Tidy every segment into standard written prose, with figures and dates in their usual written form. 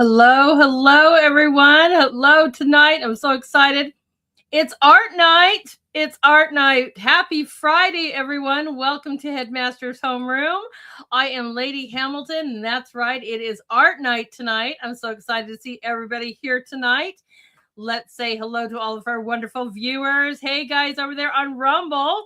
Hello, everyone. Hello tonight. I'm so excited. It's art night. It's art night. Happy Friday, everyone. Welcome to Headmaster's Homeroom. I am Lady Hamilton, and that's right. It is art night tonight. I'm so excited to see everybody here tonight. Let's say hello to all of our wonderful viewers. Hey, guys, over there on Rumble.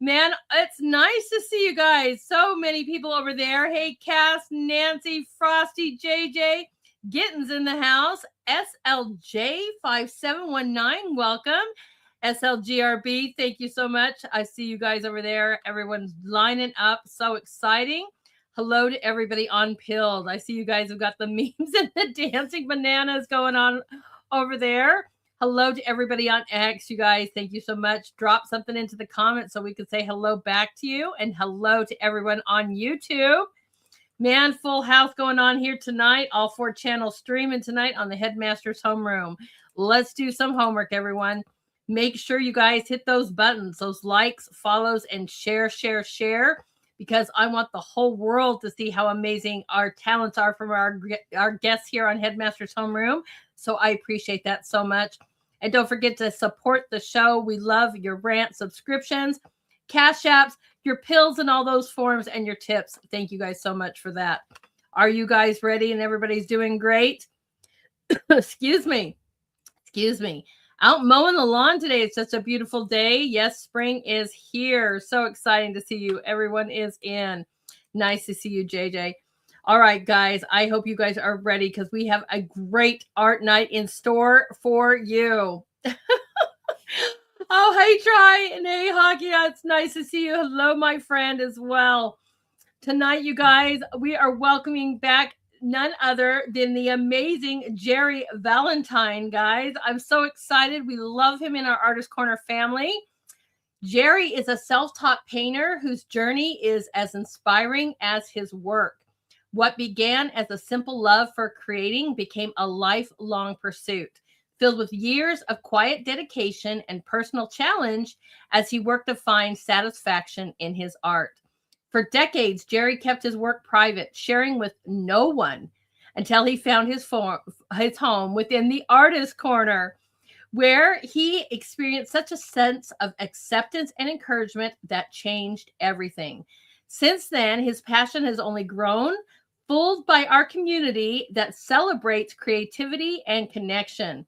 Man, it's nice to see you guys. So many people over there. Hey, Cass, Nancy, Frosty, JJ. Gittins in the house. SLJ5719, welcome. SLGRB, thank you so much. I see you guys over there. Everyone's lining up. So exciting. Hello to everybody on Pilled. I see you guys have got the memes and the dancing bananas going on over there. Hello to everybody on X, you guys. Thank you so much. Drop something into the comments so we can say hello back to you. And hello to everyone on YouTube. Man, full house going on here tonight. All 4 channels streaming tonight on the Headmaster's Homeroom. Let's do some homework, everyone. Make sure you guys hit those buttons, those likes, follows, and share, because I want the whole world to see how amazing our talents are from our guests here on Headmaster's Homeroom. So I appreciate that so much. And don't forget to support the show. We love your rant subscriptions, cash apps, your pills and all those forms, and your tips. Thank you guys so much for that. Are you guys ready and everybody's doing great? Excuse me. Out mowing the lawn today. It's such a beautiful day. Yes, spring is here. So exciting to see you. Everyone is in. Nice to see you, JJ. All right, guys. I hope you guys are ready because we have a great art night in store for you. Oh, hey, Try, and hey, Hockey. It's nice to see you. Hello, my friend, as well. Tonight, you guys, we are welcoming back none other than the amazing Jerry Valentine, guys. I'm so excited. We love him in our Artist Corner family. Jerry is a self-taught painter whose journey is as inspiring as his work. What began as a simple love for creating became a lifelong pursuit, filled with years of quiet dedication and personal challenge as he worked to find satisfaction in his art. For decades, Jerry kept his work private, sharing with no one until he found his home within the Artist Corner, where he experienced such a sense of acceptance and encouragement that changed everything. Since then, his passion has only grown, fueled by our community that celebrates creativity and connection.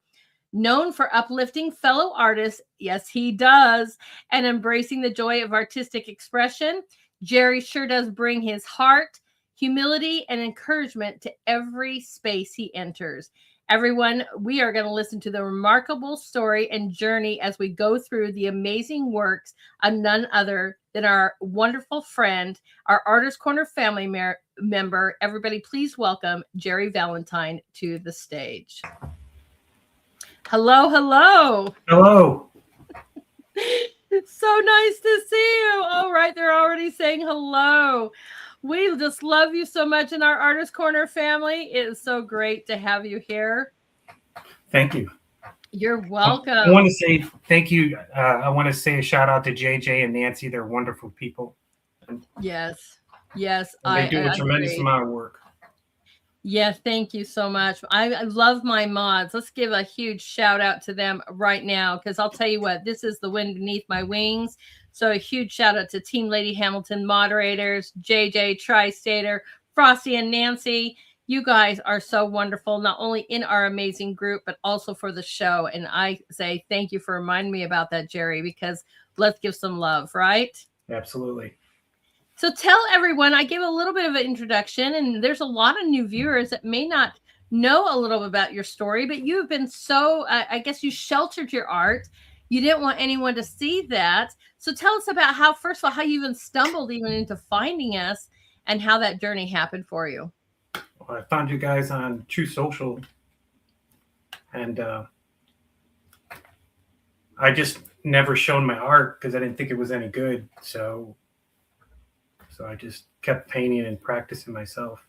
Known for uplifting fellow artists, yes, he does, and embracing the joy of artistic expression, Jerry sure does bring his heart, humility, and encouragement to every space he enters. Everyone, we are going to listen to the remarkable story and journey as we go through the amazing works of none other than our wonderful friend, our Artist Corner family member. Everybody, please welcome Jerry Valentine to the stage. Hello. Hello. So nice to see you. All right, they're already saying hello. We just love you so much in our Artist Corner family. It is so great to have you here. Thank you. You're welcome. I want to say thank you. I want to say a shout out to JJ and Nancy. They're wonderful people. Yes. They do a tremendous amount of work. Yes, thank you so much. I love my mods. Let's give a huge shout out to them right now, because I'll tell you what, this is the wind beneath my wings. So a huge shout out to Team Lady Hamilton moderators, JJ, Tri-Stater, Frosty, and Nancy. You guys are so wonderful, not only in our amazing group, but also for the show. And I say thank you for reminding me about that, Jerry, because let's give some love, right? Absolutely. So tell everyone, I gave a little bit of an introduction, and there's a lot of new viewers that may not know a little bit about your story, but you've been so, I guess you sheltered your art. You didn't want anyone to see that. So tell us about how, first of all, how you even stumbled into finding us and how that journey happened for you. Well, I found you guys on True Social, and I just never shown my art because I didn't think it was any good. So I just kept painting and practicing myself.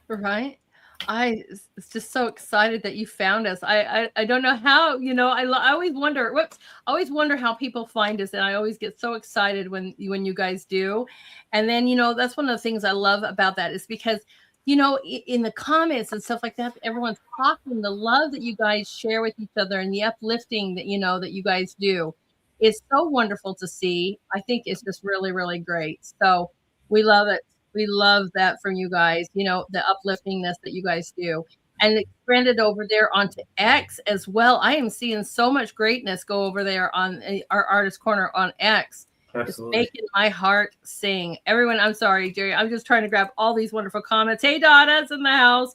Right. I was just so excited that you found us. I don't know how, I always wonder how people find us. And I always get so excited when you guys do. And then, that's one of the things I love about that is because in the comments and stuff like that, everyone's talking, the love that you guys share with each other and the uplifting that you guys do is so wonderful to see. I think it's just really, really great. So we love it. We love that from you guys, the upliftingness that you guys do. And expanded over there onto X as well. I am seeing so much greatness go over there on our Artist Corner on X. Absolutely. It's making my heart sing. Everyone, I'm sorry, Jerry. I'm just trying to grab all these wonderful comments. Hey, Donna's in the house.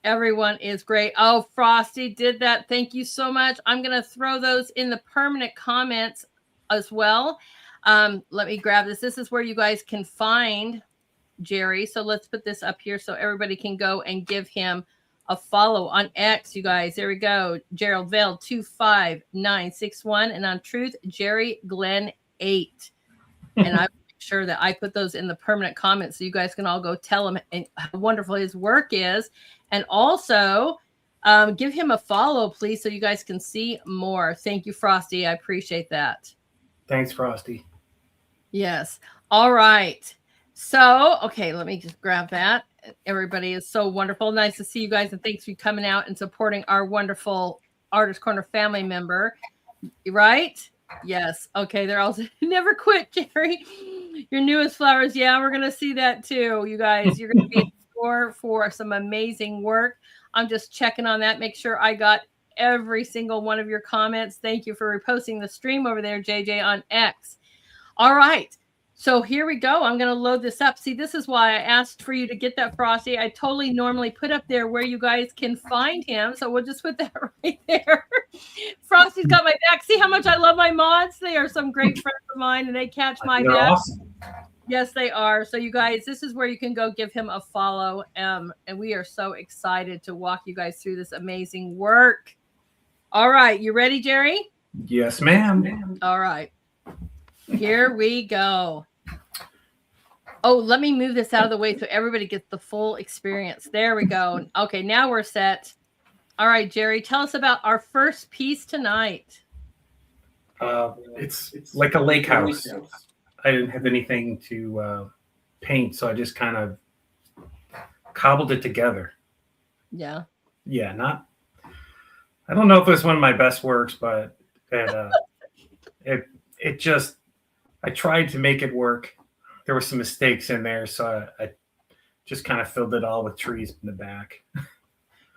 Everyone is great. Oh, Frosty did that. Thank you so much. I'm going to throw those in the permanent comments as well. Let me grab this. This is where you guys can find Jerry. So let's put this up here so everybody can go and give him a follow on X, you guys. There we go. Gerald Vale 25961, and on Truth, Jerry Glenn 8. And I make sure that I put those in the permanent comments so you guys can all go tell him how wonderful his work is, and also give him a follow, please, so you guys can see more. Thank you, Frosty. I appreciate that. Thanks, Frosty. Yes. All right. So, okay, let me just grab that. Everybody is so wonderful. Nice to see you guys, and thanks for coming out and supporting our wonderful Artist Corner family member. Right? Yes. Okay, they're all never quit, Jerry. Your newest flowers. Yeah, we're going to see that too, you guys. You're going to be in store for some amazing work. I'm just checking on that. Make sure I got every single one of your comments. Thank you for reposting the stream over there, JJ, on X. All right. So here we go. I'm going to load this up. See, this is why I asked for you to get that, Frosty. I totally normally put up there where you guys can find him. So we'll just put that right there. Frosty's got my back. See how much I love my mods? They are some great friends of mine, and they catch my back. Awesome. Yes, they are. So you guys, this is where you can go give him a follow. And we are so excited to walk you guys through this amazing work. All right. You ready, Jerry? Yes, ma'am. All right. Here we go. Oh, let me move this out of the way so everybody gets the full experience. There we go. Okay, now we're set. All right, Jerry, tell us about our first piece tonight. It's like a lake house. I didn't have anything to paint, so I just kind of cobbled it together. Yeah. Yeah, I don't know if it's one of my best works, but it just, I tried to make it work. There were some mistakes in there, so I just kind of filled it all with trees in the back.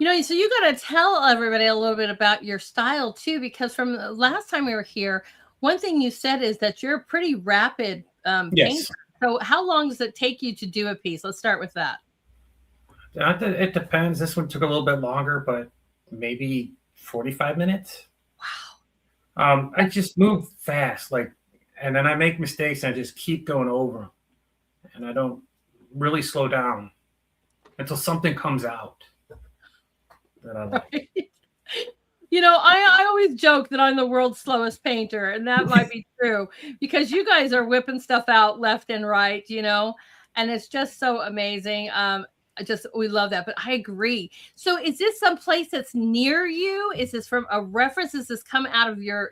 So you got to tell everybody a little bit about your style too, because from the last time we were here, one thing you said is that you're a pretty rapid Yes. painter. So how long does it take you to do a piece? Let's start with that. It depends. This one took a little bit longer, but maybe 45 minutes. Wow. I just move fast, and then I make mistakes and I just keep going over them. And I don't really slow down until something comes out that I like. Right. I always joke that I'm the world's slowest painter, and that might be true because you guys are whipping stuff out left and right, and it's just so amazing. We love that, but I agree. So is this some place that's near you? Is this from a reference? Does this come out of your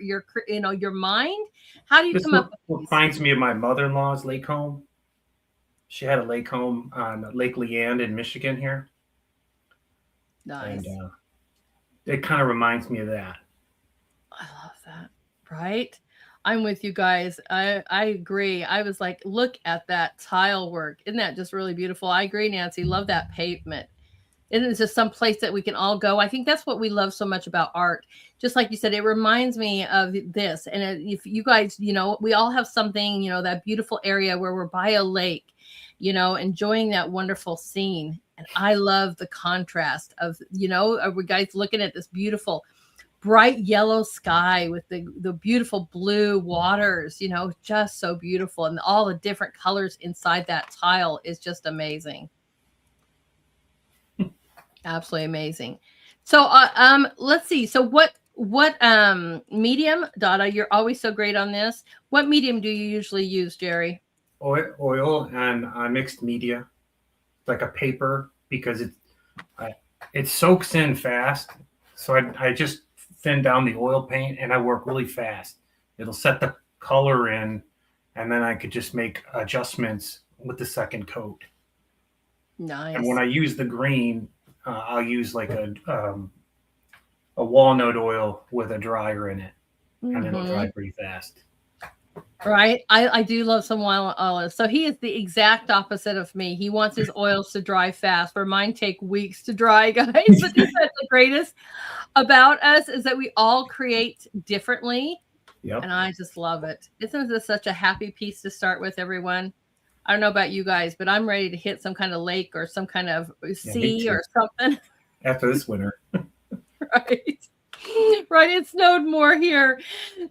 mind? How do you come up with these? Reminds me of my mother-in-law's lake home. She had a lake home on Lake Leand in Michigan here. Nice. And it kind of reminds me of that. I love that. Right? I'm with you guys. I agree. I was like, look at that tile work. Isn't that just really beautiful? I agree, Nancy. Love that pavement. Isn't it just some place that we can all go? I think that's what we love so much about art. Just like you said, it reminds me of this. And if you guys, we all have something, that beautiful area where we're by a lake, enjoying that wonderful scene. And I love the contrast of, are we guys looking at this beautiful bright yellow sky with the beautiful blue waters, just so beautiful. And all the different colors inside that tile is just amazing. Absolutely amazing. So let's see. So what medium, Dada, you're always so great on this. What medium do you usually use, Jerry? Oil and mixed media, like a paper, because it soaks in fast. So I just thin down the oil paint and I work really fast. It'll set the color in, and then I could just make adjustments with the second coat. And when Nice. I use the green, I'll use like a walnut oil with a dryer in it, and it'll Mm-hmm. dry pretty fast. Right. I do love some wild olives. So he is the exact opposite of me. He wants his oils to dry fast, where mine take weeks to dry, guys. But isn't that the greatest about us is that we all create differently. Yep. And I just love it. Isn't this such a happy piece to start with, everyone? I don't know about you guys, but I'm ready to hit some kind of lake or some kind of Yeah, me sea too. or something. After this winter. Right. Right. It snowed more here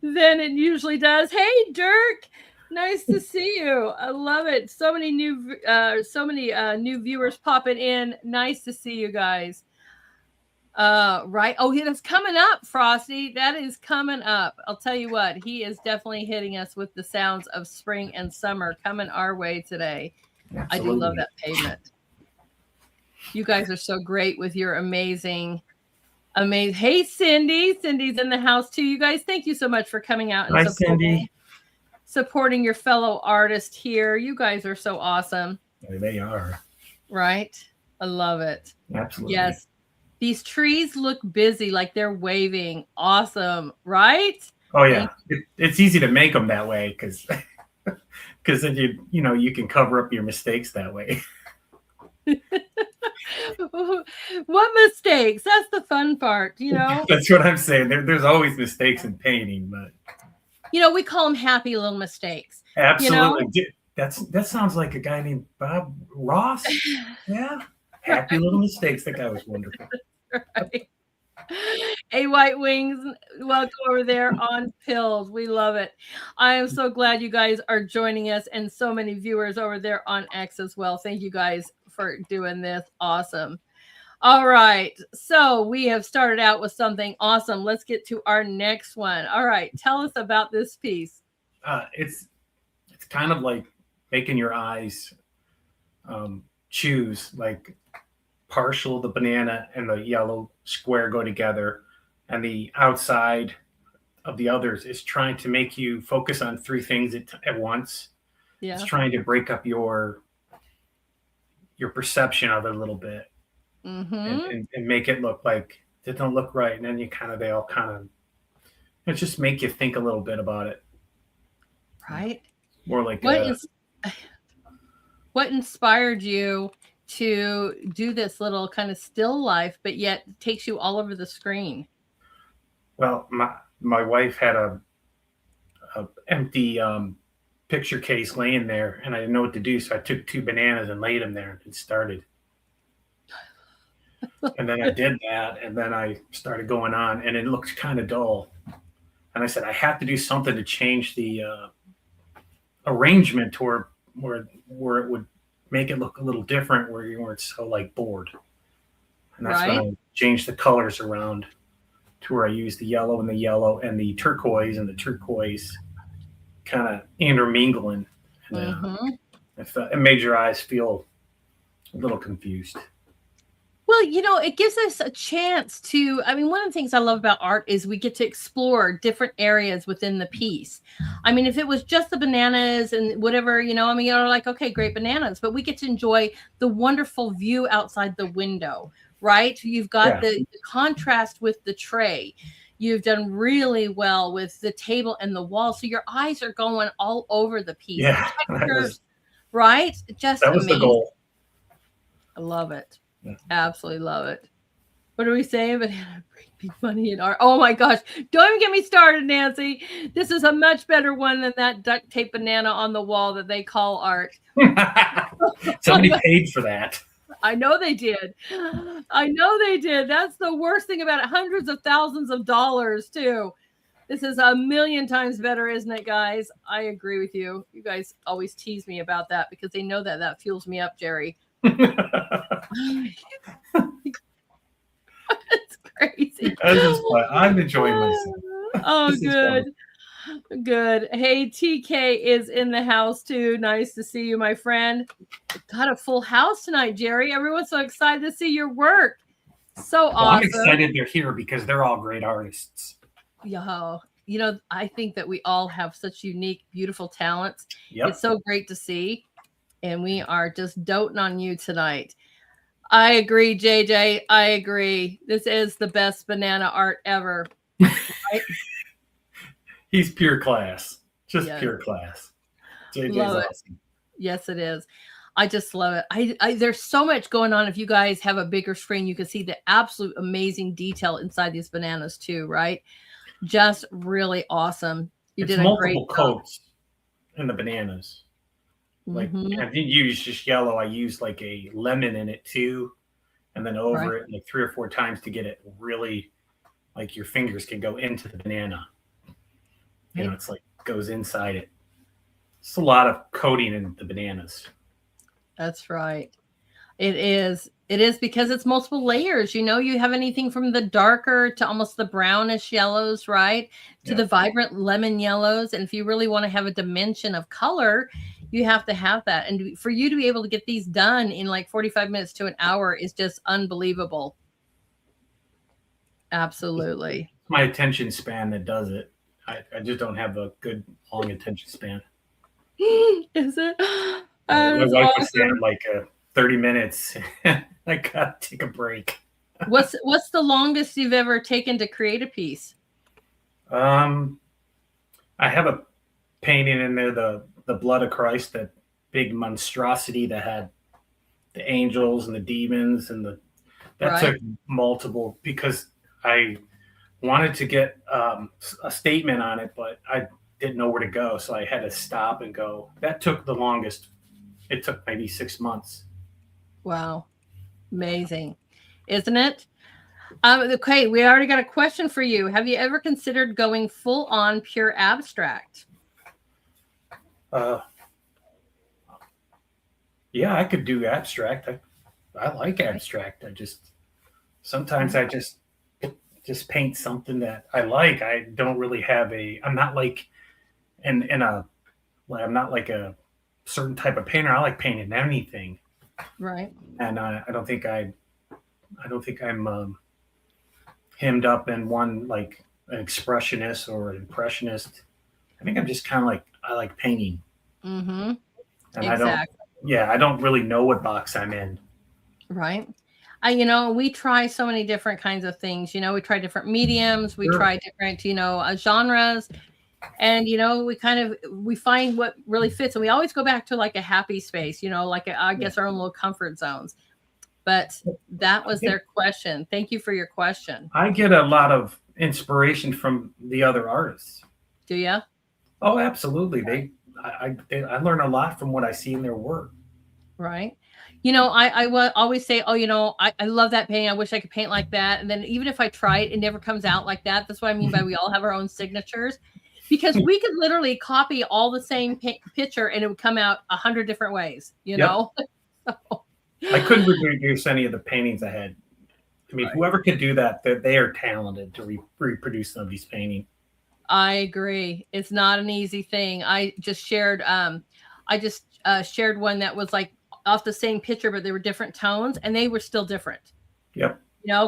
than it usually does. Hey, Dirk. Nice to see you. I love it. So many new viewers popping in. Nice to see you guys. Right. Oh, that's coming up, Frosty. That is coming up. I'll tell you what, he is definitely hitting us with the sounds of spring and summer coming our way today. Absolutely. I do love that pavement. You guys are so great with your amazing. Hey, Cindy. Cindy's in the house too. You guys, thank you so much for coming out and Hi, Cindy. Supporting your fellow artist here. You guys are so awesome. They are. Right. I love it. Absolutely. Yes. These trees look busy, like they're waving. Awesome. Right? Oh yeah. It's easy to make them that way because then you can cover up your mistakes that way. What mistakes? That's the fun part, That's what I'm saying. There's always mistakes in painting, but we call them happy little mistakes. Absolutely. That sounds like a guy named Bob Ross. Yeah. Happy little mistakes. That guy was wonderful. Right. Hey, White Wings, welcome over there on Pills. We love it. I am so glad you guys are joining us, and so many viewers over there on X as well. Thank you guys for doing this. Awesome. All right. So we have started out with something awesome. Let's get to our next one. All right. Tell us about this piece. It's kind of like making your eyes choose, like partial the banana and the yellow square go together, and the outside of the others is trying to make you focus on three things at once. Yeah. It's trying to break up your perception of it a little bit. And make it look like it don't look right, and then they all just make you think a little bit about it. Right. More like what inspired you to do this little kind of still life, but yet takes you all over the screen? Well, my wife had a empty picture case laying there, and I didn't know what to do, so I took 2 bananas and laid them there and started. And then I did that, and then I started going on, and it looked kind of dull. And I said, I have to do something to change the arrangement toward where it would make it look a little different, where you weren't so bored. And that's when I changed the colors around to where I used the yellow and the turquoise kind of intermingling. And, it made your eyes feel a little confused. Well, it gives us a chance to, one of the things I love about art is we get to explore different areas within the piece. If it was just the bananas and whatever, you're like, okay, great bananas, but we get to enjoy the wonderful view outside the window, right? You've got the contrast with the tray. You've done really well with the table and the wall. So your eyes are going all over the piece. Yeah. Right? Just that was amazing. The goal. I love it. Absolutely love it. What are we saying? Banana bring me money and art. Oh my gosh. Don't even get me started, Nancy. This is a much better one than that duct tape banana on the wall that they call art. Somebody paid for that. I know they did. That's the worst thing about it. Hundreds of thousands of dollars too. This is a million times better, isn't it, guys? I agree with you. You guys always tease me about that because they know that fuels me up, Jerry. It's crazy. I'm enjoying myself. Oh, good. Hey, TK is in the house too. Nice to see you, my friend. Got a full house tonight, Jerry. Everyone's so excited to see your work. So awesome. I'm excited they're here because they're all great artists. Yeah. I think that we all have such unique, beautiful talents. Yep. It's so great to see. And we are just doting on you tonight. I agree, JJ. I agree. This is the best banana art ever. Right? He's pure class. Just Yes. pure class. JJ's Love it. awesome. Yes, it is. I just love it. There's so much going on. If you guys have a bigger screen, you can see the absolute amazing detail inside these bananas too, right? Just really awesome. You It's did a great multiple job. coats in the bananas. Like Mm-hmm. I didn't use just yellow. I used like a lemon in it too, and then Right. over it like 3 or 4 times to get it really like your fingers can go into the banana. You know, Right. it's like goes inside it. It's a lot of coating in the bananas. That's right. It is. It is because it's multiple layers. You know, you have anything from the darker to almost the brownish yellows, right? To the Yep. vibrant lemon yellows. And if you really want to have a dimension of color, you have to have that. And for you to be able to get these done in like 45 minutes to an hour is just unbelievable. Absolutely. My attention span that does it. I just don't have a good long attention span. Is it? My That's wife would say awesome. I'm like 30 minutes. I gotta take a break. What's the longest you've ever taken to create a piece? Um, I have a painting in there, the blood of Christ, that big monstrosity that had the angels and the demons and the that Right. took multiple because I wanted to get a statement on it, but I didn't know where to go, so I had to stop and go. That took the longest. It took maybe 6 months. Wow. Amazing. Isn't it? Okay, we already got a question for you. Have you ever considered going full on pure abstract? Uh, yeah, I could do abstract. I like Right. abstract. I just sometimes I just paint something that I like. I don't really have a. I'm not like in a. Like, I'm not like a certain type of painter. I like painting anything, Right. and I don't think I don't think I'm hemmed up in one like an expressionist or an impressionist. I think I'm just kind of like I like painting, Mm-hmm. and I don't. Exactly. Yeah, I don't really know what box I'm in. Right. We try so many different kinds of things. We try different mediums. We Sure. try different, genres. And, we find what really fits. And we always go back to like a happy space, like I Yeah. guess our own little comfort zones. But that I was get their question. Thank you for your question. I get a lot of inspiration from the other artists. Do you? Oh, absolutely. I learn a lot from what I see in their work. Right. Always say, oh, I love that painting. I wish I could paint like that. And then even if I try it, it never comes out like that. That's what I mean by we all have our own signatures because we could literally copy all the same picture and it would come out 100 different ways, Yep. So, I couldn't reproduce any of the paintings I had. I mean, right. whoever could do that, they are talented to reproduce somebody's painting. I agree. It's not an easy thing. I just shared one that was like off the same picture, but they were different tones and they were still different. Yep.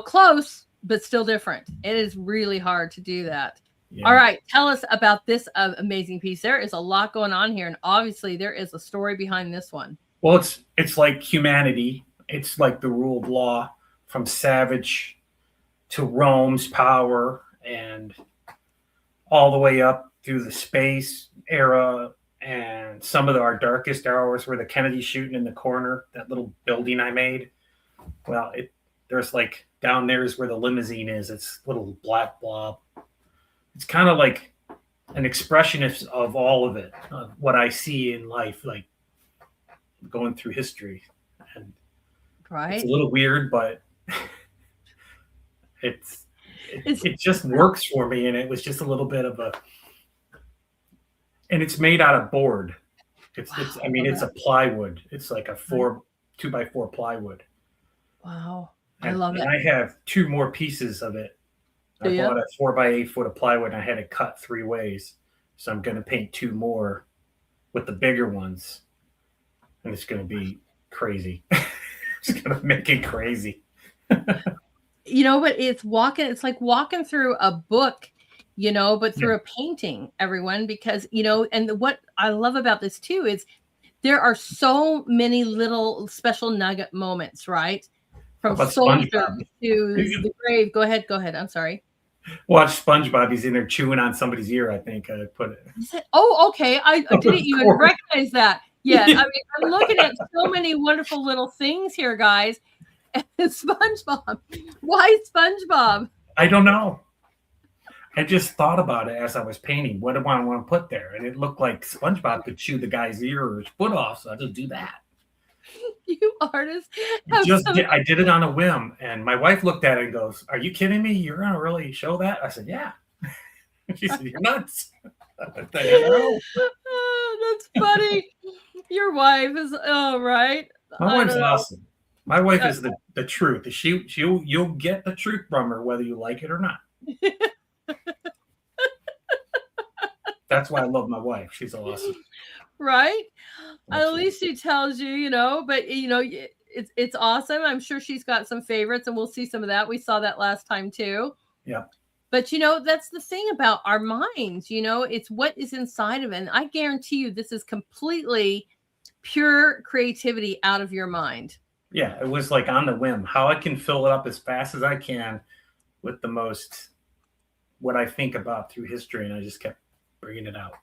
Close, but still different. It is really hard to do that. All Yeah. right, tell us about this amazing piece. There is a lot going on here, and obviously there is a story behind this one. Well, it's like humanity. It's like the rule of law from savage to Rome's power and all the way up through the space era and some of our darkest hours where the Kennedy shooting in the corner, that little building I made. Well, there's like down there is where the limousine is. It's a little black blob. It's kind of like an expressionist of all of it, of what I see in life, like going through history. And it's a Right? little weird, but it's It's it just works for me. And it was just a little bit of a, and it's made out of board. It's wow. I mean Love it's a that. plywood. It's like a Right. 2x4 plywood. Wow. I And, love and it. I have two more pieces of it. I Do you? bought a 4x8 foot of plywood and I had it cut 3 ways. So I'm going to paint two more with the bigger ones. And it's going to be crazy. It's going to make it crazy. But it's like walking through a book, but Yeah. through a painting, everyone, because, and what I love about this too is there are so many little special nugget moments, right? From about soldier SpongeBob? to the grave. Go ahead. Go ahead. I'm sorry. Watch SpongeBob. He's in there chewing on somebody's ear. I think I put it. Oh, okay. I didn't Of even course. recognize that. Yeah. I mean, I'm looking at so many wonderful little things here, guys. SpongeBob. Why SpongeBob? I don't know. I just thought about it as I was painting. What do I want to put there? And it looked like SpongeBob could chew the guy's ear or his foot off, so I just do that. You artists have I did it on a whim, and my wife looked at it and goes, "Are you kidding me? You're gonna really show that?" I said, "Yeah." She said, "You're nuts." I said, "No." Oh, that's funny. Your wife is right. My wife's don't know. awesome. My wife is the truth. You'll get the truth from her whether you like it or not. That's why I love my wife. She's awesome. Right? At Absolutely. least she tells you, but it's awesome. I'm sure she's got some favorites, and we'll see some of that. We saw that last time too. Yeah. But that's the thing about our minds. It's what is inside of it. And I guarantee you, this is completely pure creativity out of your mind. Yeah, it was like on the whim. How I can fill it up as fast as I can with the most what I think about through history, and I just kept bringing it out.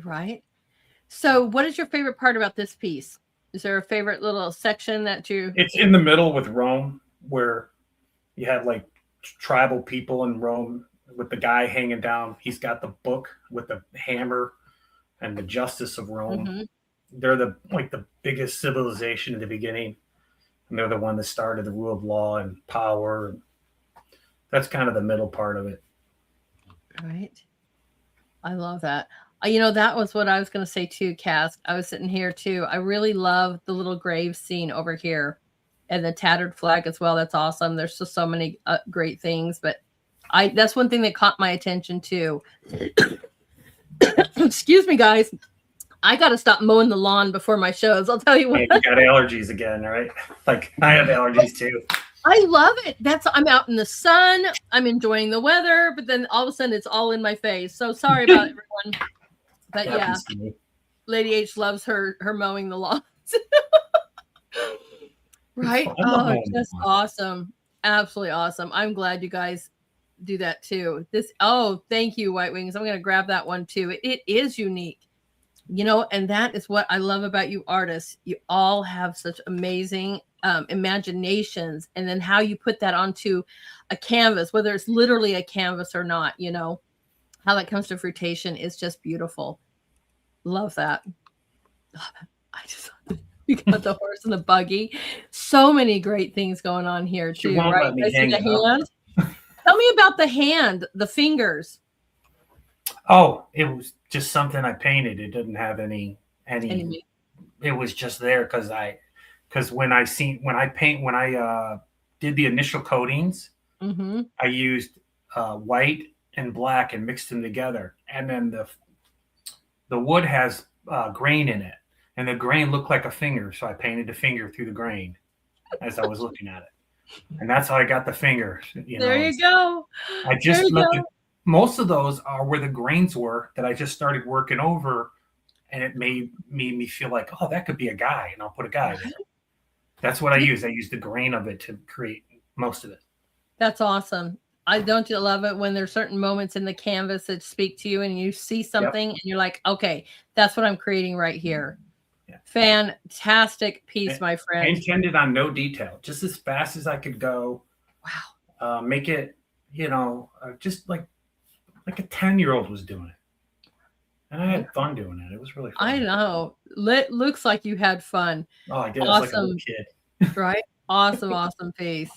Right. So, what is your favorite part about this piece? Is there a favorite little section that you? It's in the middle with Rome, where you had like tribal people in Rome with the guy hanging down. He's got the book with the hammer and the justice of Rome. Mm-hmm. They're the biggest civilization in the beginning, and they're the one that started the rule of law and power. That's kind of the middle part of it. Right. I love that. That was what I was going to say too, Cass. I was sitting here too. I really love the little grave scene over here and the tattered flag as well. That's awesome. There's just so many great things, but that's one thing that caught my attention too. Excuse me, guys. I got to stop mowing the lawn before my shows. I'll tell you what. Yeah, you got allergies again, right? Like I have allergies too. I love it. I'm out in the sun. I'm enjoying the weather, but then all of a sudden it's all in my face. So sorry about everyone. But yeah, Lady H loves her mowing the lawns. Right? Oh, just awesome. Absolutely awesome. I'm glad you guys do that too. Thank you, White Wings. I'm going to grab that one too. It is unique, and that is what I love about you artists. You all have such amazing imaginations, and then how you put that onto a canvas, whether it's literally a canvas or not, how that comes to fruition is just beautiful. Love that. You got the horse and the buggy. So many great things going on here too, right? I see the hand. Tell me about the hand, the fingers. Oh, it was just something I painted. It didn't have any. It was just there because when I did the initial coatings, mm-hmm. I used white and black and mixed them together, and then the wood has grain in it, and the grain looked like a finger, so I painted the finger through the grain as I was looking at it, and that's how I got the finger. There you go. I just most of those are where the grains were that I just started working over, and it made me feel like, oh, that could be a guy, and I'll put a guy there. That's what I use. I use the grain of it to create most of it. That's awesome. Don't you love it when there's certain moments in the canvas that speak to you and you see something and you're like, okay, that's what I'm creating right here. Yeah. Fantastic piece, my friend. I intended on no detail, just as fast as I could go. Wow. Make it, just like a 10-year-old was doing it. And I had fun doing it. It was really fun. I know. Looks like you had fun. Oh, I did. Awesome. I was like a little kid. Right? Awesome piece.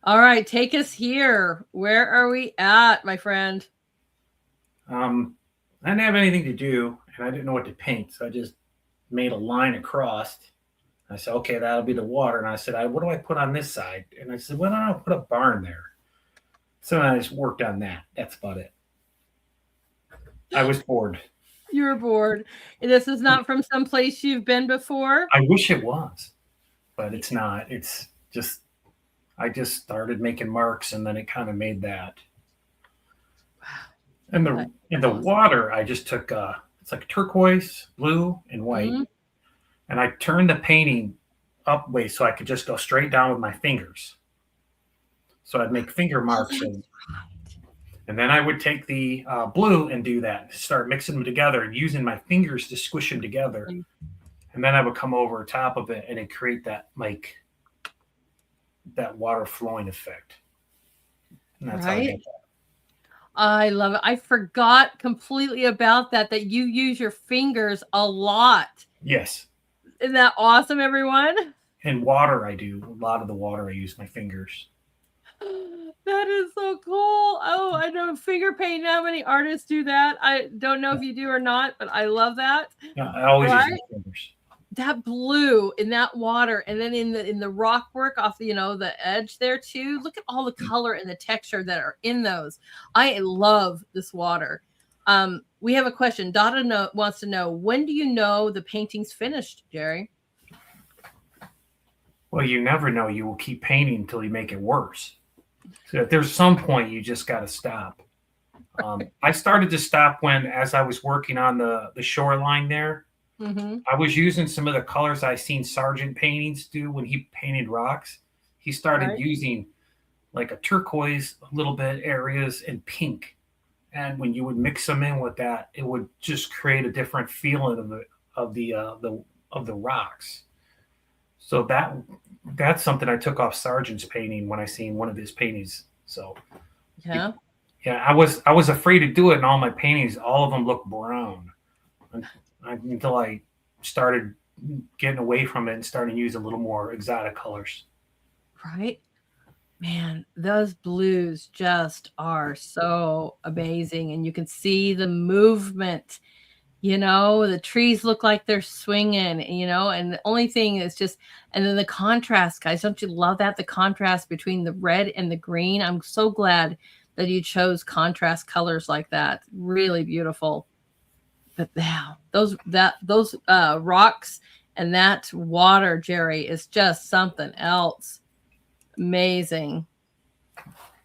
All right, take us here. Where are we at, my friend? I didn't have anything to do, and I didn't know what to paint, so I just made a line across. I said, okay, that'll be the water. And I said, what do I put on this side? And I said, well, I don't put a barn there. So I just worked on that. That's about it. I was bored. You were bored. And this is not from some place you've been before? I wish it was, but it's not. It's just, I just started making marks, and then it kind of made that. Wow. And the water, I just took, it's like turquoise, blue, and white. Mm-hmm. And I turned the painting up way so I could just go straight down with my fingers. So I'd make finger marks, and then I would take the blue and do that, start mixing them together and using my fingers to squish them together. And then I would come over top of it and it create that like that water flowing effect. And that's how I get that. I love it. I forgot completely about that you use your fingers a lot. Yes. Isn't that awesome, everyone? And water, I do. A lot of the water, I use my fingers. That is so cool. Oh, I know finger painting. How many artists do that? I don't know if you do or not, but I love that. Yeah, I always use my fingers. That blue in that water, and then in the rock work off the edge there too. Look at all the color and the texture that are in those. I love this water. We have a question. Donna wants to know, when do you know the painting's finished, Jerry? Well, you never know. You will keep painting until you make it worse. So if there's some point you just got to stop. I started to stop as I was working on the shoreline there. Mm-hmm. I was using some of the colors I seen Sargent paintings do when he painted rocks. He started using like a turquoise, a little bit areas, and pink. And when you would mix them in with that, it would just create a different feeling of the rocks. So that's something I took off Sargent's painting when I seen one of his paintings. So yeah, I was afraid to do it, and all my paintings, all of them look brown until I started getting away from it and starting to use a little more exotic colors. Right, man, those blues just are so amazing, and you can see the movement. The trees look like they're swinging, and the only thing is and then the contrast, guys, don't you love that? The contrast between the red and the green. I'm so glad that you chose contrast colors like that. Really beautiful. But now those rocks and that water, Jerry, is just something else. Amazing.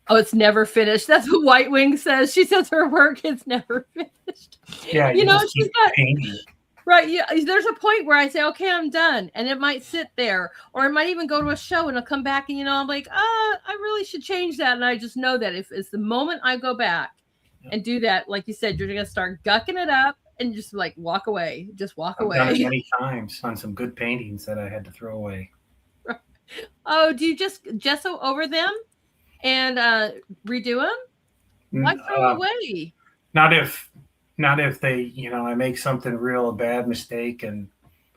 Oh, it's never finished. That's what White Wing says. She says her work is never finished. Yeah, she's got painting. Right. Yeah. There's a point where I say, okay, I'm done. And it might sit there, or it might even go to a show and I'll come back and, I'm like, I really should change that. And I just know that if it's the moment I go back and do that, like you said, you're going to start gucking it up and just like walk away. Just walk away. I've done it many times on some good paintings that I had to throw away. Right. Oh, do you just gesso over them and redo them? Why throw away? Not if they, I make something a bad mistake, and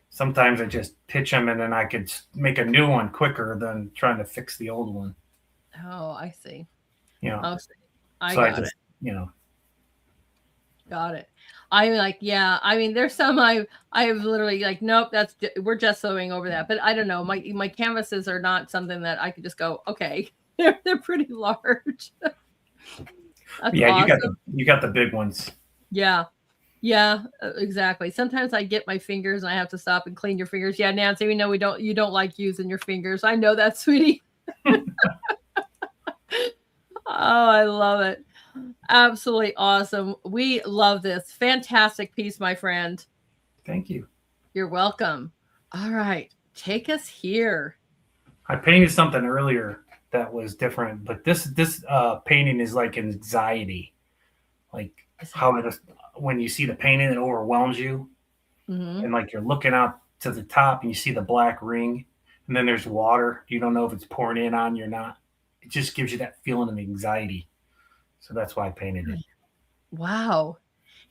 sometimes I just pitch them and then I could make a new one quicker than trying to fix the old one. Oh, I see. I got it. Got it. I'm like, yeah. I mean, there's some I've literally like, nope, we're just sewing over that. But I don't know. My canvases are not something that I could just go, okay. They're pretty large. Yeah, awesome. you got the big ones. Yeah, exactly. Sometimes I get my fingers and I have to stop and clean your fingers. Yeah, Nancy, we know you don't like using your fingers. I know that, sweetie. Oh, I love it. Absolutely awesome. We love this. Fantastic piece, my friend. Thank you. You're welcome. All right, take us here. I painted something earlier that was different, but this painting is like anxiety, like how when you see the painting, it overwhelms you, and like you're looking out to the top and you see the black ring, and then there's water. You don't know if it's pouring in on you or not. It just gives you that feeling of anxiety. So that's why I painted it. Wow.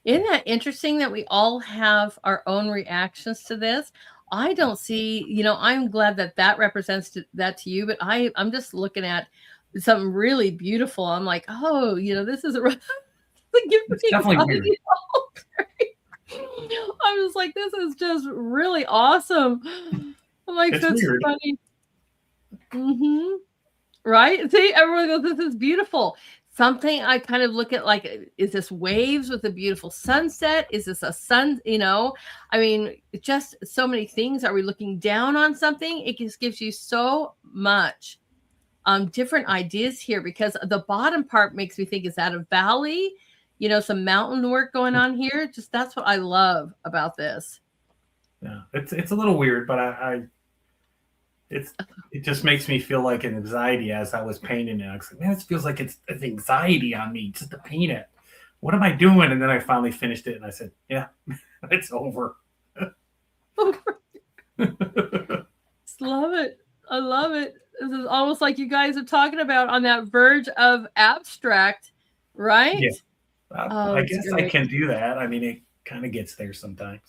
Isn't that interesting that we all have our own reactions to this? I don't see, I'm glad that represents that to you, but I'm just looking at something really beautiful. I'm like, oh, this is it's definitely weird. I was like, this is just really awesome. I'm like, it's that's weird. Funny. Right? See, everyone goes, this is beautiful. Something I kind of look at like, is this waves with a beautiful sunset? Is this a sun? I mean, just so many things. Are we looking down on something? It just gives you so much different ideas here, because the bottom part makes me think, is that a valley? Some mountain work going on here. Just that's what I love about this. Yeah, it's a little weird, but it just makes me feel like an anxiety as I was painting it. I was like, man, it feels like it's anxiety on me just to paint it. What am I doing? And then I finally finished it and I said, yeah, it's over. Love it. I love it. This is almost like you guys are talking about on that verge of abstract, right? Yeah. I guess I can do that. I mean, it kind of gets there sometimes.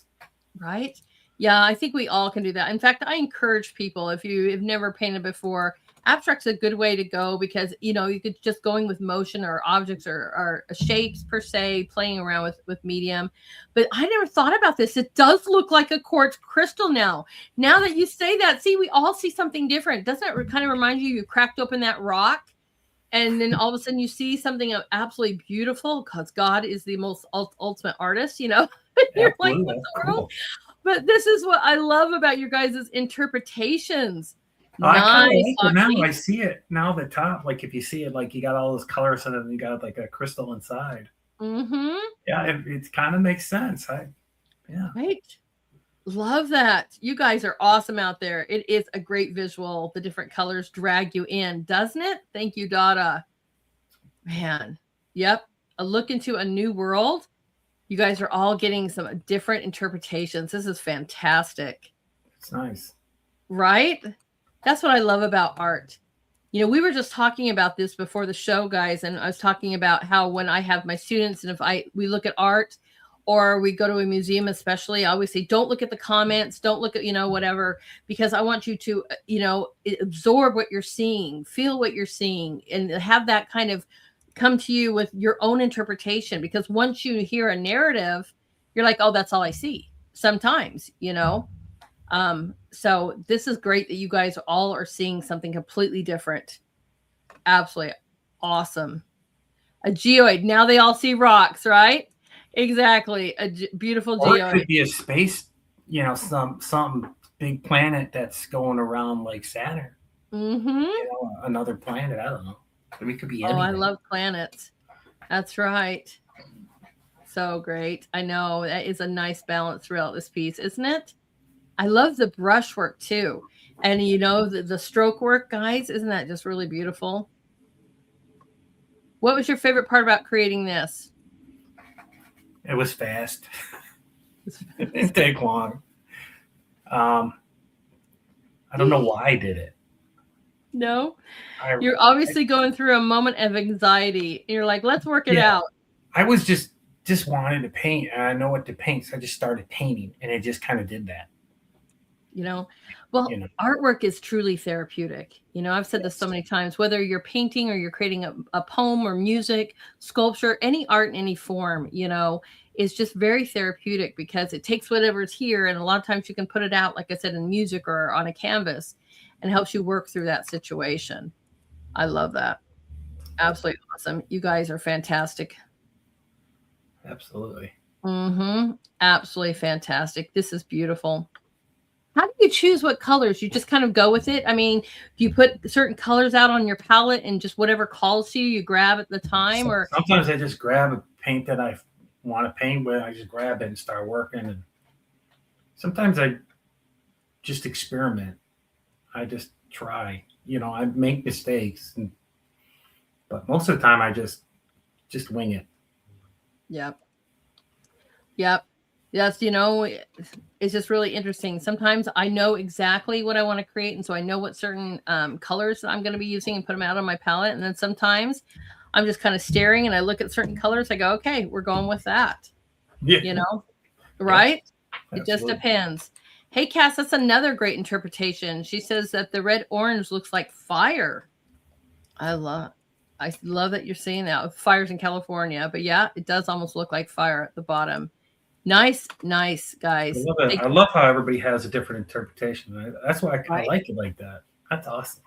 Right? Yeah, I think we all can do that. In fact, I encourage people, if you have never painted before, abstract's a good way to go because, you know, you could just going with motion or objects or shapes per se, playing around with medium. But I never thought about this. It does look like a quartz crystal now. Now that you say that, see, we all see something different. Doesn't it kind of remind you cracked open that rock? And then all of a sudden you see something absolutely beautiful because God is the most ultimate artist, you know? You're like, what the world? But this is what I love about your guys' interpretations. I kind of like it now. I see it now. The top, like if you see it, like you got all those colors and then you got like a crystal inside. Mm-hmm. Yeah, it kind of makes sense. Yeah. Right. Love that. You guys are awesome out there. It is a great visual. The different colors drag you in, doesn't it? Thank you, Dada. Man. Yep. A look into a new world. You guys are all getting some different interpretations. This is fantastic. It's nice. Right? That's what I love about art. You know, we were just talking about this before the show, guys, and I was talking about how when I have my students and we look at art or we go to a museum, especially, I always say, don't look at the comments, don't look at, you know, whatever, because I want you to, you know, absorb what you're seeing, feel what you're seeing, and have that kind of come to you with your own interpretation. Because once you hear a narrative, you're like, oh, that's all I see sometimes, you know? So this is great that you guys all are seeing something completely different. Absolutely awesome. A geoid. Now they all see rocks, right? Exactly. A beautiful geoid. Or it could be a space, you know, some big planet that's going around like Saturn. Mm-hmm. You know, another planet. I don't know. We could be anything. I love planets. That's right. So great. I know that is a nice balance throughout this piece, isn't it? I love the brushwork too. And you know, the stroke work, guys, isn't that just really beautiful? What was your favorite part about creating this? It was fast. It didn't take long. I don't know why I did it. No, you're obviously going through a moment of anxiety. You're like, let's work it out. I was just wanted to paint, and I know what to paint, so I just started painting, and it just kind of did that. You know, well, artwork is truly therapeutic. You know, I've said this so many times, whether you're painting or you're creating a poem or music, sculpture, any art in any form, you know, is just very therapeutic because it takes whatever's here. And a lot of times you can put it out, like I said, in music or on a canvas and helps you work through that situation. I love that. Absolutely awesome. You guys are fantastic. Absolutely. Mm-hmm. Absolutely fantastic. This is beautiful. How do you choose what colors? You just kind of go with it? I mean, do you put certain colors out on your palette and just whatever calls to you, you grab at the time? Or sometimes I just grab a paint that I want to paint with. I just grab it and start working. And sometimes I just experiment. I just try. You know, I make mistakes. But most of the time I just wing it. Yep. Yep. Yes, you know, it's just really interesting. Sometimes I know exactly what I want to create, and so I know what certain colors that I'm going to be using and put them out on my palette. And then sometimes I'm just kind of staring and I look at certain colors. I go, okay, we're going with that. Yeah. You know, right? Yeah, it just depends. Hey, Cass, that's another great interpretation. She says that the red orange looks like fire. I love that you're seeing that. Fire's in California, but yeah, it does almost look like fire at the bottom. Nice, guys. I love how everybody has a different interpretation. That's why I like it like that. That's awesome.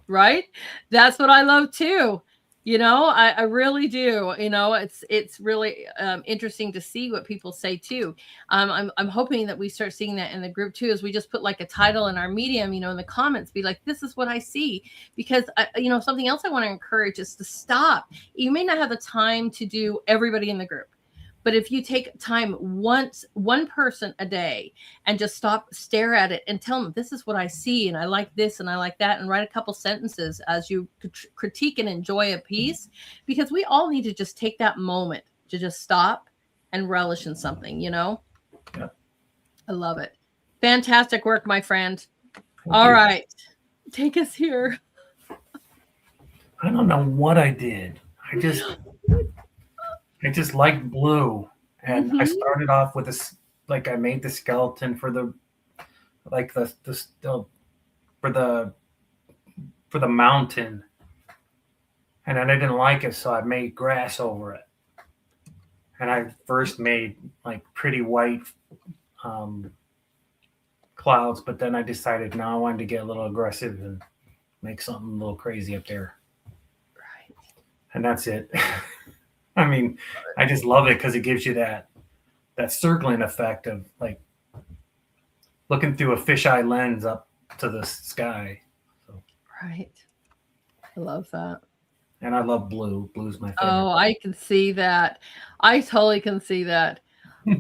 Right? That's what I love too. You know, I really do. You know, it's really interesting to see what people say too. I'm hoping that we start seeing that in the group too, as we just put like a title in our medium, you know, in the comments, be like, this is what I see. Because, you know, something else I want to encourage is to stop. You may not have the time to do everybody in the group, But if you take time one person a day, and just stare at it and tell them, this is what I see, and I like this and I like that, and write a couple sentences as you critique and enjoy a piece, because we all need to just take that moment to just stop and relish in something, Yeah. I love it. Fantastic work, my friend. Thank All you. right. Take us here. I don't know what I did. I just liked blue, and I started off with this. Like, I made the skeleton for the for the mountain, and then I didn't like it, so I made grass over it. And I first made like pretty white clouds, but then I decided now I wanted to get a little aggressive and make something a little crazy up there. Right. And that's it. I mean, I just love it because it gives you that circling effect of like looking through a fisheye lens up to the sky. So. Right. I love that. And I love blue. Blue's my favorite. Oh, I can see that. I totally can see that.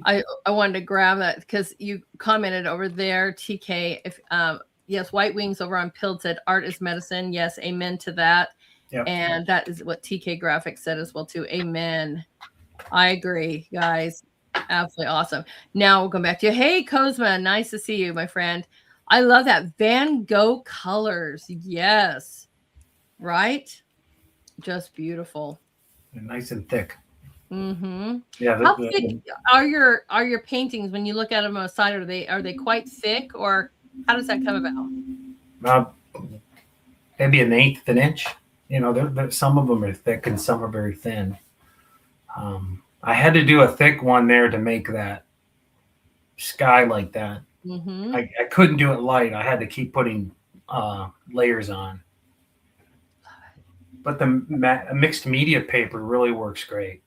I wanted to grab that because you commented over there, TK. If yes, White Wings over on Pilled said art is medicine. Yes, amen to that. Yep. And that is what TK Graphics said as well too. Amen. I agree, guys. Absolutely awesome. Now we'll come back to you. Hey, Kozma, nice to see you, my friend. I love that Van Gogh colors. Yes, right. Just beautiful. And nice and thick. Mm-hmm. Yeah. How thick are your paintings when you look at them on the side? Are they quite thick, or how does that come about? Maybe an eighth of an inch. Some of them are thick and some are very thin. I had to do a thick one there to make that sky like that. Mm-hmm. I couldn't do it light. I had to keep putting layers on. But the mixed media paper really works great.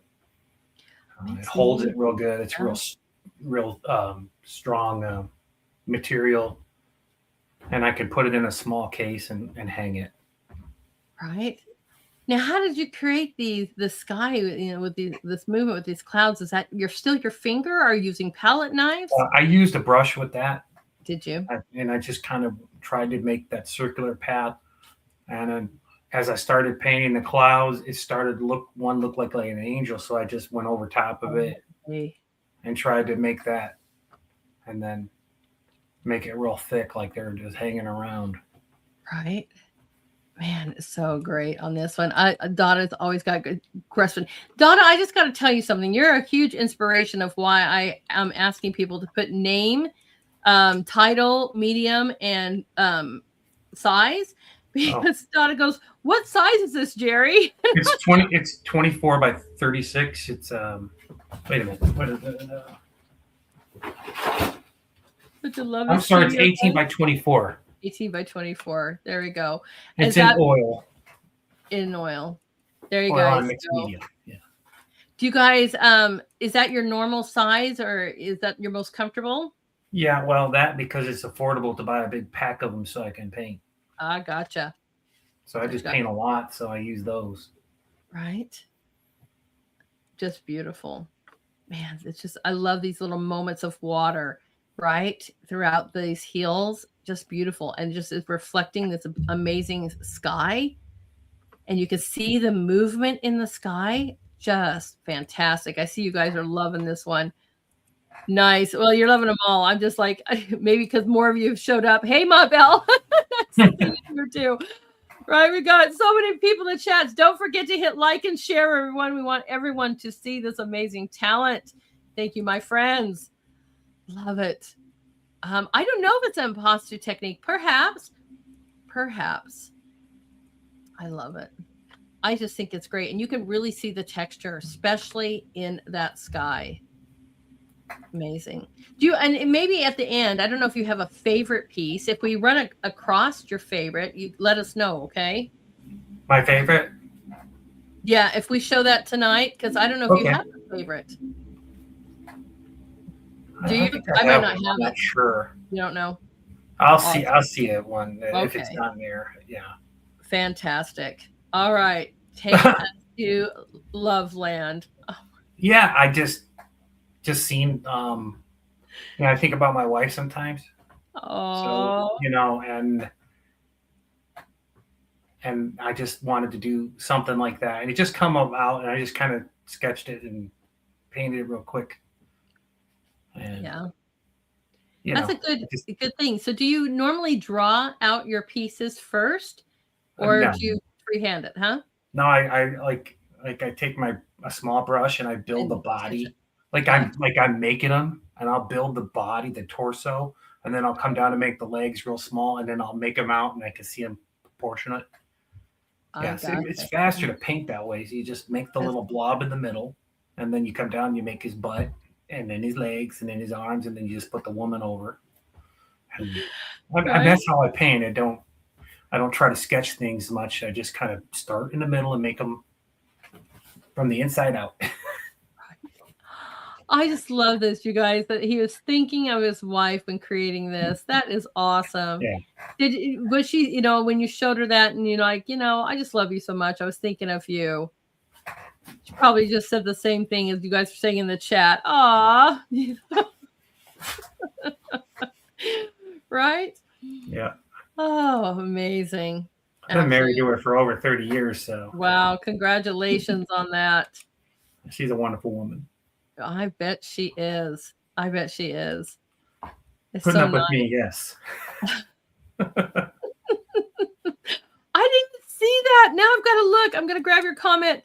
It holds it real good. It's real strong material, and I can put it in a small case and hang it. Right. Now, how did you create the sky? With this movement with these clouds, is that still your finger? Or are you using palette knives? I used a brush with that. Did you? I just kind of tried to make that circular path, and then as I started painting the clouds, it started look like an angel. So I just went over top of it and tried to make that, and then make it real thick, like they're just hanging around. Right. Man, it's so great on this one. Donna's always got good question. Donna, I just got to tell you something. You're a huge inspiration of why I am asking people to put name, title, medium, and size. Because Donna goes, what size is this, Jerry? It's 24 by 36. It's wait a minute. What is it? I'm sorry, it's 18 by 24. 18 by 24. There we go. It's in oil. In oil. There you go. Mixed media. Yeah. Do you guys is that your normal size, or is that your most comfortable? Yeah, well, because it's affordable to buy a big pack of them so I can paint. I gotcha. So I just paint a lot, so I use those. Right. Just beautiful. Man, it's just, I love these little moments of water, right? Throughout these hills. Just beautiful. And just is reflecting this amazing sky. And you can see the movement in the sky. Just fantastic. I see you guys are loving this one. Nice. Well, you're loving them all. I'm just like, maybe because more of you have showed up. Hey, Ma Bell. Nice to see you here too. Right. We got so many people in the chats. Don't forget to hit like and share, everyone. We want everyone to see this amazing talent. Thank you, my friends. Love it. I don't know if it's an imposter technique. Perhaps. I love it. I just think it's great. And you can really see the texture, especially in that sky. Amazing. And maybe at the end, I don't know if you have a favorite piece. If we run across your favorite, you let us know, okay? My favorite? Yeah, if we show that tonight, because I don't know if you have a favorite. Do you? I might not have it. I'm not sure. You don't know? I'll see it one if it's down there. Yeah. Fantastic. All right. Take us to Loveland. Yeah, just seen, I think about my wife sometimes. So, Oh, and I just wanted to do something like that. And it just come out, and I just kind of sketched it and painted it real quick. And, yeah. you That's know, just, a good thing. So do you normally draw out your pieces first or no, do you freehand it, huh? no, I like I take a small brush and I build the And sketch it. body. Like Gotcha. I'm making them, and I'll build the body, the torso, and then I'll come down and make the legs real small, and then I'll make them out, and I can see them proportionate. I Yeah, so it's gotcha. faster to paint that way. So you just make the That's little blob in the middle, and then you come down, and you make his butt, and then his legs, and then his arms, and then you just put the woman over. And right. that's how I paint. I don't try to sketch things much. I just kind of start in the middle and make them from the inside out. I just love this, you guys, that he was thinking of his wife when creating this. That is awesome. Yeah. Was she, when you showed her that and you're like, I just love you so much. I was thinking of you. She probably just said the same thing as you guys were saying in the chat. Aw. Right? Yeah. Oh, amazing. I've been married Absolutely. to her for over 30 years, so Wow. Congratulations on that. she's a wonderful woman. I bet she is. I bet she is. It's Putting so up with nice. me, yes. I didn't see that. Now I've got to look. I'm going to grab your comment,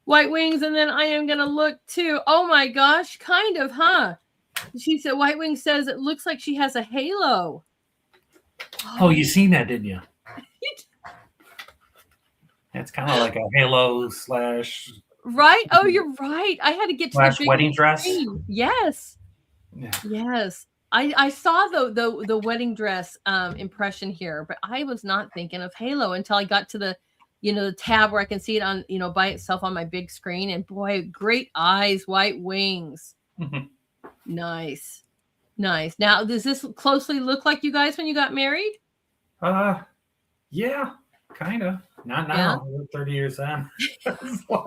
White Wings, and then I am going to look too. Oh my gosh. Kind of, huh? She said, White Wings says it looks like she has a halo. Oh, you seen that, didn't you? It's kind of like a halo slash Right? Oh, you're right. I had to get to the big wedding dress. screen. Yes. Yeah. Yes. I saw the wedding dress impression here, but I was not thinking of Halo until I got to the tab where I can see it on, by itself on my big screen. And boy, great eyes, White Wings. Mm-hmm. Nice. Nice. Now, does this closely look like you guys when you got married? Yeah, kind of. Not now. Yeah. We're 30 years on. Don't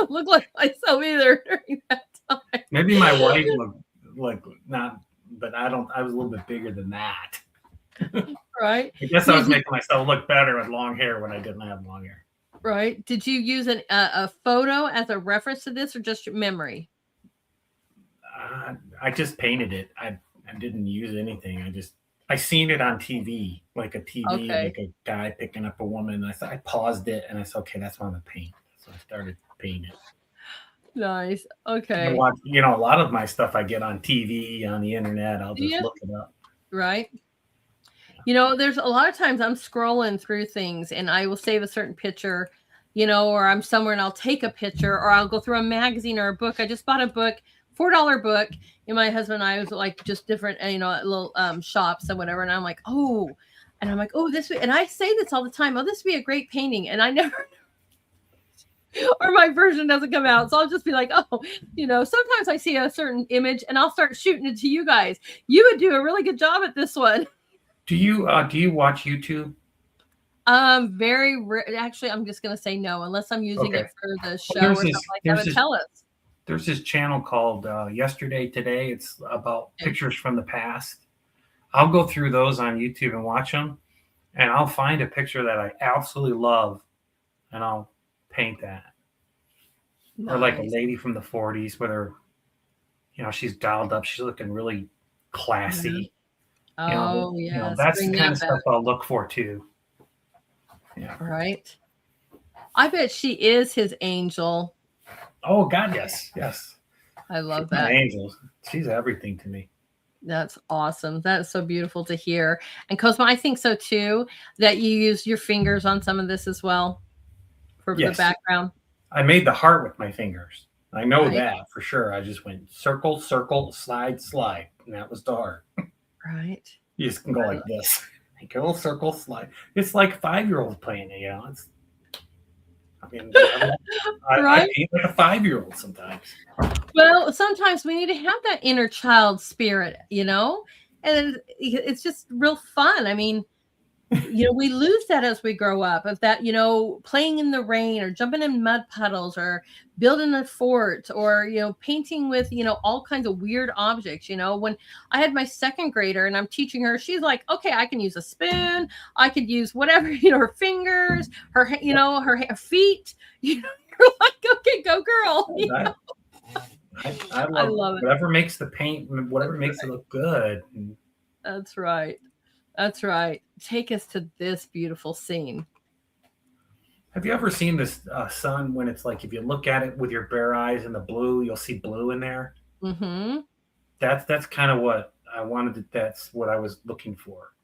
look like myself either during that time. Maybe my wife looked like not, but I don't. I was a little bit bigger than that. Right. I guess I was making myself look better with long hair when I didn't have long hair. Right. Did you use a photo as a reference to this or just your memory? I just painted it. I didn't use anything. I seen it on TV, like a TV, Okay. like a guy picking up a woman. And I paused it and I said, okay, that's what I'm gonna paint. So I started painting it. Nice. Okay. A lot of my stuff I get on TV, on the internet. I'll just look it up. Right. There's a lot of times I'm scrolling through things and I will save a certain picture, or I'm somewhere and I'll take a picture or I'll go through a magazine or a book. I just bought a book, $4 book. And my husband and I was like just different, little shops and whatever. And I'm like, oh, this way. And I say this all the time. Oh, this would be a great painting. And I never, or my version doesn't come out. So I'll just be like, oh, sometimes I see a certain image and I'll start shooting it to you guys. You would do a really good job at this one. Do you watch YouTube? Actually, I'm just gonna say no, unless I'm using it for the show or something like that. But tell us. There's this channel called Yesterday Today. It's about pictures from the past. I'll go through those on YouTube and watch them, and I'll find a picture that I absolutely love, and I'll paint that. Nice. Or like a lady from the 40s with her, she's dialed up. She's looking really classy. Yeah. That's the kind of stuff I'll look for too. Yeah. Right. I bet she is his angel. Oh God, yes. I love that. Angels. She's everything to me. That's awesome. That's so beautiful to hear. And Cosmo, I think so too, that you use your fingers on some of this as well for the background. I made the heart with my fingers. I know that for sure. I just went circle, circle, slide, slide. And that was the heart. Right. You just can go like this. Go circle, slide. It's like 5-year-old playing it, I paint like a 5-year-old sometimes. Well, sometimes we need to have that inner child spirit, and it's just real fun. I mean, we lose that as we grow up, of that, playing in the rain or jumping in mud puddles or building a fort or, painting with, all kinds of weird objects. When I had my second grader and I'm teaching her, she's like, okay, I can use a spoon. I could use whatever, her fingers, her feet, you're like, okay, go girl. I love it. Whatever makes the paint, whatever makes it look good. That's right. That's right. Take us to this beautiful scene. Have you ever seen this sun when it's like if you look at it with your bare eyes in the blue, you'll see blue in there? Mm-hmm. That's kind of what I wanted. That's what I was looking for.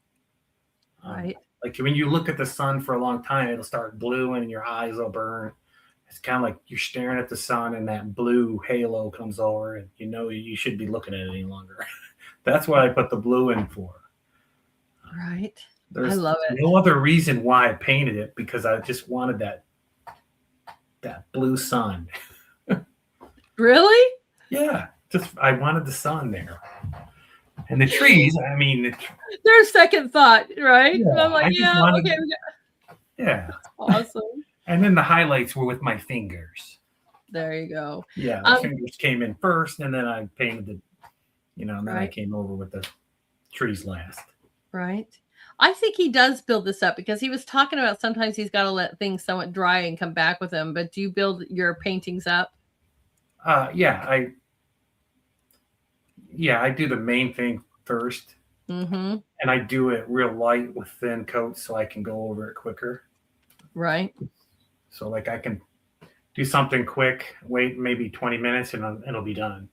Right. Like when you look at the sun for a long time, it'll start blue and your eyes will burn. It's kind of like you're staring at the sun and that blue halo comes over and you shouldn't be looking at it any longer. That's what I put the blue in for. Right. There's I love it. No other reason why I painted it, because I just wanted that blue sun. Really? Yeah. I wanted the sun there. And the trees, I mean, there's second thought, right? Yeah, I'm like, okay. Yeah. Awesome. And then the highlights were with my fingers. There you go. Yeah, the fingers came in first, and then I painted and then I came over with the trees last. Right. I think he does build this up, because he was talking about sometimes he's got to let things somewhat dry and come back with them. But do you build your paintings up? Yeah, I do the main thing first. Mm-hmm. And I do it real light with thin coats so I can go over it quicker. Right. So like I can do something quick, wait maybe 20 minutes, and it'll be done.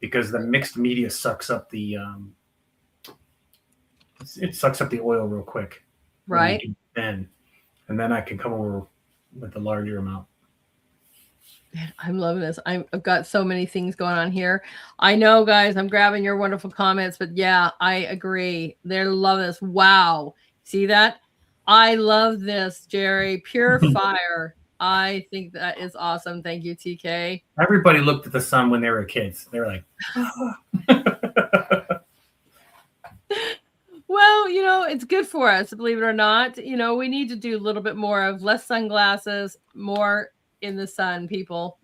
Because the mixed media sucks up the it sucks up the oil real quick. Right. And then I can come over with a larger amount. I'm loving this. I've got so many things going on here. I know, guys, I'm grabbing your wonderful comments, but yeah, I agree. They're loving this. Wow. See that? I love this, Jerry. Pure fire. I think that is awesome. Thank you, TK. Everybody looked at the sun when they were kids. They were like, well, it's good for us, believe it or not. We need to do a little bit more of less sunglasses, more in the sun, people.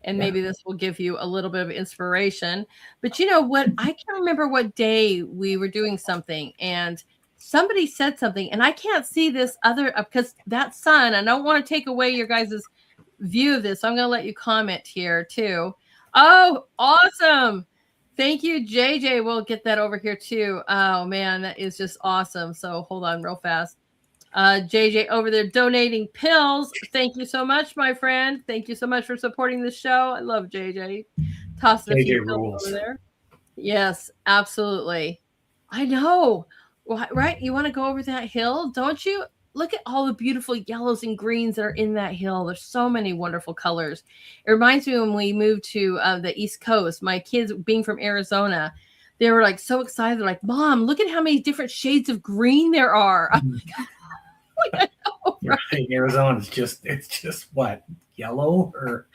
And maybe this will give you a little bit of inspiration. But you know what? I can't remember what day we were doing something and somebody said something, and I can't see this other because that sun, I don't want to take away your guys' view of this. So I'm going to let you comment here too. Oh, awesome. Thank you, JJ. We'll get that over here too. Oh man, that is just awesome. So hold on real fast. JJ over there donating pills. Thank you so much, my friend. Thank you so much for supporting the show. I love JJ. Tossing a few pills over there. Yes, absolutely. I know. Right? You want to go over that hill, don't you? Look at all the beautiful yellows and greens that are in that hill. There's so many wonderful colors. It reminds me when we moved to the East Coast, my kids being from Arizona, they were like so excited. They're like, Mom, look at how many different shades of green there are. I'm like, right? Arizona is just what, yellow or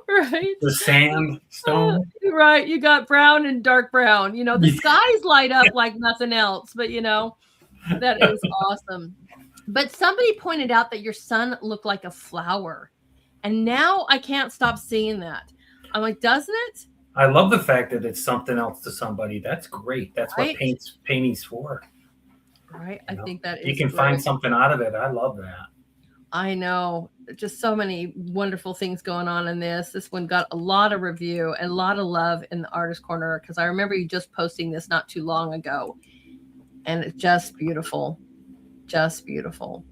right? The sandstone. Right. You got brown and dark brown. The skies light up like nothing else, but that is awesome. But somebody pointed out that your sun looked like a flower. And now I can't stop seeing that. I'm like, doesn't it? I love the fact that it's something else to somebody. That's great. That's what painting's for. Right. I think that you can find something out of it. I love that. I know. Just so many wonderful things going on in this. This one got a lot of review and a lot of love in the Artist Corner, because I remember you just posting this not too long ago. And it's just beautiful. Just beautiful.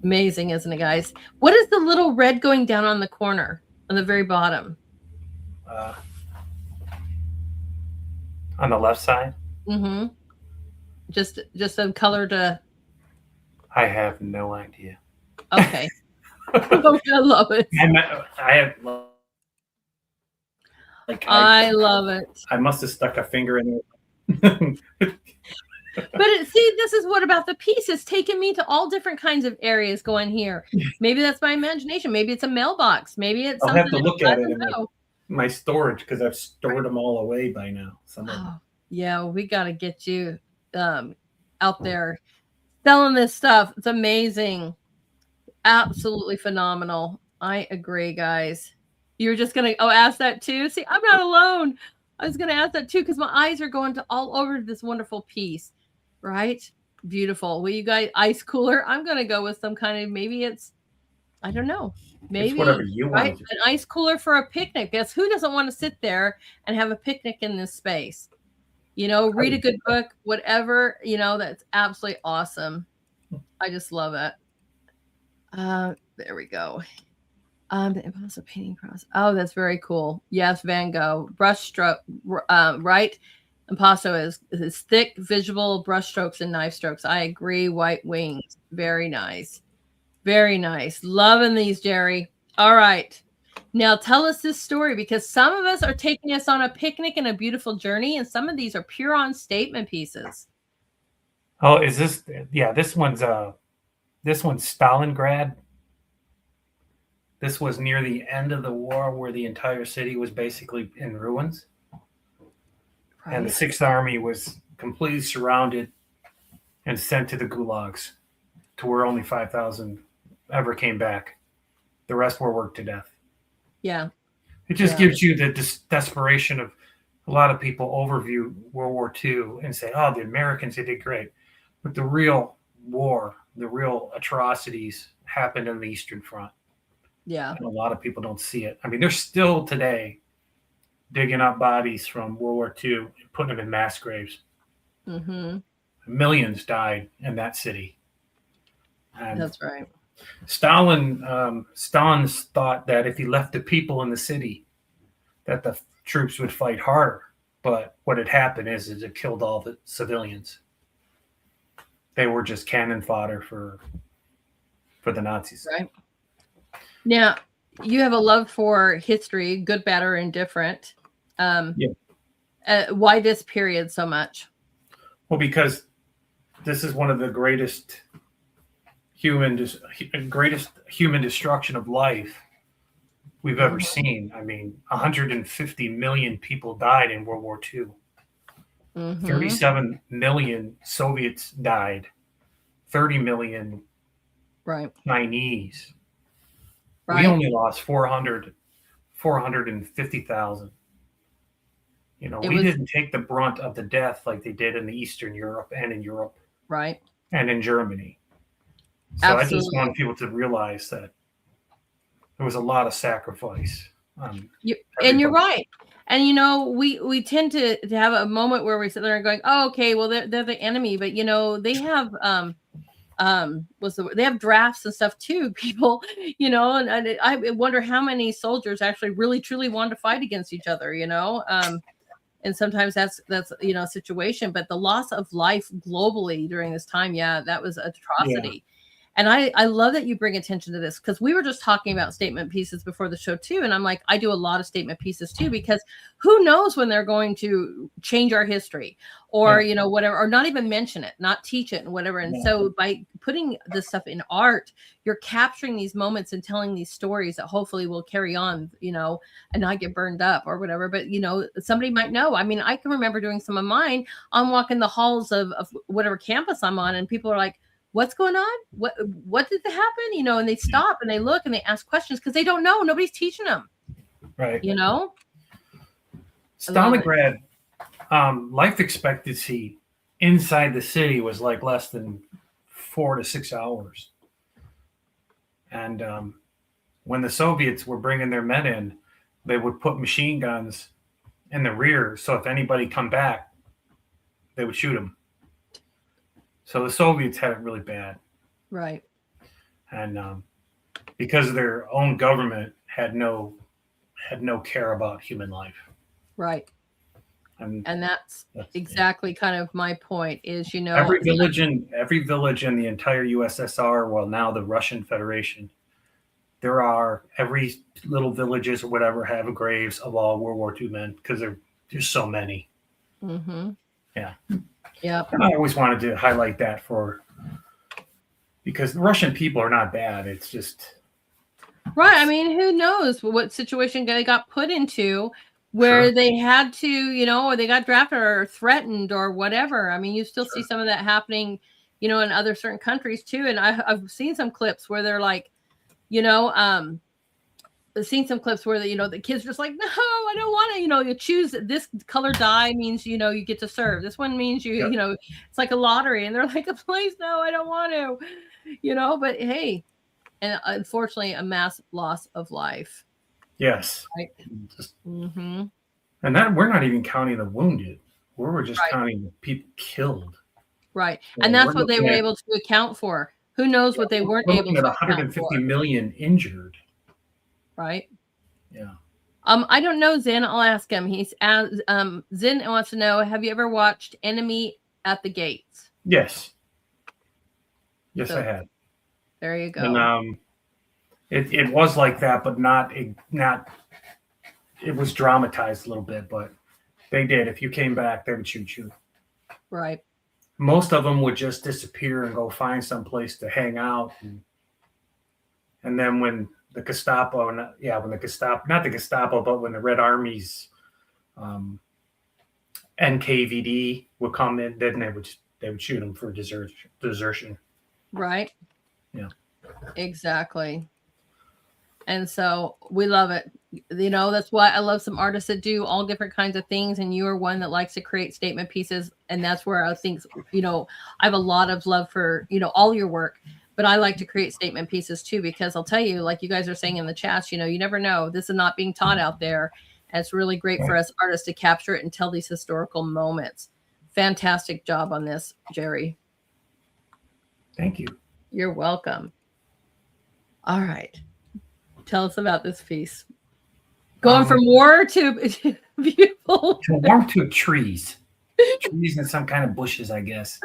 Amazing, isn't it, guys? What is the little red going down on the corner on the very bottom? On the left side? Mm-hmm. Just a color to... I have no idea. Okay. I love it. I love it. I must have stuck a finger in there. But see, this is what about the piece. It's taken me to all different kinds of areas going here. Maybe that's my imagination. Maybe it's a mailbox. Maybe it's something. I'll have to look at it in my storage, because I've stored them all away by now. Yeah, we got to get you out there selling this stuff. It's amazing. Absolutely phenomenal. I agree, guys. You're just gonna ask that too. See, I'm not alone. I was gonna ask that too because my eyes are going to all over this wonderful piece. Right? Beautiful. Will you guys ice cooler? I'm gonna go with some kind of maybe it's I don't know. It's whatever Maybe you right? want to do. An ice cooler for a picnic. Guess who doesn't want to sit there and have a picnic in this space? Read a good book, whatever, that's absolutely awesome. I just love it. There we go. The impulse of painting process. Oh, that's very cool. Yes, Van Gogh. Brushstroke, right? Impasto is thick, visual brushstrokes and knife strokes. I agree. White wings. Very nice. Very nice. Loving these, Jerry. All right. Now tell us this story because some of us are taking us on a picnic and a beautiful journey, and some of these are pure on statement pieces. Oh, is this? Yeah, this one's Stalingrad. This was near the end of the war where the entire city was basically in ruins. Right. And the Sixth Army was completely surrounded and sent to the gulags to where only 5,000 ever came back. The rest were worked to death. Yeah. It just gives you the desperation of a lot of people overview World War II and say, oh, the Americans, they did great. But the real war, the real atrocities happened on the Eastern Front. Yeah. And a lot of people don't see it. I mean, they're still today digging up bodies from World War II and putting them in mass graves. Mm-hmm. Millions died in that city. And that's right. Stalin thought that if he left the people in the city, that the troops would fight harder. But what had happened is it killed all the civilians. They were just cannon fodder for the Nazis. Right. Now, you have a love for history, good, bad, or indifferent. Why this period so much? Well, because this is one of the greatest human destruction of life we've ever seen. I mean, 150 million people died in World War II. Mm-hmm. 37 million Soviets died. 30 million Chinese. Right. We only lost 450,000. We didn't take the brunt of the death like they did in the Eastern Europe and in Europe. Right. And in Germany. So absolutely. I just want people to realize that there was a lot of sacrifice. And you're right. And, we tend to have a moment where we sit there and going, oh, okay, well, they're the enemy. But, they have they have drafts and stuff too, people, and I wonder how many soldiers actually really truly want to fight against each other, and sometimes that's a situation, but the loss of life globally during this time, that was atrocity. Yeah. And I love that you bring attention to this because we were just talking about statement pieces before the show too. And I'm like, I do a lot of statement pieces too, because who knows when they're going to change our history or, whatever, or not even mention it, not teach it and whatever. And so by putting this stuff in art, you're capturing these moments and telling these stories that hopefully will carry on, and not get burned up or whatever. But, somebody might know. I mean, I can remember doing some of mine. I'm walking the halls of whatever campus I'm on and people are like, what's going on? What did happen? And they stop and they look and they ask questions because they don't know. Nobody's teaching them. Right. Stalingrad, life expectancy inside the city was like less than 4 to 6 hours. And when the Soviets were bringing their men in, they would put machine guns in the rear. So if anybody come back, they would shoot them. So the Soviets had it really bad. Right. And because their own government had no care about human life. Right. And that's exactly kind of my point is, every village in the entire USSR, well, now the Russian Federation, every little villages or whatever have graves of all World War II men because there's so many. Mm-hmm. Yeah. Yeah. And I always wanted to highlight that because the Russian people are not bad. It's just. Right. I mean, who knows what situation they got put into where they had to, or they got drafted or threatened or whatever. I mean, you still see some of that happening, you know, in other certain countries too. And I've seen some clips where they're like, you know, I've seen some clips where you know the kids are just like, no, I don't want to. You know, you choose this color dye means you know you get to serve. This one means you you know it's like a lottery, and they're like, please no, I don't want to. You know, but hey, and unfortunately, a mass loss of life. Yes. Right. And that we're not even counting the wounded. We're just counting the people killed. Right, and that's what they were able to account for. Who knows what they weren't able to account for? 150 million injured. Right. Yeah. I don't know Zen. I'll ask him. Zen wants to know, have you ever watched Enemy at the Gates? Yes. Yes, I have. There you go. And it was like that, but not. It was dramatized a little bit, but they did. If you came back, they would shoot you. Right. Most of them would just disappear and go find some place to hang out, and then when the Gestapo, not the Gestapo, but when the Red Army's NKVD would come in, then they would shoot them for desertion. Right. Yeah. Exactly. And so we love it. You know, that's why I love some artists that do all different kinds of things. And you are one that likes to create statement pieces. And that's where I think, you know, I have a lot of love for, you know, all your work. But I like to create statement pieces too, because I'll tell you, like you guys are saying in the chats, you know, you never know. This is not being taught out there. And it's really great for us artists to capture it and tell these historical moments. Fantastic job on this, Jerry. Thank you. You're welcome. All right. Tell us about this piece. Going from war to beautiful. From war to trees. Trees and some kind of bushes, I guess.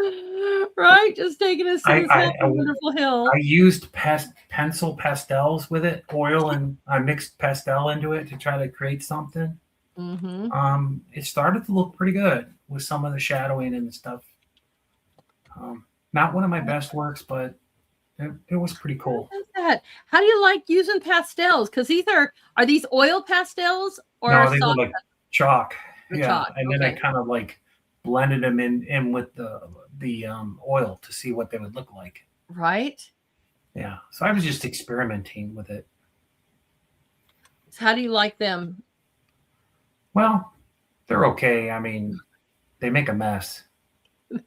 Right, just taking us to this wonderful hill. I used pencil pastels with it, oil, and I mixed pastel into it to try to create something. It started to look pretty good with some of the shadowing and stuff. Not one of my best works, but it was pretty cool. How do you like using pastels? Because are these oil pastels or no? These are like chalk. Chalk. And then I kind of like blended them in with the oil to see what they would look like. Right. Yeah. So I was just experimenting with it. So how do you like them? Well, they're okay. I mean, they make a mess.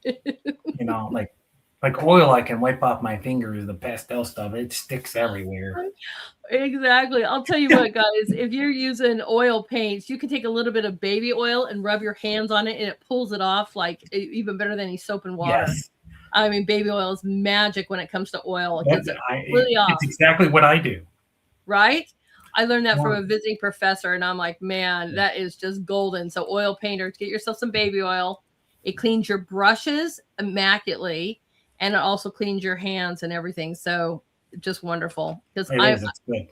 You know, like oil, I can wipe off my fingers. The pastel stuff, it sticks everywhere. Exactly. I'll tell you what, guys, if you're using oil paints, you can take a little bit of baby oil and rub your hands on it, and it pulls it off like even better than any soap and water. Yes. I mean, baby oil is magic when it comes to oil. It's exactly what I do. Right? I learned that from a visiting professor, and I'm like, man, that is just golden. So oil painters, get yourself some baby oil. It cleans your brushes immaculately, and it also cleans your hands and everything. So just wonderful. Because it's good.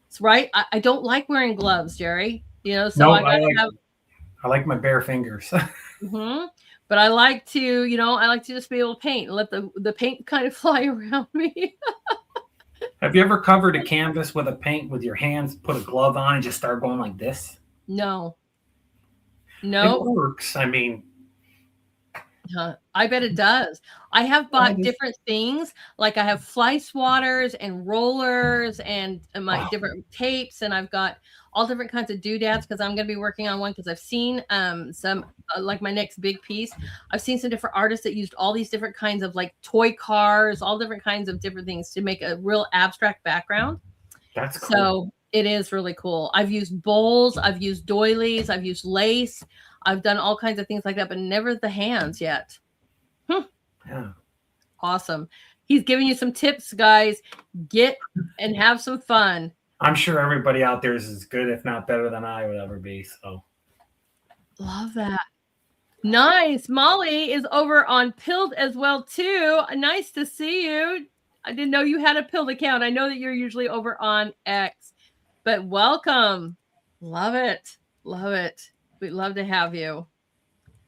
It's right. I don't like wearing gloves, Jerry. You know, so I like my bare fingers. But I like to, just be able to paint and let the paint kind of fly around me. Have you ever covered a canvas with a paint with your hands, put a glove on, and just start going like this? No. It works. I mean, I bet it does. I have bought different things. Like I have fly swatters and rollers and my different tapes, and I've got all different kinds of doodads because I'm going to be working on one because I've seen some like my next big piece. I've seen some different artists that used all these different kinds of like toy cars, all different kinds of different things to make a real abstract background. That's cool. So it is really cool. I've used bowls, I've used doilies, I've used lace. I've done all kinds of things like that, but never the hands yet. Yeah. Awesome. He's giving you some tips, guys. Get and have some fun. I'm sure everybody out there is as good, if not better than I would ever be. So love that. Nice. Molly is over on Pilled as well, too. Nice to see you. I didn't know you had a Pilled account. I know that you're usually over on X, but welcome. Love it. Love it. We'd love to have you.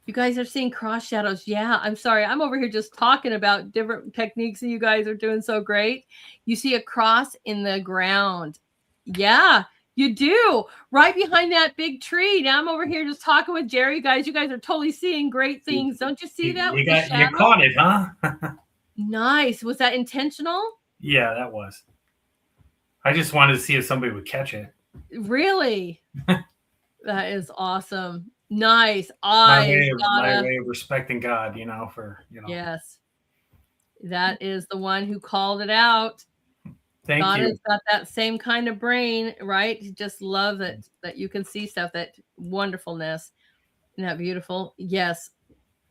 You guys are seeing cross shadows. Yeah, I'm sorry. I'm over here just talking about different techniques and you guys are doing so great. You see a cross in the ground. Yeah, you do. Right behind that big tree. Now I'm over here just talking with Jerry. You guys are totally seeing great things. Don't you see that? You caught it, huh? Nice. Was that intentional? Yeah, that was. I just wanted to see if somebody would catch it. Really? That is awesome. Nice. My I've way of my gotta. way of respecting God, for Yes, that is the one who called it out. Thank God you. has got that same kind of brain, right? He just loves it that you can see stuff, that wonderfulness. Isn't that beautiful? Yes,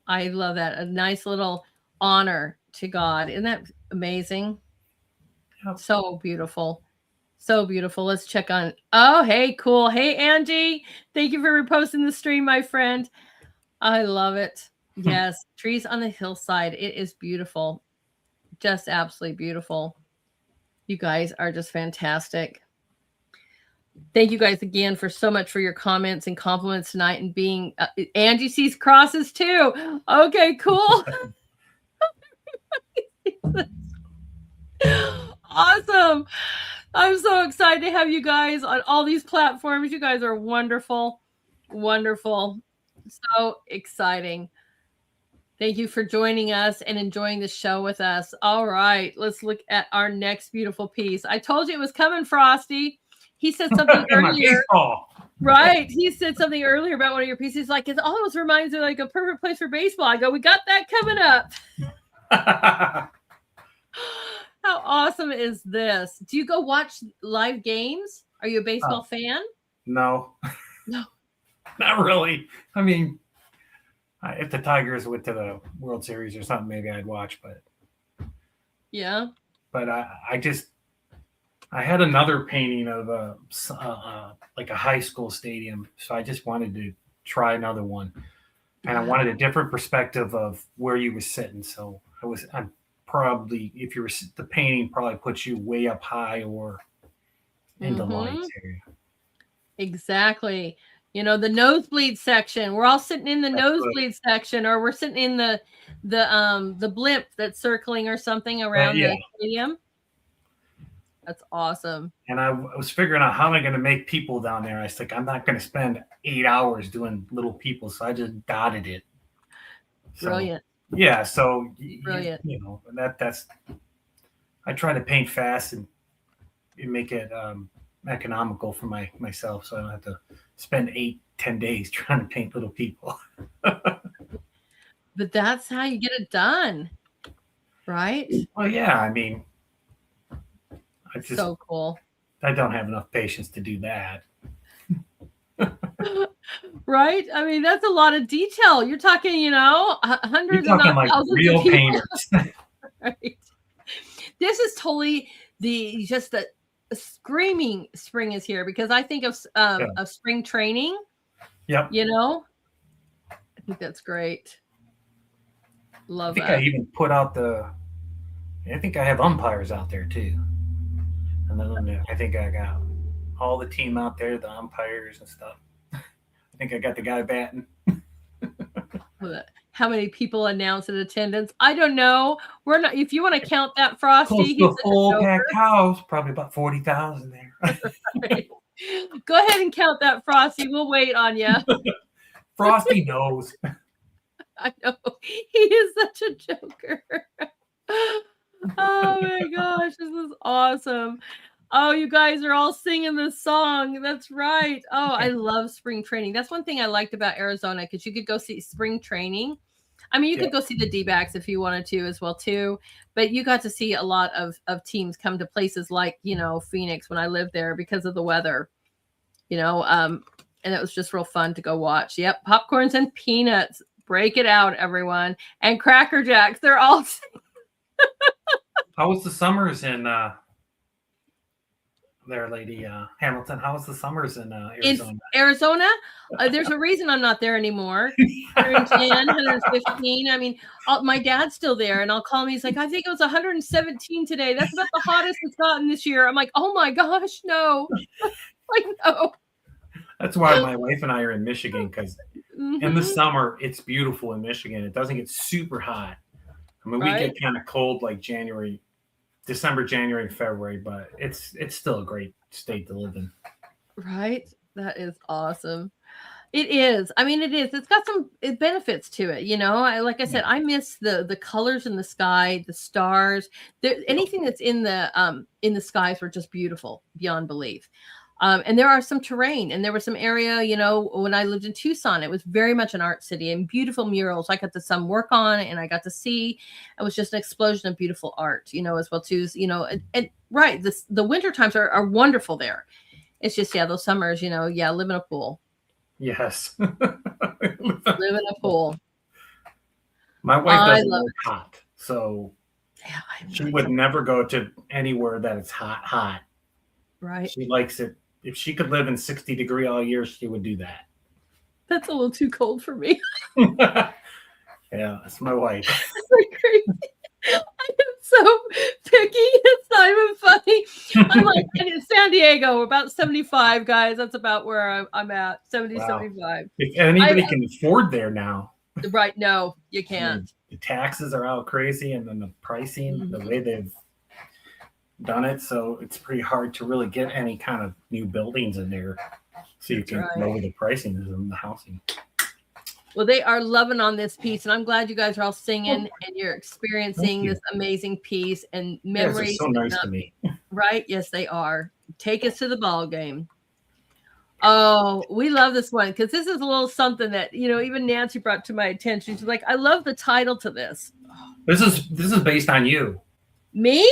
I love that. A nice little honor to God. Isn't that amazing? Yep. So beautiful. So beautiful. Let's check on. Oh, hey, cool. Hey, Angie. Thank you for reposting the stream, my friend. I love it. Yes, trees on the hillside. It is beautiful. Just absolutely beautiful. You guys are just fantastic. Thank you guys again for so much for your comments and compliments tonight, and being Angie sees crosses too. Okay, cool. Awesome. I'm so excited to have you guys on all these platforms. You guys are wonderful. Wonderful. So exciting. Thank you for joining us and enjoying the show with us. All right, let's look at our next beautiful piece. I told you it was coming, Frosty. He said something earlier. Right. He said something earlier about one of your pieces. Like, it almost reminds me like a perfect place for baseball. I go, we got that coming up. How awesome is this? Do you go watch live games? Are you a baseball fan? No. No. Not really. I mean, if the Tigers went to the World Series or something, maybe I'd watch, but yeah. But I had another painting of like a high school stadium, so I just wanted to try another one, and I wanted a different perspective of where you were sitting. So I'm probably, if you were, the painting probably puts you way up high or in the lights area. Exactly. You know, the nosebleed section. We're all sitting in the nosebleed section, or we're sitting in the blimp that's circling or something around the stadium. That's awesome. And I was figuring out how am I going to make people down there. I was like, I'm not going to spend 8 hours doing little people, so I just dotted it. Brilliant. So, yeah, so brilliant. That's I try to paint fast and make it economical for myself, so I don't have to spend 8-10 days trying to paint little people. But that's how you get it done, right? Well, yeah, I mean, so cool. I don't have enough patience to do that. Right? I mean, that's a lot of detail. You're talking, hundreds You're talking of like thousands real of people. painters. Right. This is totally just the screaming spring is here, because I think of spring training. Yep. I think that's great. Love that. I even put out I think I have umpires out there too. And then I think I got all the team out there, the umpires and stuff. I think I got the guy batting. How many people announced in attendance? I don't know. We're not. If you want to count that, Frosty, close to a full packed house, probably about 40,000 there. Right. Go ahead and count that, Frosty. We'll wait on you. Frosty knows. I know. He is such a joker. Oh my gosh, this is awesome. Oh, you guys are all singing this song. That's right. Oh, I love spring training. That's one thing I liked about Arizona, because you could go see spring training. I mean, you could go see the D-backs if you wanted to as well too, but you got to see a lot of teams come to places like, Phoenix when I lived there, because of the weather, and it was just real fun to go watch. Yep. Popcorns and peanuts. Break it out, everyone. And Cracker Jacks. They're all. How was the summers in there, Lady Hamilton? How was the summers in Arizona? In Arizona, there's a reason I'm not there anymore. 110, 115. I mean, my dad's still there, and I'll call him. He's like, I think it was 117 today. That's about the hottest it's gotten this year. I'm like, oh my gosh, no. Like, no. That's why my wife and I are in Michigan, because in the summer, it's beautiful in Michigan. It doesn't get super hot. I mean, we get kind of cold like December, January, and February, but it's still a great state to live in. Right? That is awesome. It is. I mean, it is. It's got some benefits to it, you know. Like I said, I miss the colors in the sky, the stars. Anything that's in the skies were just beautiful beyond belief. And there are some terrain, and there was some area, you know, when I lived in Tucson, it was very much an art city and beautiful murals. I got to some work on, and I got to see. It was just an explosion of beautiful art, you know, as well too. You know, and right, the winter times are wonderful there. It's just those summers, you know, live in a pool. Yes. Live in a pool. My wife doesn't like hot, so she would never go to anywhere that it's hot. Right. She likes it. If she could live in 60-degree all year, she would do that. That's a little too cold for me. Yeah, that's my wife. That's like crazy. I am so picky. It's not even funny. I'm like in San Diego, about 75, guys. That's about where I'm at. 70, wow. 75. If anybody can afford there now. Right. No, you can't. I mean, the taxes are out crazy, and then the pricing, the way they've done it. So it's pretty hard to really get any kind of new buildings in there. So you can lower the pricing in the housing. Well, they are loving on this piece, and I'm glad you guys are all singing and you're experiencing this amazing piece and memories. So nice to me. Right? Yes, they are. Take us to the ball game. Oh, we love this one because this is a little something that, you know, even Nancy brought to my attention. She's like, I love the title to this. This is based on you. Me?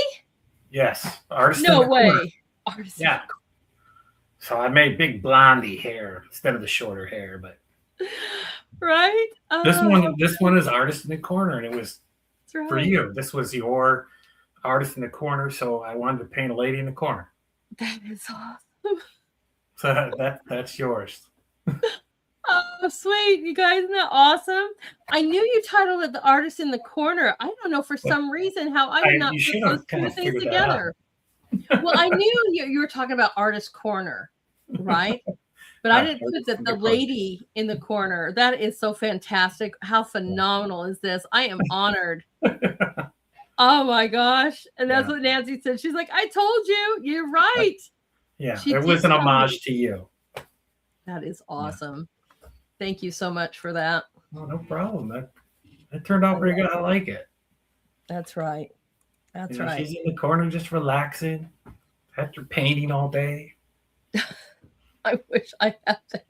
Yes. Artist. No way. Artist. Yeah. So I made big blondie hair instead of the shorter hair, but. Right. This one is Artist in the Corner, and it was for you. This was your Artist in the Corner, so I wanted to paint a lady in the corner. That is awesome. So that's yours. Oh, sweet, you guys! Isn't that awesome? I knew you titled it "The Artist in the Corner." I don't know for some reason how I did not put those two things together. Well, I knew you were talking about Artist Corner, right? But I didn't put that the lady in the corner. That is so fantastic. How phenomenal is this? I am honored. Oh my gosh. And that's what Nancy said. She's like, I told you. You're right. Yeah, it was an homage to you. That is awesome. Yeah. Thank you so much for that. Oh, no problem. That turned out pretty good. I like it. That's right. That's right. She's in the corner just relaxing after painting all day. I wish I had that.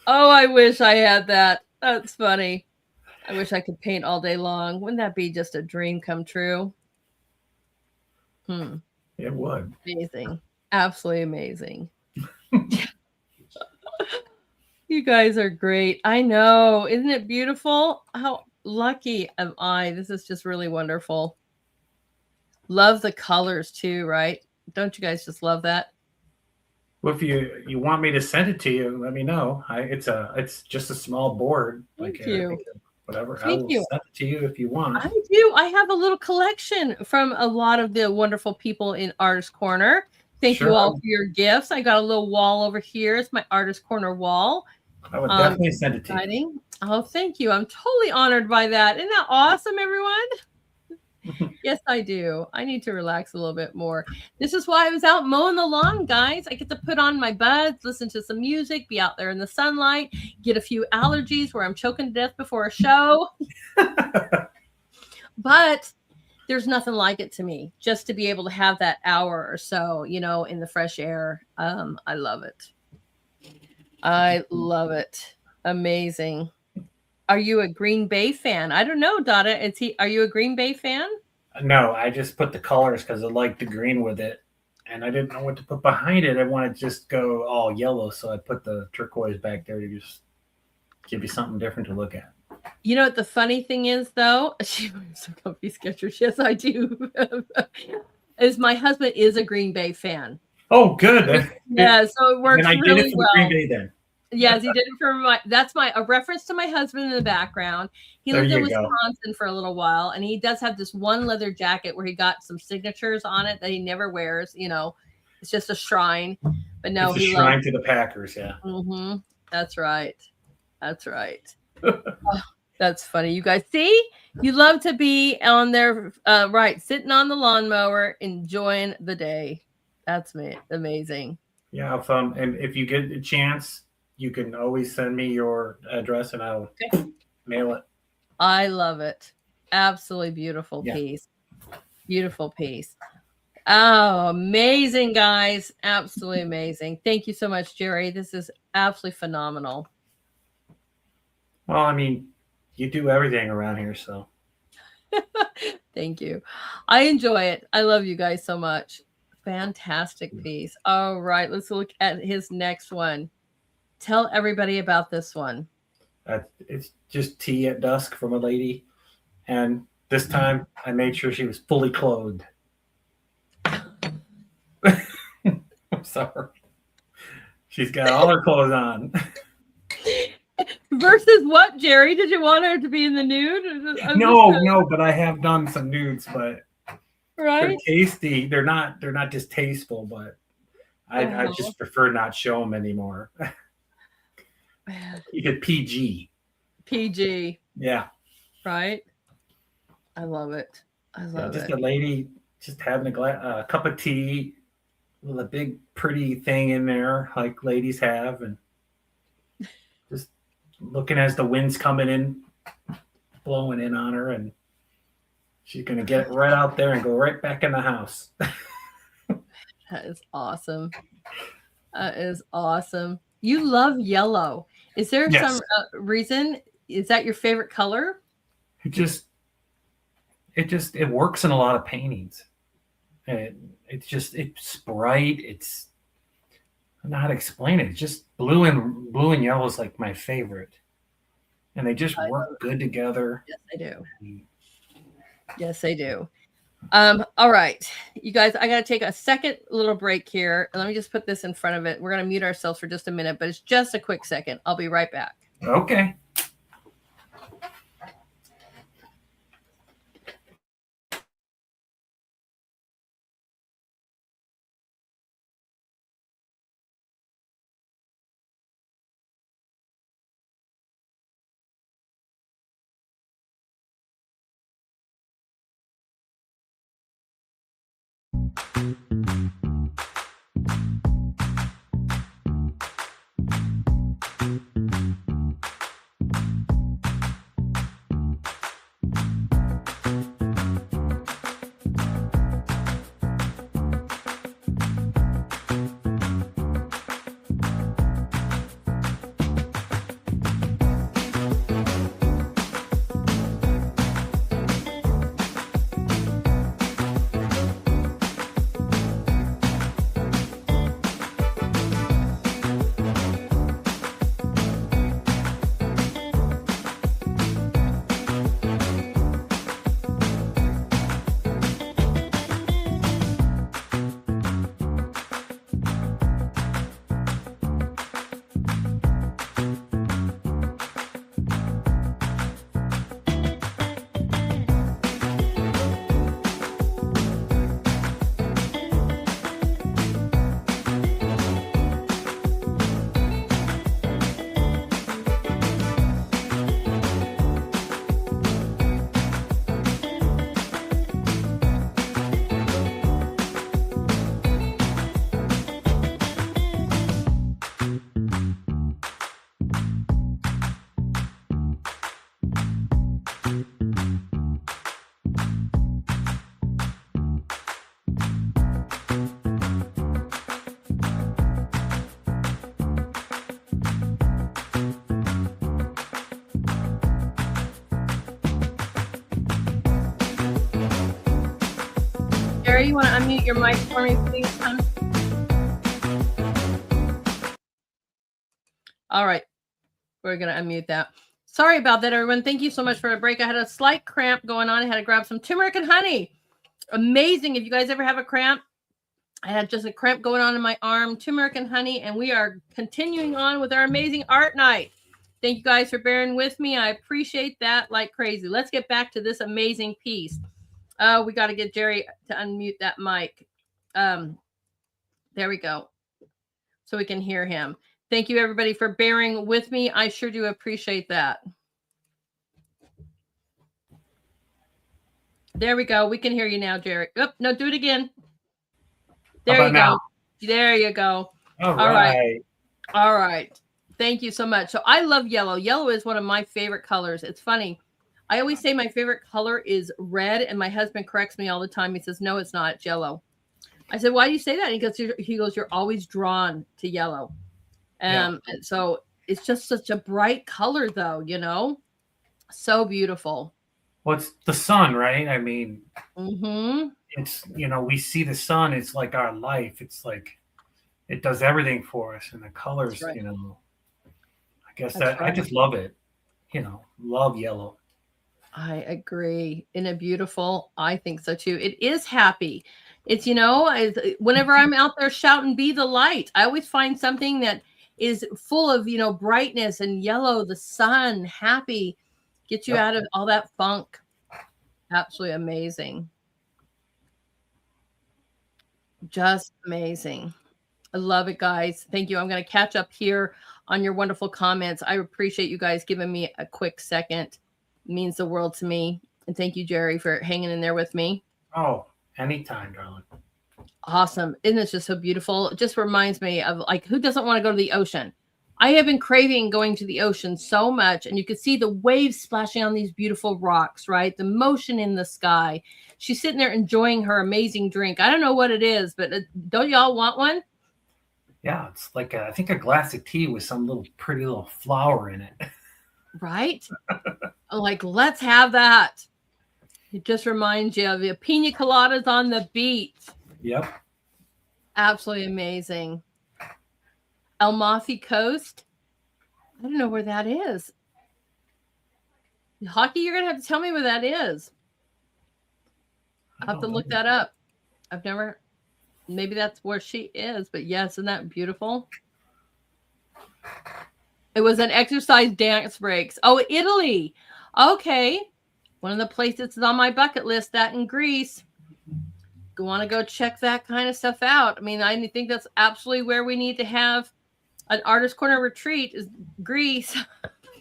Oh, I wish I had that. That's funny. I wish I could paint all day long. Wouldn't that be just a dream come true? It would. Amazing. Absolutely amazing. You guys are great. I know. Isn't it beautiful? How lucky am I? This is just really wonderful. Love the colors too, right? Don't you guys just love that? Well, if you want me to send it to you, let me know. It's just a small board. Thank you. Whatever. I will send it to you if you want. I do. I have a little collection from a lot of the wonderful people in Artist Corner. Thank you all for your gifts. I got a little wall over here. It's my Artist Corner wall. I would definitely send it to you. Oh, thank you. I'm totally honored by that. Isn't that awesome, everyone? Yes, I do. I need to relax a little bit more. This is why I was out mowing the lawn, guys. I get to put on my buds, listen to some music, be out there in the sunlight, get a few allergies where I'm choking to death before a show. But there's nothing like it to me, just to be able to have that hour or so, you know, in the fresh air. I love it. I love it. Amazing. Are you a Green Bay fan? I don't know, Donna. Are you a Green Bay fan? No, I just put the colors because I like the green with it. And I didn't know what to put behind it. I want to just go all yellow. So I put the turquoise back there to just give you something different to look at. You know what the funny thing is, though? She wears some comfy Skechers. Yes, I do. Is my husband is a Green Bay fan. Oh, good. Yeah, so it works really well. Green Bay then. Yes, he did it for that's a reference to my husband in the background. He lived in Wisconsin for a little while, and he does have this one leather jacket where he got some signatures on it that he never wears. You know, it's just a shrine. But no, it's a shrine to the Packers. Yeah. Mm-hmm. That's right. That's right. Oh, that's funny. You guys see, you love to be on there, right? Sitting on the lawnmower, enjoying the day. That's amazing. Yeah, have fun. And if you get a chance, you can always send me your address and I'll mail it. I love it. Absolutely beautiful Yeah. piece. Beautiful piece. Oh, amazing, guys. Absolutely amazing. Thank you so much, Jerry. This is absolutely phenomenal. Well, I mean, you do everything around here, so. Thank you. I enjoy it. I love you guys so much. Fantastic piece. All right, let's look at his next one. Tell everybody about this one. It's just tea at dusk from a lady. And this time I made sure she was fully clothed. I'm sorry. She's got all her clothes on. Versus what, Jerry? Did you want her to be in the nude? No, but I have done some nudes, but Right? they're tasty. They're not distasteful, but I just prefer not show them anymore. You get PG. PG. Yeah. Right? I love it. I love Just it. a lady just having a cup of tea with a big pretty thing in there, like ladies have, and just looking as the wind's coming in, blowing in on her, and she's gonna get it right out there and go right back in the house. That is awesome. That is awesome. You love yellow. Is there Yes. some reason? Is that your favorite color? It works in a lot of paintings. It's bright. I don't know how to explain it. It's just blue and yellow is like my favorite, and they just work good together. Yes, I do. Yes, I do. All right, you guys, I got to take a second little break here. Let me just put this in front of it. We're going to mute ourselves for just a minute, but it's just a quick second. I'll be right back. Okay. Jerry, you want to unmute your mic for me, please? All right. We're going to unmute that. Sorry about that, everyone. Thank you so much for a break. I had a slight cramp going on. I had to grab some turmeric and honey. Amazing. If you guys ever have a cramp, I had just a cramp going on in my arm, turmeric and honey, and we are continuing on with our amazing art night. Thank you guys for bearing with me. I appreciate that like crazy. Let's get back to this amazing piece. We got to get Jerry to unmute that mic. There we go. So we can hear him. Thank you, everybody, for bearing with me. I sure do appreciate that. There we go. We can hear you now, Jerry. Oh, no, do it again. There you go. Now? There you go. All All right. right. All right. Thank you so much. So I love yellow. Yellow is one of my favorite colors. It's funny. I always say my favorite color is red, and my husband corrects me all the time. He says, "No, it's not. It's yellow." I said, "Why do you say that?" He goes, "You're always drawn to yellow." Yeah. And so it's just such a bright color, though. So beautiful. Well, it's the sun, right? I mean, Mm-hmm. it's, we see the sun. It's like our life. It's like it does everything for us. And the That's colors, right. I guess That's that I right. just love it. Love yellow. I agree. Isn't it beautiful? I think so too. It is happy. It's, whenever I'm out there shouting, be the light, I always find something that is full of, brightness and yellow, the sun, happy, get you Yep. out of all that funk. Absolutely amazing. Just amazing. I love it, guys. Thank you. I'm going to catch up here on your wonderful comments. I appreciate you guys giving me a quick second. It means the world to me. And thank you, Jerry, for hanging in there with me. Oh, anytime, darling. Awesome. Isn't it just so beautiful? It just reminds me of, like, who doesn't want to go to the ocean? I have been craving going to the ocean so much, and you could see the waves splashing on these beautiful rocks, right? The motion in the sky. She's sitting there enjoying her amazing drink. I don't know what it is, but don't y'all want one? Yeah, it's like I think a glass of tea with some little pretty little flower in it. Right? I'm like, let's have that. It just reminds you of the pina coladas on the beach. Yep. Absolutely amazing. Amalfi Coast. I don't know where that is. Hockey, you're going to have to tell me where that is. I'll have to look that up. I've never, maybe that's where she is, but yes, isn't that beautiful? It was an exercise dance breaks. Oh, Italy. Okay. One of the places is on my bucket list, that in Greece. You want to go check that kind of stuff out. I mean, I think that's absolutely where we need to have an artist corner retreat is Greece.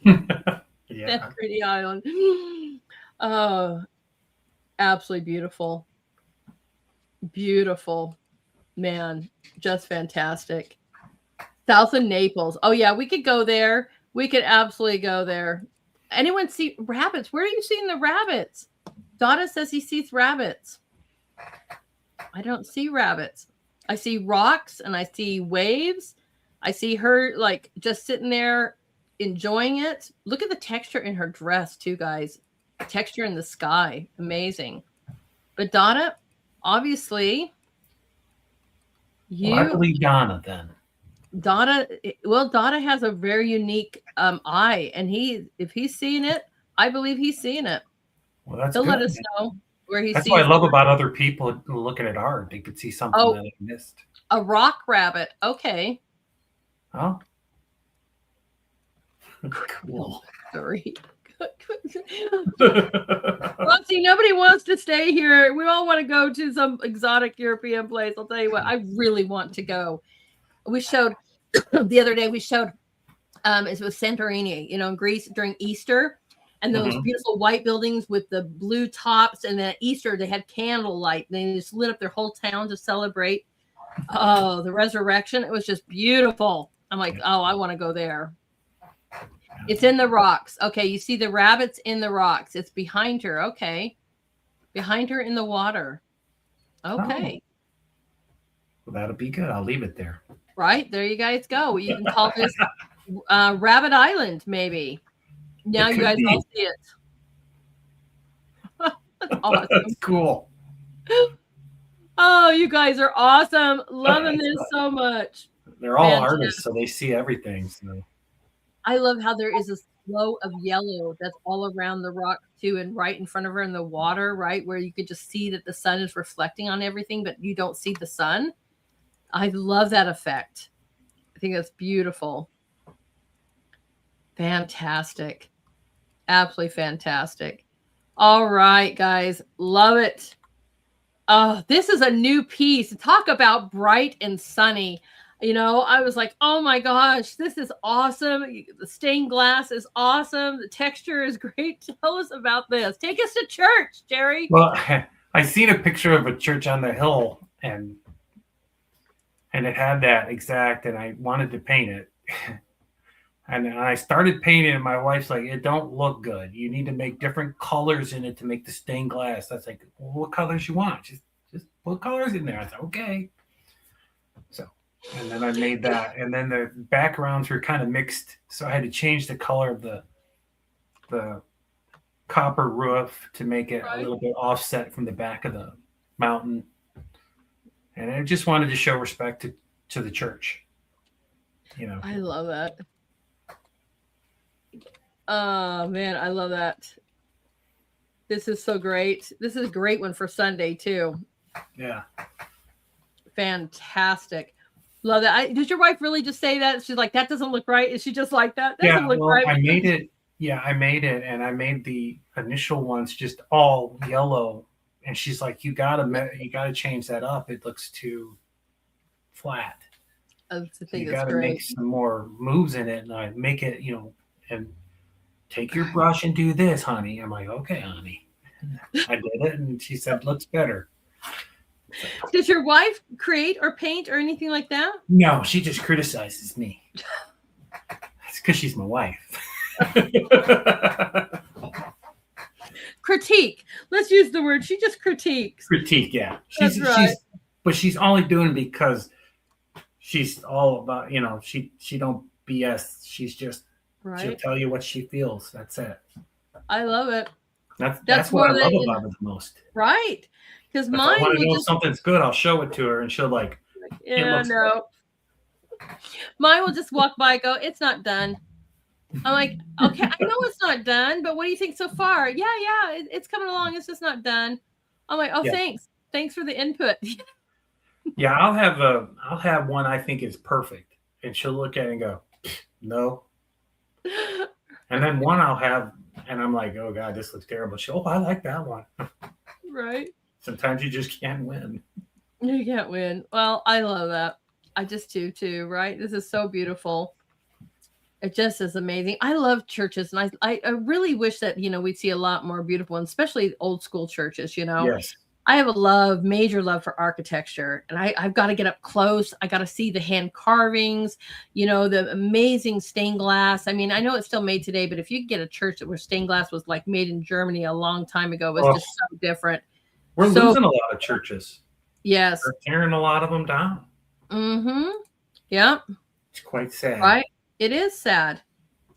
Yeah. That pretty island. Oh, absolutely beautiful. Beautiful. Man, just fantastic. South of Naples. Oh, yeah, we could go there. We could absolutely go there. Anyone see rabbits? Where are you seeing the rabbits? Donna says he sees rabbits. I don't see rabbits. I see rocks and I see waves. I see her like just sitting there enjoying it. Look at the texture in her dress, too, guys. The texture in the sky. Amazing. But Donna, obviously, I believe Donna then. Donna has a very unique eye, and if he's seeing it, I believe he's seeing it. Well, that's He'll good. let us know where he That's sees. what I love about other people looking at art. They could see something that I missed. A rock rabbit. Okay. Oh. Cool. Sorry. Well, see, nobody wants to stay here. We all want to go to some exotic European place. I'll tell you what, I really want to go. We showed the other day, it was Santorini, in Greece during Easter, and those beautiful white buildings with the blue tops. And then at Easter, they had candlelight. They just lit up their whole town to celebrate the resurrection. It was just beautiful. I'm like, oh, I want to go there. It's in the rocks. Okay, you see the rabbits in the rocks. It's behind her. Okay. Behind her in the water. Okay. Oh. Well, that'll be good. I'll leave it there. Right? There you guys go. You can call this Rabbit Island, maybe. Now you guys all see it. That's awesome. That's cool. Oh, you guys are awesome. Loving this so much. They're all artists, so they see everything. So. I love how there is a flow of yellow that's all around the rock too, and right in front of her in the water, right, where you could just see that the sun is reflecting on everything, but you don't see the sun. I love that effect. I think that's beautiful. Fantastic. Absolutely fantastic. All right, guys. Love it. Oh, this is a new piece. Talk about bright and sunny. I was like, oh my gosh, this is awesome. The stained glass is awesome. The texture is great. Tell us about this. Take us to church, Jerry. Well, I seen a picture of a church on the hill, and and it had that exact, and I wanted to paint it. And I started painting, and my wife's like, "It don't look good. You need to make different colors in it to make the stained glass." That's like, well, "What colors you want? Just put colors in there." I said, "Okay." So, and then I made that, and then the backgrounds were kind of mixed, so I had to change the color of the copper roof to make it a Right. little bit offset from the back of the mountain. And I just wanted to show respect to the church, you know. I love that. Oh man, I love that. This is so great. This is a great one for Sunday too. Yeah. Fantastic. Love that. Did your wife really just say that? She's like, that doesn't look right. Is she just like that? That doesn't Yeah. look Well, right. I made it. Yeah, I made it, and I made the initial ones just all yellow. And she's like, you gotta change that up. It looks too flat. I think You it's gotta make great. some more moves in it. And I make it, and take your brush and do this, honey. I'm like, okay, honey. I did it, and she said, looks better. Does your wife create or paint or anything like that? No, she just criticizes me. It's because she's my wife. Critique. Let's use the word. She just critiques. Critique, yeah. That's right. But she's only doing it because she's all about, she don't BS. She's just she'll tell you what she feels. That's it. I love it. That's what I love about it the most. Right. Because If mine I want to know just, something's good, I'll show it to her, and she'll like, yeah, no. Mine will just walk by and go, it's not done. I'm like, okay, I know it's not done, but what do you think so far? Yeah, it's coming along. It's just not done. I'm like, oh, Yeah. thanks. Thanks for the input. Yeah, I'll have one I think is perfect, and she'll look at it and go, no. And then one I'll have, and I'm like, oh God, this looks terrible. Oh, I like that one. Right. Sometimes you just can't win. You can't win. Well, I love that. I just do too, right? This is so beautiful. It just is amazing. I love churches, and I really wish that, we'd see a lot more beautiful ones, especially old school churches, Yes. I have a major love for architecture, and I've got to get up close. I got to see the hand carvings, the amazing stained glass. I mean, I know it's still made today, but if you get a church where stained glass was like made in Germany a long time ago, it was just so different. We're losing a lot of churches. Yes. We're tearing a lot of them down. Mm-hmm. Yeah. It's quite sad. Right. It is sad.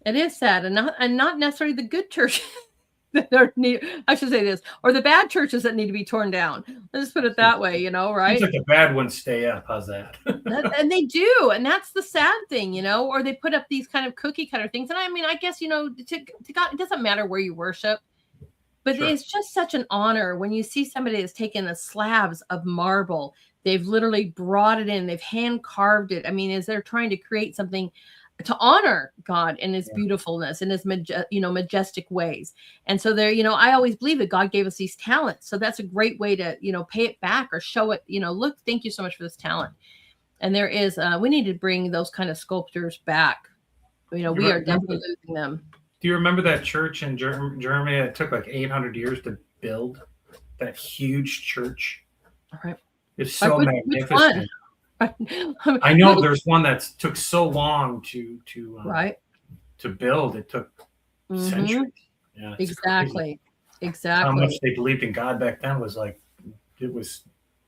It is sad. And not necessarily the good churches that I should say this, or the bad churches that need to be torn down. Let's put it that way, right? It's like the bad ones stay up. How's that? And they do. And that's the sad thing, or they put up these kind of cookie cutter things. And I mean, I guess, to God, it doesn't matter where you worship, but It's just such an honor when you see somebody that's taken the slabs of marble. They've literally brought it in. They've hand carved it. I mean, as they're trying to create something to honor God and his beautifulness and his majestic ways. And so there, I always believe that God gave us these talents. So that's a great way to, pay it back or show it, look, thank you so much for this talent. And there is, we need to bring those kind of sculptures back. We are definitely losing them. Do you remember that church in Germany? It took like 800 years to build that huge church. All right. It's so magnificent. I know there's one that took so long to build. It took centuries. Yeah, exactly. Crazy. Exactly. How much they believed in God back then was it was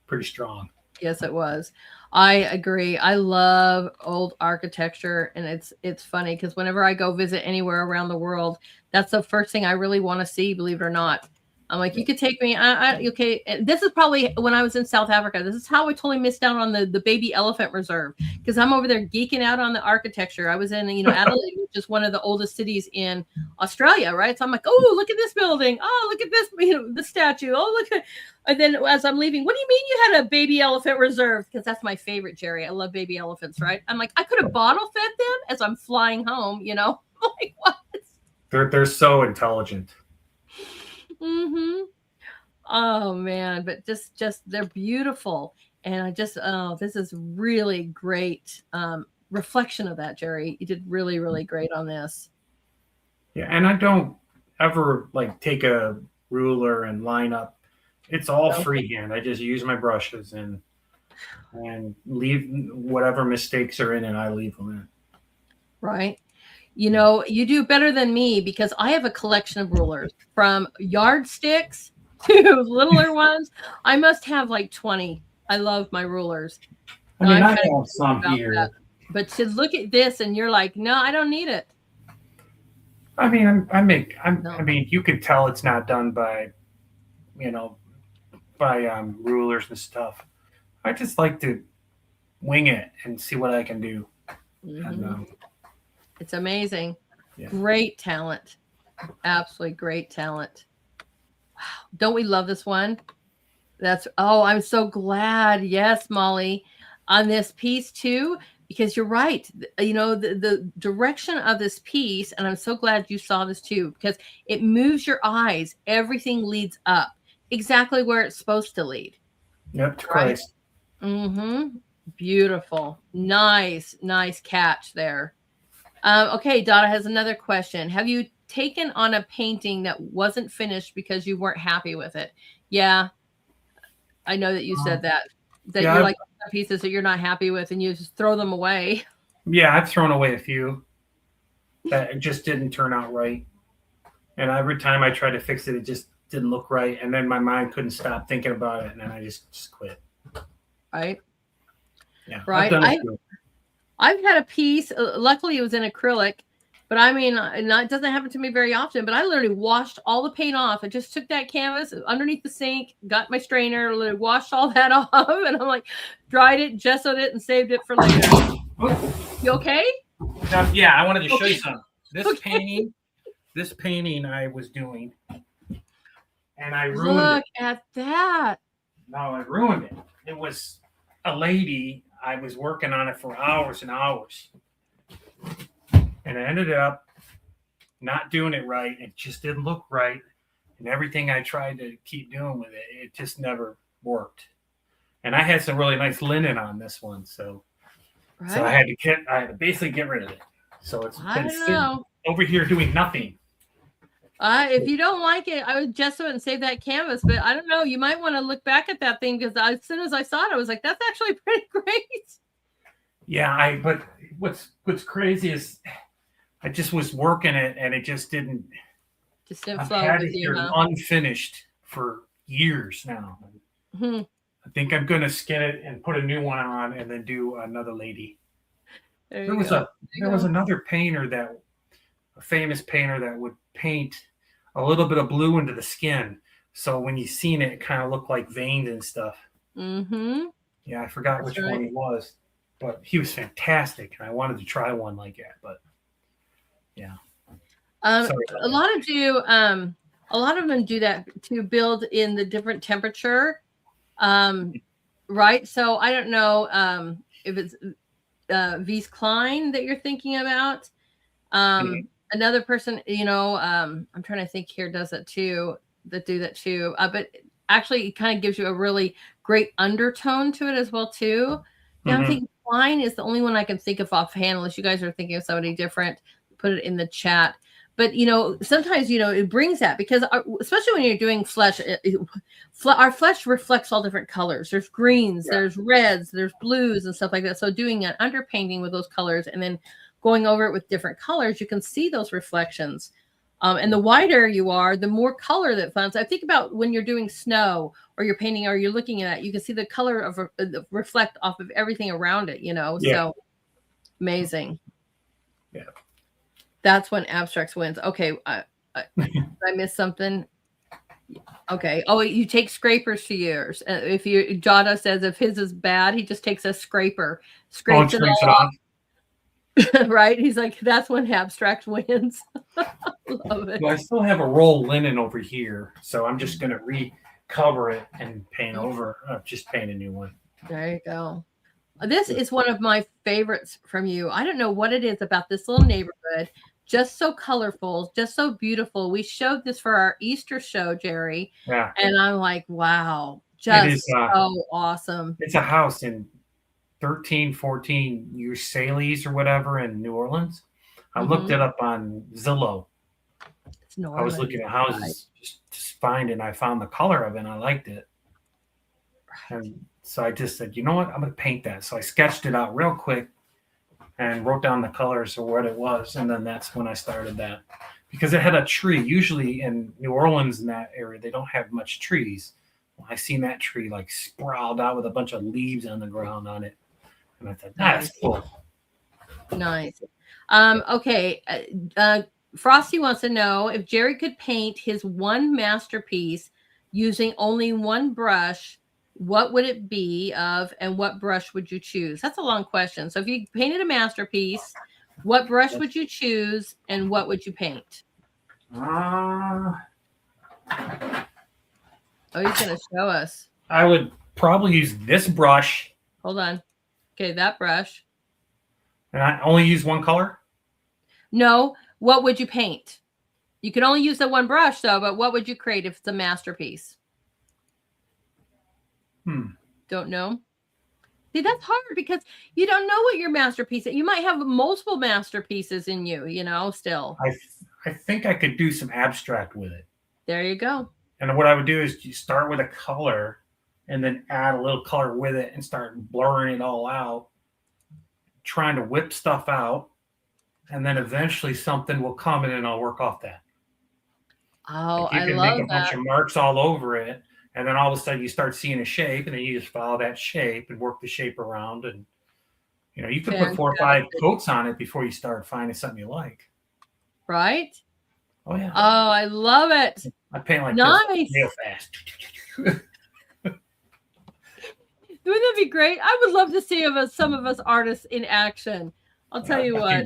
pretty strong. Yes, it was. I agree. I love old architecture, and it's funny because whenever I go visit anywhere around the world, that's the first thing I really want to see, believe it or not. I'm like, you could take me. Okay. And this is probably when I was in South Africa. This is how I totally missed out on the baby elephant reserve, because I'm over there geeking out on the architecture. I was in, Adelaide, which is one of the oldest cities in Australia, right? So I'm like, oh, look at this building. Oh, look at this, the statue. Oh, look at. And then as I'm leaving, what do you mean you had a baby elephant reserve? Because that's my favorite, Jerry. I love baby elephants, right? I'm like, I could have bottle fed them as I'm flying home. Like what? They're so intelligent. Mm-hmm. Oh man, but just they're beautiful. And I just this is really great reflection of that, Jerry. You did really, really great on this. Yeah, and I don't ever take a ruler and line up. It's all freehand. I just use my brushes, and and leave whatever mistakes are in it. I leave them in. Right. You know, you do better than me because I have a collection of rulers from yardsticks to littler ones. I must have like 20. I love my rulers. I So mean, I'm I kind of have curious some about that. here. But to look at this and you're like, no, I don't need it. I mean, No. I mean, you could tell it's not done by, you know, by rulers and stuff. I just like to wing it and see what I can do. And Hmm. It's amazing. yeah, Great talent. Absolutely great talent. Don't we love this one? Oh, I'm so glad. Yes, Molly, on this piece too, because you're right. You know, the direction of this piece, and I'm so glad you saw this too, because it moves your eyes. Everything leads up exactly where it's supposed to lead, yep, to right? Christ. Mm-hmm. Beautiful. Nice catch there. Okay, Donna has another question. Have you taken on a painting that wasn't finished because you weren't happy with it? Yeah, I know that you said that you're Yeah, like pieces that you're not happy with and you just throw them away. yeah, I've thrown away a few that just didn't turn out right, and every time I tried to fix it, it just didn't look right, and then my mind couldn't stop thinking about it, and then I just quit. Right? Yeah, I've Right. done a few. I've had a piece, luckily it was in acrylic, but I mean, it doesn't happen to me very often, but I literally washed all the paint off. I just took that canvas underneath the sink, got my strainer, literally washed all that off, and I'm like, dried it, gessoed it, and saved it for later. You okay? Yeah, I wanted to show you Okay. something. Okay. This painting I was doing, and I ruined it. Look at that. No, I ruined it. It was a lady. I was working on it for hours and hours, and I ended up not doing it right. It just didn't look right, and everything I tried to keep doing with it, it just never worked. And I had some really nice linen on this one, so Right? I had to basically get rid of it. So it's I been don't sitting know. over here doing nothing. If you don't like it, I would gesso it and save that canvas. But I don't know. You might want to look back at that thing because as soon as I saw it, I was like, "That's actually pretty great." Yeah, but what's crazy is I just was working it and it just didn't. Just didn't I've flow had with it you, here huh? unfinished for years now. Hmm. I think I'm gonna skin it and put a new one on and then do another lady. There There you was go. a There you there was go. another painter that a famous painter that would paint a little bit of blue into the skin. So when you seen it, it kind of looked like veins and stuff. Mm-hmm. Yeah, I forgot That's which right. one he was, but he was fantastic, and I wanted to try one like that. But yeah, Um, sorry about a that. lot of do a lot of them do that to build in the different temperature. Um, right. So I don't know if it's V's Klein that you're thinking about. Mhm. Another person, I'm trying to think here does that too, that do that too. But actually it kind of gives you a really great undertone to it as well too. Yeah, I'm Mhm. thinking Klein is the only one I can think of offhand, unless you guys are thinking of somebody different. Put it in the chat. But sometimes it brings that because especially when you're doing flesh, our flesh reflects all different colors. There's greens, Yeah. there's reds, there's blues and stuff like that. So doing an underpainting with those colors and then going over it with different colors, you can see those reflections. And the whiter you are, the more color that finds. I think about when you're doing snow or you're painting or you're looking at it, you can see the color of reflect off of everything around it. Yeah. So amazing. Yeah. That's when abstracts wins. Okay, I missed something. Okay. Oh, you take scrapers to yours. If Jada says if his is bad, he just takes a scraper, Oh, and scrapes it scrapes it all off. off. Right? He's like, that's when abstract wins. Love it. Well, I still have a roll linen over here, so I'm just gonna recover it and paint over. Just paint a new one. There you go. This is one of my favorites from you. I don't know what it is about this little neighborhood. Just so colorful, just so beautiful. We showed this for our Easter show, Jerry, Yeah, and I'm like, wow, it is. just so awesome. It's a house in 1314 Salies or whatever in New Orleans. I looked Mm-hmm. it up on Zillow. It's I was Norland. looking at Right. houses just find, and I found the color of it, and I liked it. And So I just said, you know what? I'm going to paint that. So I sketched it out real quick and wrote down the colors or what it was. And then that's when I started that. Because it had a tree. Usually in New Orleans in that area, they don't have much trees. Well, I seen that tree like sprawled out with a bunch of leaves on the ground on it. And I thought, that's cool. Nice. Okay. Frosty wants to know if Jerry could paint his one masterpiece using only one brush, what would it be of, and what brush would you choose? That's a long question. So if you painted a masterpiece, what brush would you choose, and what would you paint? Oh, he's going to show us. I would probably use this brush. Hold on. Okay, that brush. And I only use one color? No. What would you paint? You can only use the one brush, though, but what would you create if it's a masterpiece? Don't know? See, that's hard because you don't know what your masterpiece is. You might have multiple masterpieces in you, still. I think I could do some abstract with it. There you go. And what I would do is you start with a color and then add a little color with it and start blurring it all out, trying to whip stuff out. And then eventually something will come in and I'll work off that. Oh, like you can make a bunch of marks all over it. And then all of a sudden you start seeing a shape and then you just follow that shape and work the shape around. And, you can put 4 or 5 coats on it before you start finding something you like. Right? Oh, yeah. Oh, I love it. I paint like this real fast. Wouldn't that be great? I would love to see some of us artists in action. I'll tell you what.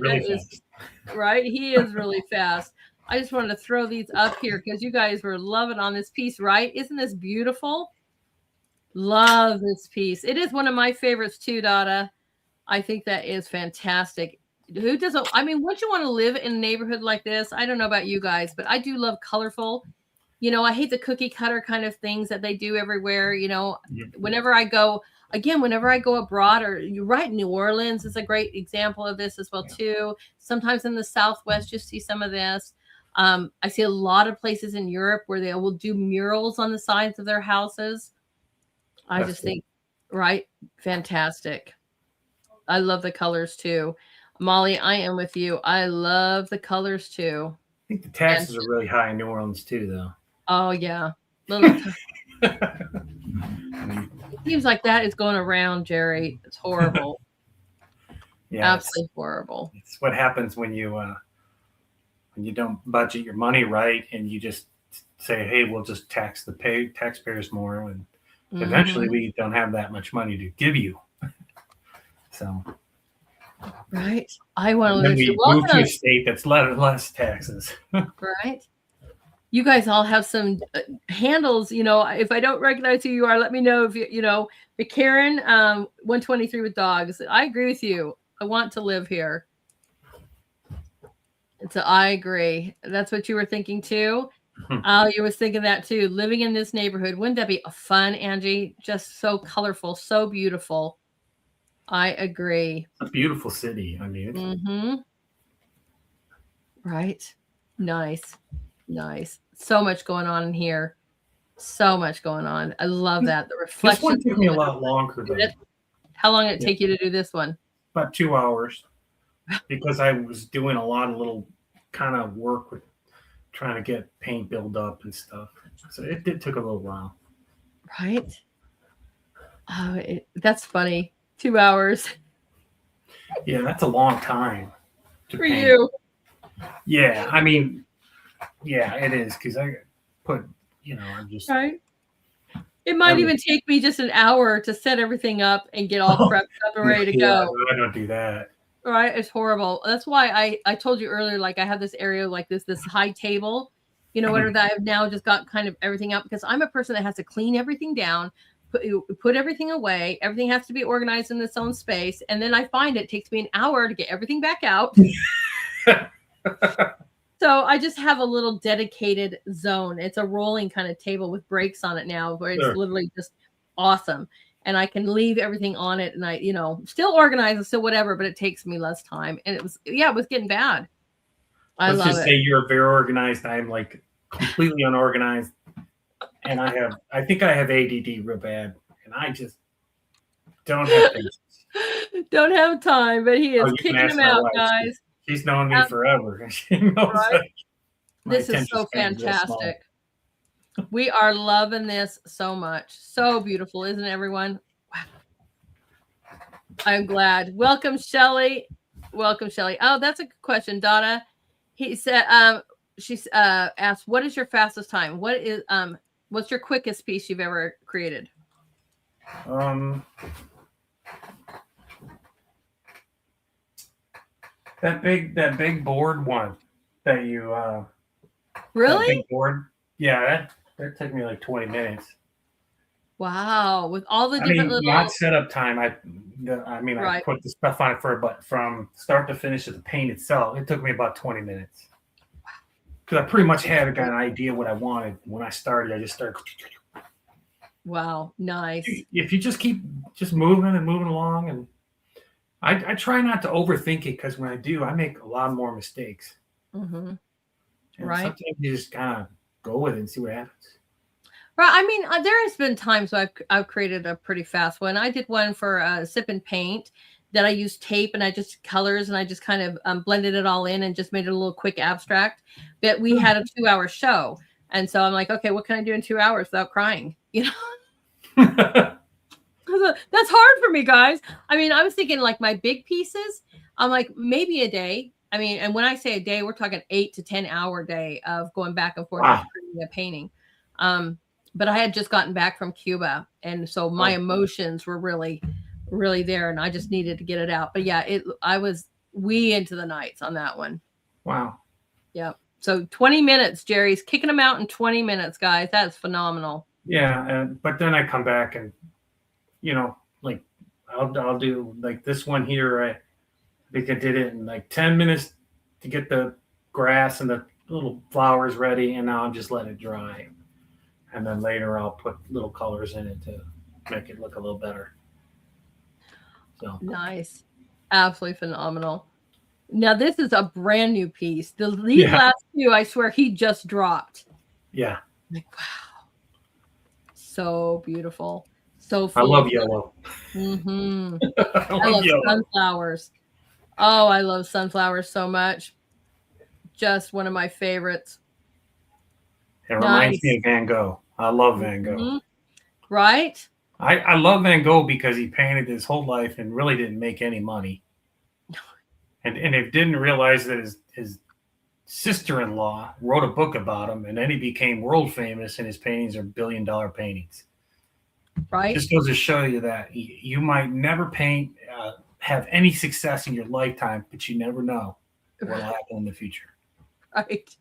Right? He is really fast. I just wanted to throw these up here because you guys were loving on this piece, right? Isn't this beautiful? Love this piece. It is one of my favorites too, Dada. I think that is fantastic. Who doesn't? I mean, wouldn't you want to live in a neighborhood like this? I don't know about you guys, but I do love colorful. I hate the cookie cutter kind of things that they do everywhere. Whenever I go abroad, or you're right, New Orleans is a great example of this as well too. Sometimes in the Southwest, you see some of this. I see a lot of places in Europe where they will do murals on the sides of their houses. I just think, right, fantastic. I love the colors too. Molly, I am with you. I love the colors too. I think the taxes are really high in New Orleans too, though. Oh yeah, it seems like that is going around, Jerry. It's horrible. Yeah, absolutely horrible. It's what happens when you don't budget your money right, and you just say, "Hey, we'll just tax the taxpayers more," and eventually we don't have that much money to give you. So. Right. I want to live. We move to a state that's less taxes. Right. You guys all have some handles. If I don't recognize who you are, let me know. If the Karen 123 with dogs. I agree with you. I want to live here. So I agree. That's what you were thinking too. You was thinking that too. Living in this neighborhood, wouldn't that be fun, Angie? Just so colorful, so beautiful. I agree. It's a beautiful city. I mean, right. Nice. So much going on in here. So much going on. I love that. The reflection. This one took me a lot longer though. How long did it take you to do this one? About 2 hours, because I was doing a lot of little kind of work with trying to get paint build up and stuff. So it took a little while. Right. Oh, that's funny. 2 hours. Yeah, that's a long time for paint. You. Yeah, I mean, yeah, it is because I put, I'm just right. It might even take me just an hour to set everything up and get all prepped up and ready to go. I don't do that. Right, it's horrible. That's why I told you earlier, like I have this area like this high table, whatever that I've now just got kind of everything up because I'm a person that has to clean everything down. Put everything away. Everything has to be organized in its own space. And then I find it takes me an hour to get everything back out. So I just have a little dedicated zone. It's a rolling kind of table with breaks on it now where it's literally just awesome. And I can leave everything on it and I, still organize and still whatever, but it takes me less time. And it was getting bad. Let's just say you're very organized. I'm like completely unorganized. And I think I have ADD real bad. And I just Don't have patience. Don't have time, but he Oh, is you can kicking ask them my out, wife. guys. She's known me forever. She knows Right? that my This is attention so span is real small. fantastic. We are loving this so much. So beautiful, isn't it, everyone? Wow. I'm glad. Welcome, Shelly. Welcome, Shelly. Oh, that's a good question, Donna. He said, she's asked, what is your fastest time? What's your quickest piece you've ever created? That big board one that you Really? that big board. Yeah, that took me like 20 minutes. Wow, with all the different little not setup time. I Right. put the stuff on it but from start to finish of the paint itself, it took me about 20 minutes. Because I pretty much had an idea what I wanted when I started. I just started. Wow, nice. If you just keep just moving and moving along, and I try not to overthink it, because when I do, I make a lot more mistakes. Mm-hmm. And right. Sometimes you just kind of go with it and see what happens. Right. I mean, there has been times where I've created a pretty fast one. I did one for Sip and Paint that I used tape and I just colors and I just kind of blended it all in and just made it a little quick abstract. But we had a 2-hour show. And so I'm like, okay, what can I do in 2 hours without crying? You know, that's hard for me, guys. I mean, I was thinking like my big pieces, I'm like maybe a day. I mean, and when I say a day, we're talking 8 to 10 hour day of going back and forth and creating a painting. But I had just gotten back from Cuba. And so my emotions were really, really there. And I just needed to get it out. But yeah, I was way into the nights on that one. Wow. Yeah. So 20 minutes, Jerry's kicking them out in 20 minutes, guys. That's phenomenal. Yeah. But then I come back and, like I'll do like this one here. I think I did it in like 10 minutes to get the grass and the little flowers ready. And now I'm just letting it dry. And then later I'll put little colors in it to make it look a little better. So nice. Absolutely phenomenal. Now this is a brand new piece. These last two, I swear, he just dropped. Yeah. Like, wow. So beautiful. So full. I love yellow. Mm-hmm. I love sunflowers. Oh, I love sunflowers so much. Just one of my favorites. It reminds me of Van Gogh. I love Van Gogh. Mm-hmm. Right? I love Van Gogh because he painted his whole life and really didn't make any money. And it didn't realize that his sister-in-law wrote a book about him, and then he became world famous, and his paintings are billion-dollar paintings. Right. Just goes to show you that you might never have any success in your lifetime, but you never know what will happen in the future. Right.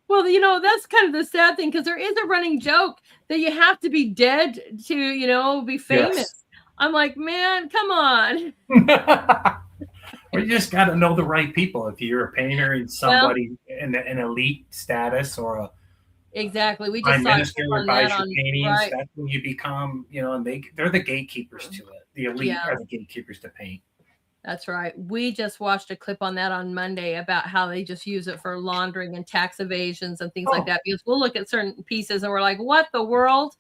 Well, that's kind of the sad thing, because there is a running joke that you have to be dead to, be famous. Yes. I'm like, man, come on. Well, you just got to know the right people. If you're a painter and somebody in an elite status or a exactly, we just prime minister buys your paintings, right. That's when you become, and they're the gatekeepers to it. The elite are the gatekeepers to paint. That's right. We just watched a clip on that on Monday about how they just use it for laundering and tax evasions and things like that. Because we'll look at certain pieces and we're like, what the world?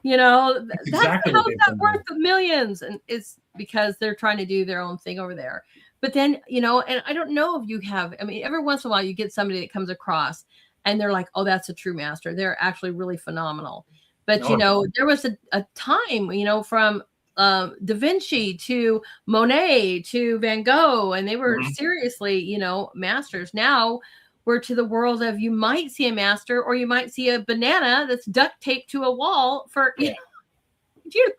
That's exactly how is that worth the millions? And it's because they're trying to do their own thing over there. But then, and I don't know if you have, I mean, every once in a while you get somebody that comes across and they're like, oh, that's a true master. They're actually really phenomenal. But, there was a time, from Da Vinci to Monet to Van Gogh, and they were seriously, masters. Now we're to the world of, you might see a master or you might see a banana that's duct taped to a wall for, you're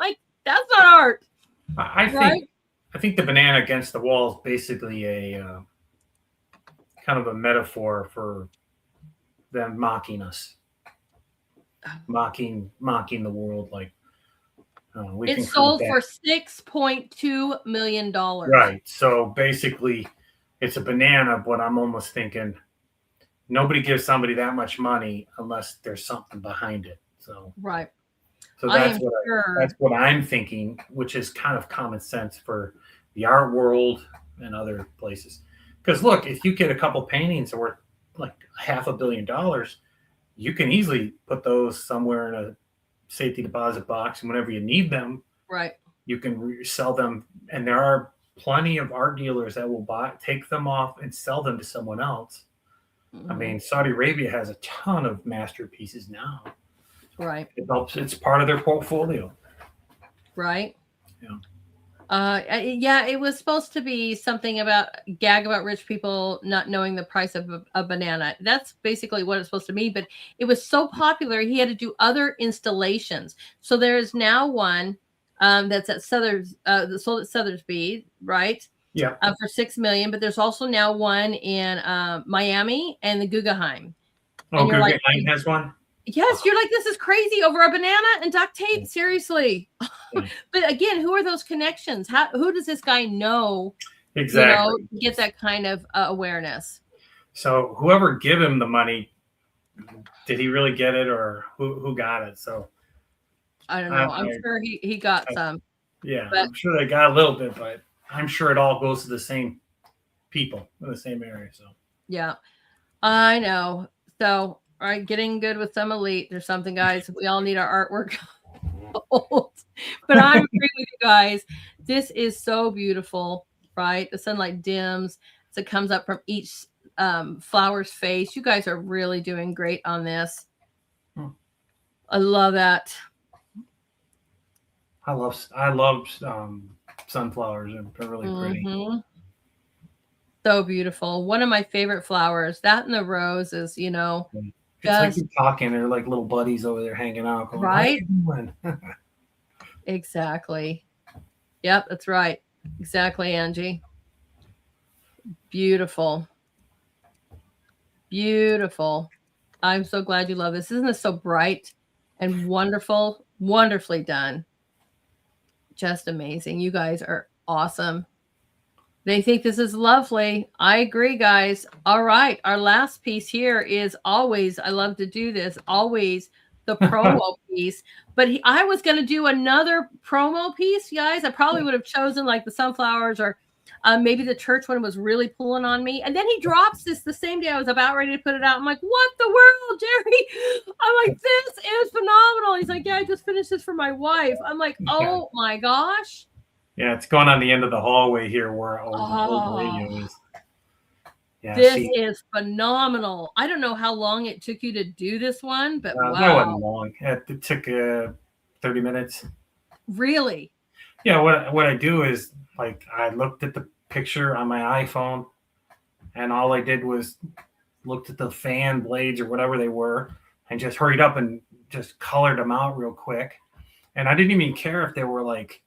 like, that's not art. I think the banana against the wall is basically a kind of a metaphor for them mocking us, mocking the world. Like it's sold for $6.2 million. Right. So basically, it's a banana, but I'm almost thinking nobody gives somebody that much money unless there's something behind it. So right. So that's what I'm thinking, which is kind of common sense for the art world and other places. Because look, if you get a couple paintings that are worth like $500 million, you can easily put those somewhere in a safety deposit box, and whenever you need them, right, you can sell them, and there are plenty of art dealers that will take them off and sell them to someone else. I mean, Saudi Arabia has a ton of masterpieces now. Right. It helps. It's part of their portfolio. Right. Yeah. Yeah, it was supposed to be something about gag about rich people not knowing the price of a banana. That's basically what it's supposed to be. But it was so popular, he had to do other installations. So there's now one that's at sold at Sotheby's, right? Yeah. For $6 million. But there's also now one in Miami and the Guggenheim. Oh, and you're Guggenheim like, has one. yes, you're like, this is crazy over a banana and duct tape. Seriously. Yeah. But again, who are those connections? Who does this guy know? Exactly. To get that kind of awareness. So whoever gave him the money, did he really get it, or who got it? So I don't know. I'm sure he got some. Yeah, but I'm sure they got a little bit, but I'm sure it all goes to the same people in the same area. So yeah, I know. So all right, getting good with some elite or something, guys. We all need our artwork. But I agree with you guys. This is so beautiful, right? The sunlight dims as it comes up from each flower's face. You guys are really doing great on this. I love that. I love sunflowers. They're really pretty. So beautiful. One of my favorite flowers. That and the rose is, it's like you're talking. They're like little buddies over there hanging out. Going, right? Exactly. Yep, that's right. Exactly, Angie. Beautiful. Beautiful. I'm so glad you love this. Isn't this so bright and wonderful? Wonderfully done. Just amazing. You guys are awesome. They think this is lovely. I agree, guys. All right. Our last piece here is always, I love to do this, always the promo piece. But I was going to do another promo piece, guys. I probably would have chosen like the sunflowers, or maybe the church one was really pulling on me. And then he drops this the same day I was about ready to put it out. I'm like, what the world, Jerry? I'm like, this is phenomenal. He's like, yeah, I just finished this for my wife. I'm like, oh my gosh. Yeah, it's going on the end of the hallway here where old radio is. Yeah, this is phenomenal. I don't know how long it took you to do this one, but wow. That wasn't long. It took 30 minutes. Really? Yeah, what I do is, like, I looked at the picture on my iPhone, and all I did was looked at the fan blades or whatever they were and just hurried up and just colored them out real quick. And I didn't even care if they were, like,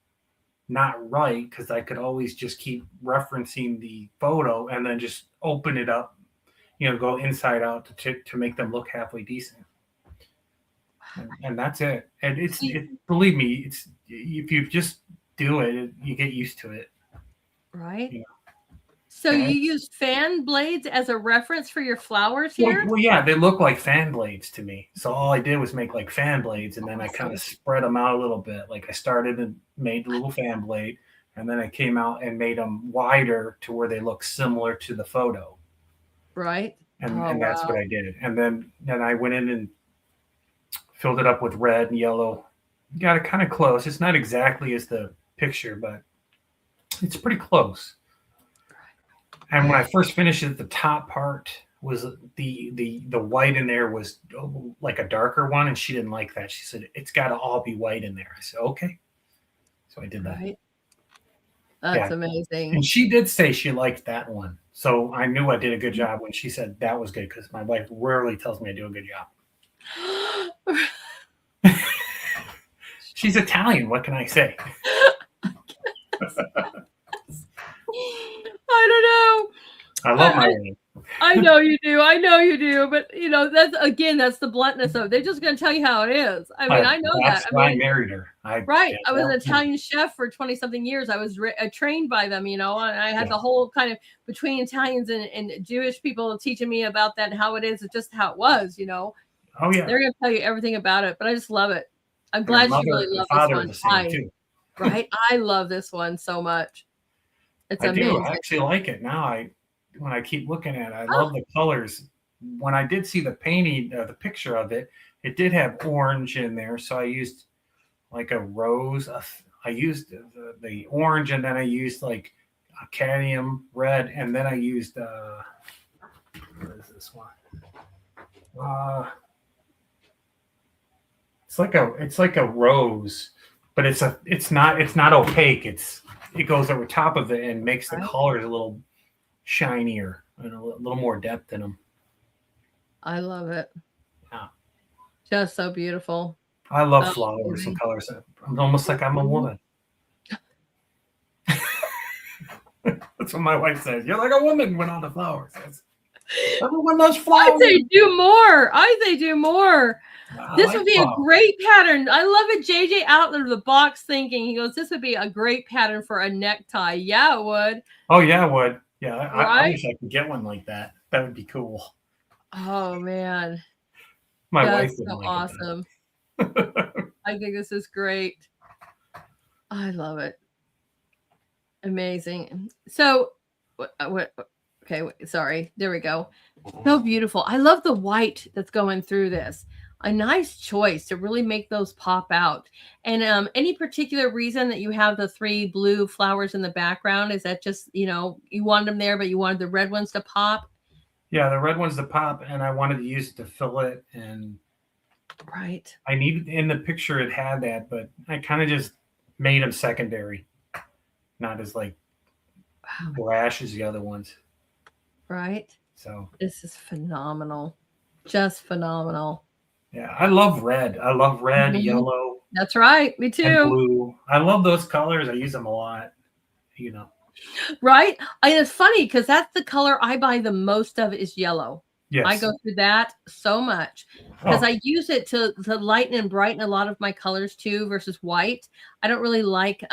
not right, because I could always just keep referencing the photo and then just open it up, go inside out to make them look halfway decent. And that's it. And believe me, it's if you just do it, you get used to it. Right. So you use fan blades as a reference for your flowers here? Well, yeah, they look like fan blades to me. So all I did was make like fan blades, and then I kind of spread them out a little bit. Like I started and made a little fan blade, and then I came out and made them wider to where they look similar to the photo. Right. And that's what I did. And then I went in and filled it up with red and yellow. Got it kind of close. It's not exactly as the picture, but it's pretty close. And when I first finished it, the top part was the white in there was like a darker one, and she didn't like that. She said, it's got to all be white in there. I said, okay. So I did that. Right. That's amazing. And she did say she liked that one. So I knew I did a good job when she said that was good, because my wife rarely tells me I do a good job. She's Italian. What can I say? I don't know. I love my wife. I know you do. I know you do. But that's the bluntness of it. They're just going to tell you how it is. I mean, I know that. That's why I married her. I was an Italian chef for 20 something years. I was trained by them, and I had the whole kind of between Italians and Jewish people teaching me about that and how it is. It's just how it was, Oh yeah. They're going to tell you everything about it, but I just love it. I'm glad you really love this one. Right. I love this one so much. It's amazing. I actually like it now. When I keep looking at it, I love the colors. When I did see the painting, the picture of it, it did have orange in there. So I used like a rose, I used the orange, and then I used like a cadmium red, and then I used what is this one? It's like a rose, but it's not opaque. It goes over top of it and makes the colors a little shinier and a little more depth in them. I love it. Yeah. Just so beautiful. I love flowers and colors. I'm almost like I'm a woman. That's what my wife says. You're like a woman with all the flowers. Everyone loves flowers. I say do more. This would be a great pattern. I love it. JJ out of the box thinking. He goes, this would be a great pattern for a necktie. Yeah, it would. Oh, yeah, it would. Yeah, I wish I could get one like that. That would be cool. Oh, man. My wife would so like awesome. I think this is great. I love it. Amazing. So, okay, sorry. There we go. So beautiful. I love the white that's going through this. A nice choice to really make those pop out. And any particular reason that you have the 3 blue flowers in the background? Is that just, you wanted them there, but you wanted the red ones to pop? Yeah, the red ones to pop, and I wanted to use it to fill it. And right. I needed, in the picture it had that, but I kind of just made them secondary. Not as like brash as the other ones. Right. So this is phenomenal. Just phenomenal. Yeah, I love red. I love red, yellow. That's right. Me too. And blue. I love those colors. I use them a lot. Right. And it's funny because that's the color I buy the most of is yellow. Yes. I go through that so much because I use it to lighten and brighten a lot of my colors too versus white. I don't really like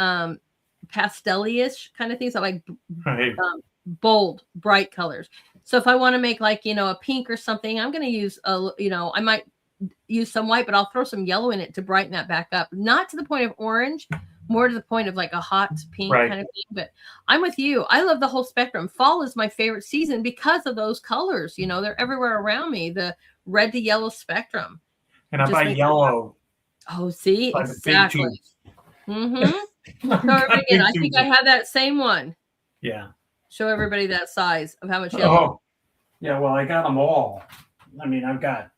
pastel-ish kind of things. I like bold, bright colors. So if I want to make like, a pink or something, I'm going to use, I might use some white, but I'll throw some yellow in it to brighten that back up. Not to the point of orange, more to the point of like a hot pink kind of thing. But I'm with you. I love the whole spectrum. Fall is my favorite season because of those colors. They're everywhere around me. The red to yellow spectrum. And I buy yellow. Oh, see? Exactly. Mm-hmm. I think I have that same one. Yeah. Show everybody that size of how much yellow. Oh, yeah. Well, I got them all. I mean, I've got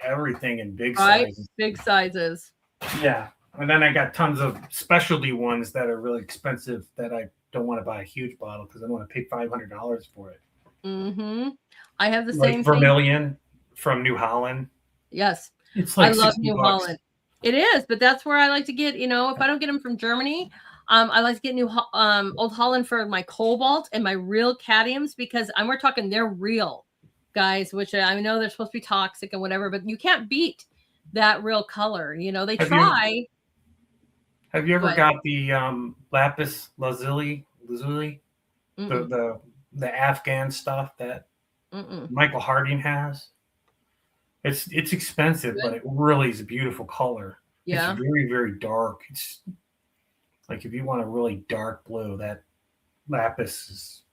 everything in big sizes. Big sizes. Yeah. And then I got tons of specialty ones that are really expensive that I don't want to buy a huge bottle because I don't want to pay $500 for it. Mm-hmm. I have the like same Vermilion thing. From New Holland. Yes. It's like I love New Holland. It is, but that's where I like to get, if I don't get them from Germany, I like to get Old Holland for my cobalt and my real cadmiums because we're talking they're real, guys, which I know they're supposed to be toxic and whatever, but you can't beat that real color. They try. Have you ever got the lapis lazuli, the Afghan stuff that Michael Harding has? It's expensive, but it really is a beautiful color. Yeah. It's very, very dark. It's like if you want a really dark blue, that lapis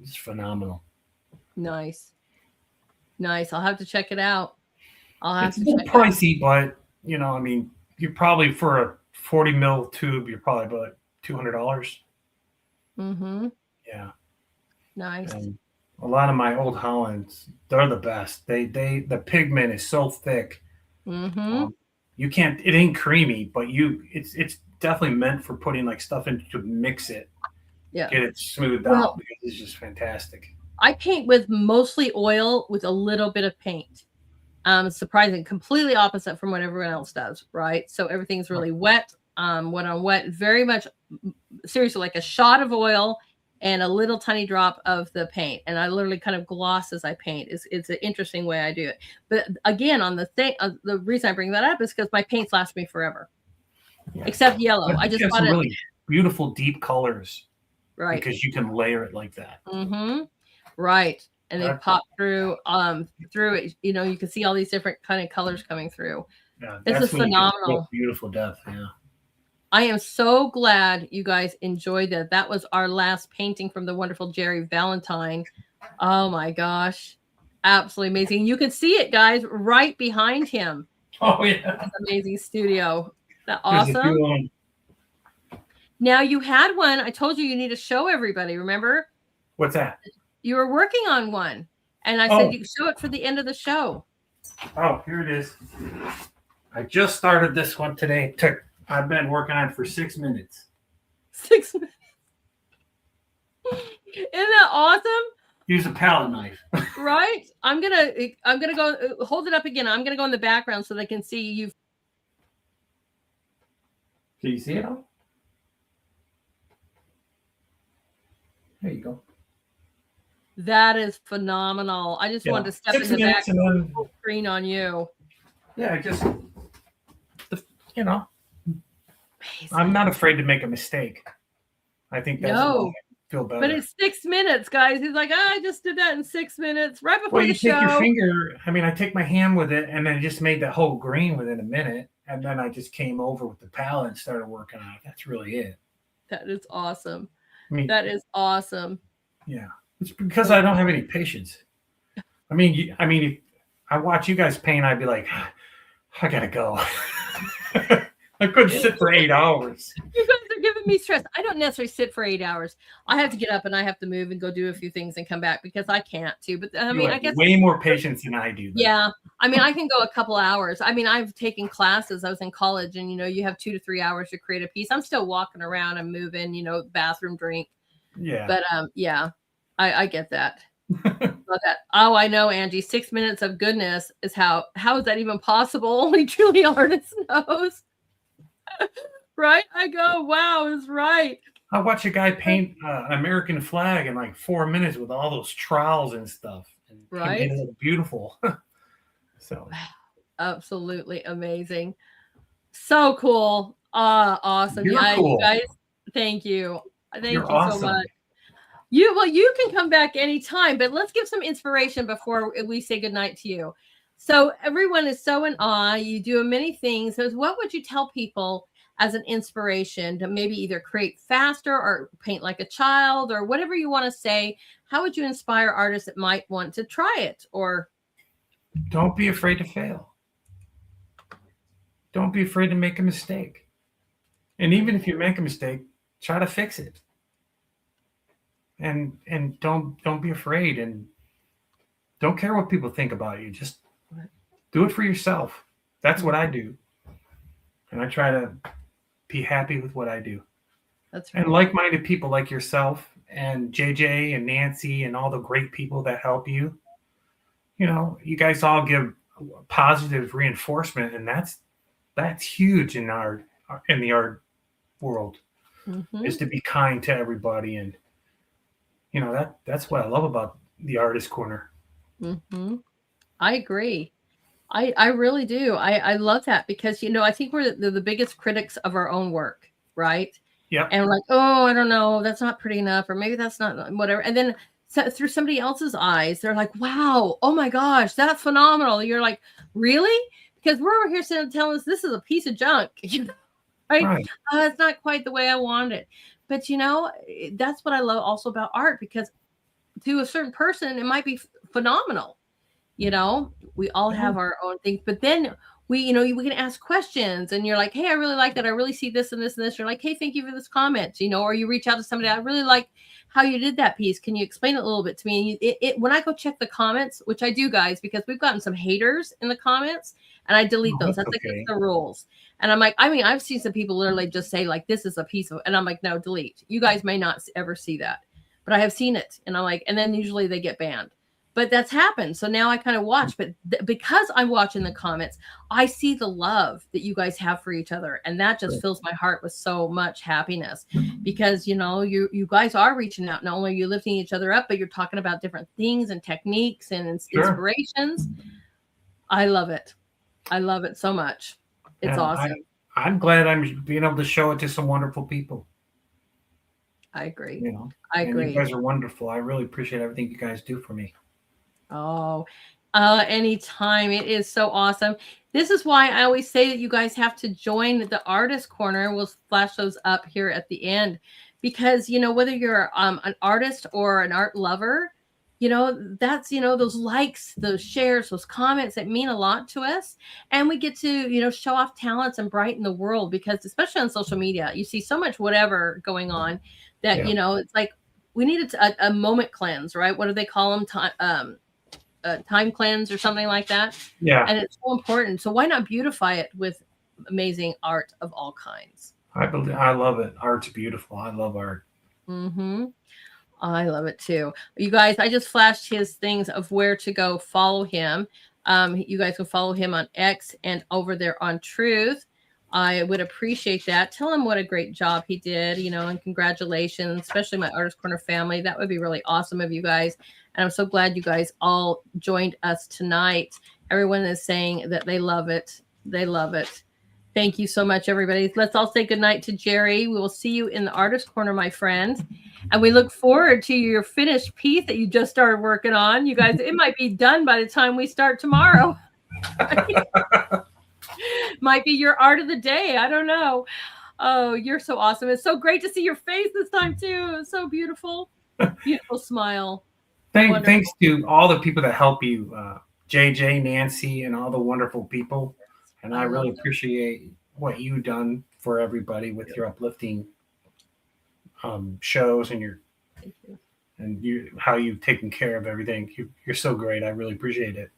is phenomenal. Nice. I'll have to check it out. It's a little pricey, but I mean, you probably for a 40 mil tube, you're probably about $200. Mm-hmm. Yeah. Nice. And a lot of my Old Hollands, they're the best. The pigment is so thick. Mm-hmm. You can't. It ain't creamy, but it's definitely meant for putting like stuff in to mix it. Yeah. Get it smoothed out because it's just fantastic. I paint with mostly oil with a little bit of paint. Surprising, completely opposite from what everyone else does, right? So everything's really wet. When I'm wet, very much seriously like a shot of oil and a little tiny drop of the paint, and I literally kind of gloss as I paint. It's an interesting way I do it. But again, on the thing, the reason I bring that up is because my paints last me forever, except yellow. I just bought really beautiful deep colors, right? Because you can layer it like that. Mm-hmm. Right. And they pop through it. You can see all these different kind of colors coming through. Yeah, this is phenomenal. Beautiful depth. Yeah. I am so glad you guys enjoyed that. That was our last painting from the wonderful Jerry Valentine. Oh my gosh. Absolutely amazing. You can see it, guys, right behind him. Oh yeah. That's amazing studio. Isn't that awesome? Now you had one. I told you need to show everybody. Remember? What's that? You were working on one, and I Oh. said you show it for the end of the show. Oh, here it is. I just started this one today. I've been working on it for 6 minutes. 6 minutes. Isn't that awesome? Use a palette knife. Right? I'm gonna go hold it up again. I'm gonna go in the background so they can see you. Can you see it? There you go. That is phenomenal. I just wanted to step in the back and then full screen on you. Yeah, just I'm not afraid to make a mistake. I think that's what I feel better. But it's 6 minutes, guys. He's like, I just did that in 6 minutes, right before the show. Take your finger. I mean, I take my hand with it, and then I just made the whole green within a minute, and then I just came over with the palette and started working on it. That's really it. That is awesome. That is awesome. Yeah, it's because I don't have any patience. I mean, if I watch you guys paint, I'd be like, I gotta go. I couldn't sit for 8 hours. You guys are giving me stress. I don't necessarily sit for 8 hours. I have to get up and I have to move and go do a few things and come back because I can't too. But I mean, I guess way more patience than I do. Though. Yeah. I mean, I can go a couple hours. I mean, I've taken classes. I was in college and, you have 2 to 3 hours to create a piece. I'm still walking around and moving, bathroom, drink. Yeah. But yeah, I get that. Oh, I know, Angie. 6 minutes of goodness is how is that even possible? Only truly artist knows. Right? I go, wow, is right. I watch a guy paint an American flag in like 4 minutes with all those trowels and stuff. And right. It look beautiful. So absolutely amazing. So cool. Awesome. You're cool. You guys, thank you. Thank you awesome. so much. You can come back anytime, but let's give some inspiration before we say goodnight to you. So everyone is so in awe. You do many things. So what would you tell people as an inspiration to maybe either create faster or paint like a child or whatever you want to say? How would you inspire artists that might want to try it? Or don't be afraid to fail. Don't be afraid to make a mistake. And even if you make a mistake, try to fix it. And don't be afraid and don't care what people think about you. Just do it for yourself. That's what I do. And I try to be happy with what I do. That's right. And like-minded people like yourself and JJ and Nancy and all the great people that help you. You guys all give positive reinforcement, and that's huge in the art world. Mm-hmm. Is to be kind to everybody, and that's what I love about the Artist Corner. Mm-hmm. I agree. I really do. I love that because, I think we're the biggest critics of our own work, right? Yeah. And we're like, oh, I don't know, that's not pretty enough, or maybe that's not whatever. And then through somebody else's eyes, they're like, wow, oh my gosh, that's phenomenal. You're like, really? Because we're over here telling us this is a piece of junk, right? It's not quite the way I want it. But, that's what I love also about art, because to a certain person, it might be phenomenal. We all have our own things, but then we can ask questions, and you're like, hey, I really like that. I really see this and this and this. You're like, hey, thank you for this comment, or you reach out to somebody. I really like how you did that piece. Can you explain it a little bit to me? And when I go check the comments, which I do, guys, because we've gotten some haters in the comments, and I delete those. That's against the rules. And I'm like, I've seen some people literally just say like, this is a piece of, and I'm like, no, delete. You guys may not ever see that, but I have seen it. And I'm like, and then usually they get banned. But that's happened. So now I kind of watch, but because I'm watching the comments, I see the love that you guys have for each other. And that just fills my heart with so much happiness, because, you guys are reaching out. Not only are you lifting each other up, but you're talking about different things and techniques and inspirations. I love it. I love it so much. It's awesome. I'm glad I'm being able to show it to some wonderful people. I agree. I agree. You guys are wonderful. I really appreciate everything you guys do for me. Oh, anytime. It is so awesome. This is why I always say that you guys have to join the Artist Corner. We'll flash those up here at the end, because, whether you're an artist or an art lover, that's, those likes, those shares, those comments that mean a lot to us. And we get to, show off talents and brighten the world, because especially on social media, you see so much whatever going on that, Yeah. it's like we need a moment cleanse, right? What do they call them? Time cleanse or something like that. Yeah. And it's so important. So why not beautify it with amazing art of all kinds? I love it. Art's beautiful. I love art. Mm-hmm. I love it too. You guys, I just flashed his things of where to go follow him. You guys can follow him on X and over there on Truth. I would appreciate that. Tell him what a great job he did, and congratulations, especially my Artist Corner family. That would be really awesome of you guys. And I'm so glad you guys all joined us tonight. Everyone is saying that they love it. They love it. Thank you so much, everybody. Let's all say goodnight to Jerry. We will see you in the Artist Corner, my friend. And we look forward to your finished piece that you just started working on. You guys, it might be done by the time we start tomorrow. Might be your art of the day. I don't know. Oh, you're so awesome. It's so great to see your face this time, too. It's so beautiful. Beautiful smile. Thanks to all the people that help you, JJ, Nancy, and all the wonderful people. And I really appreciate what you've done for everybody with your uplifting shows and how you've taken care of everything. You're so great. I really appreciate it.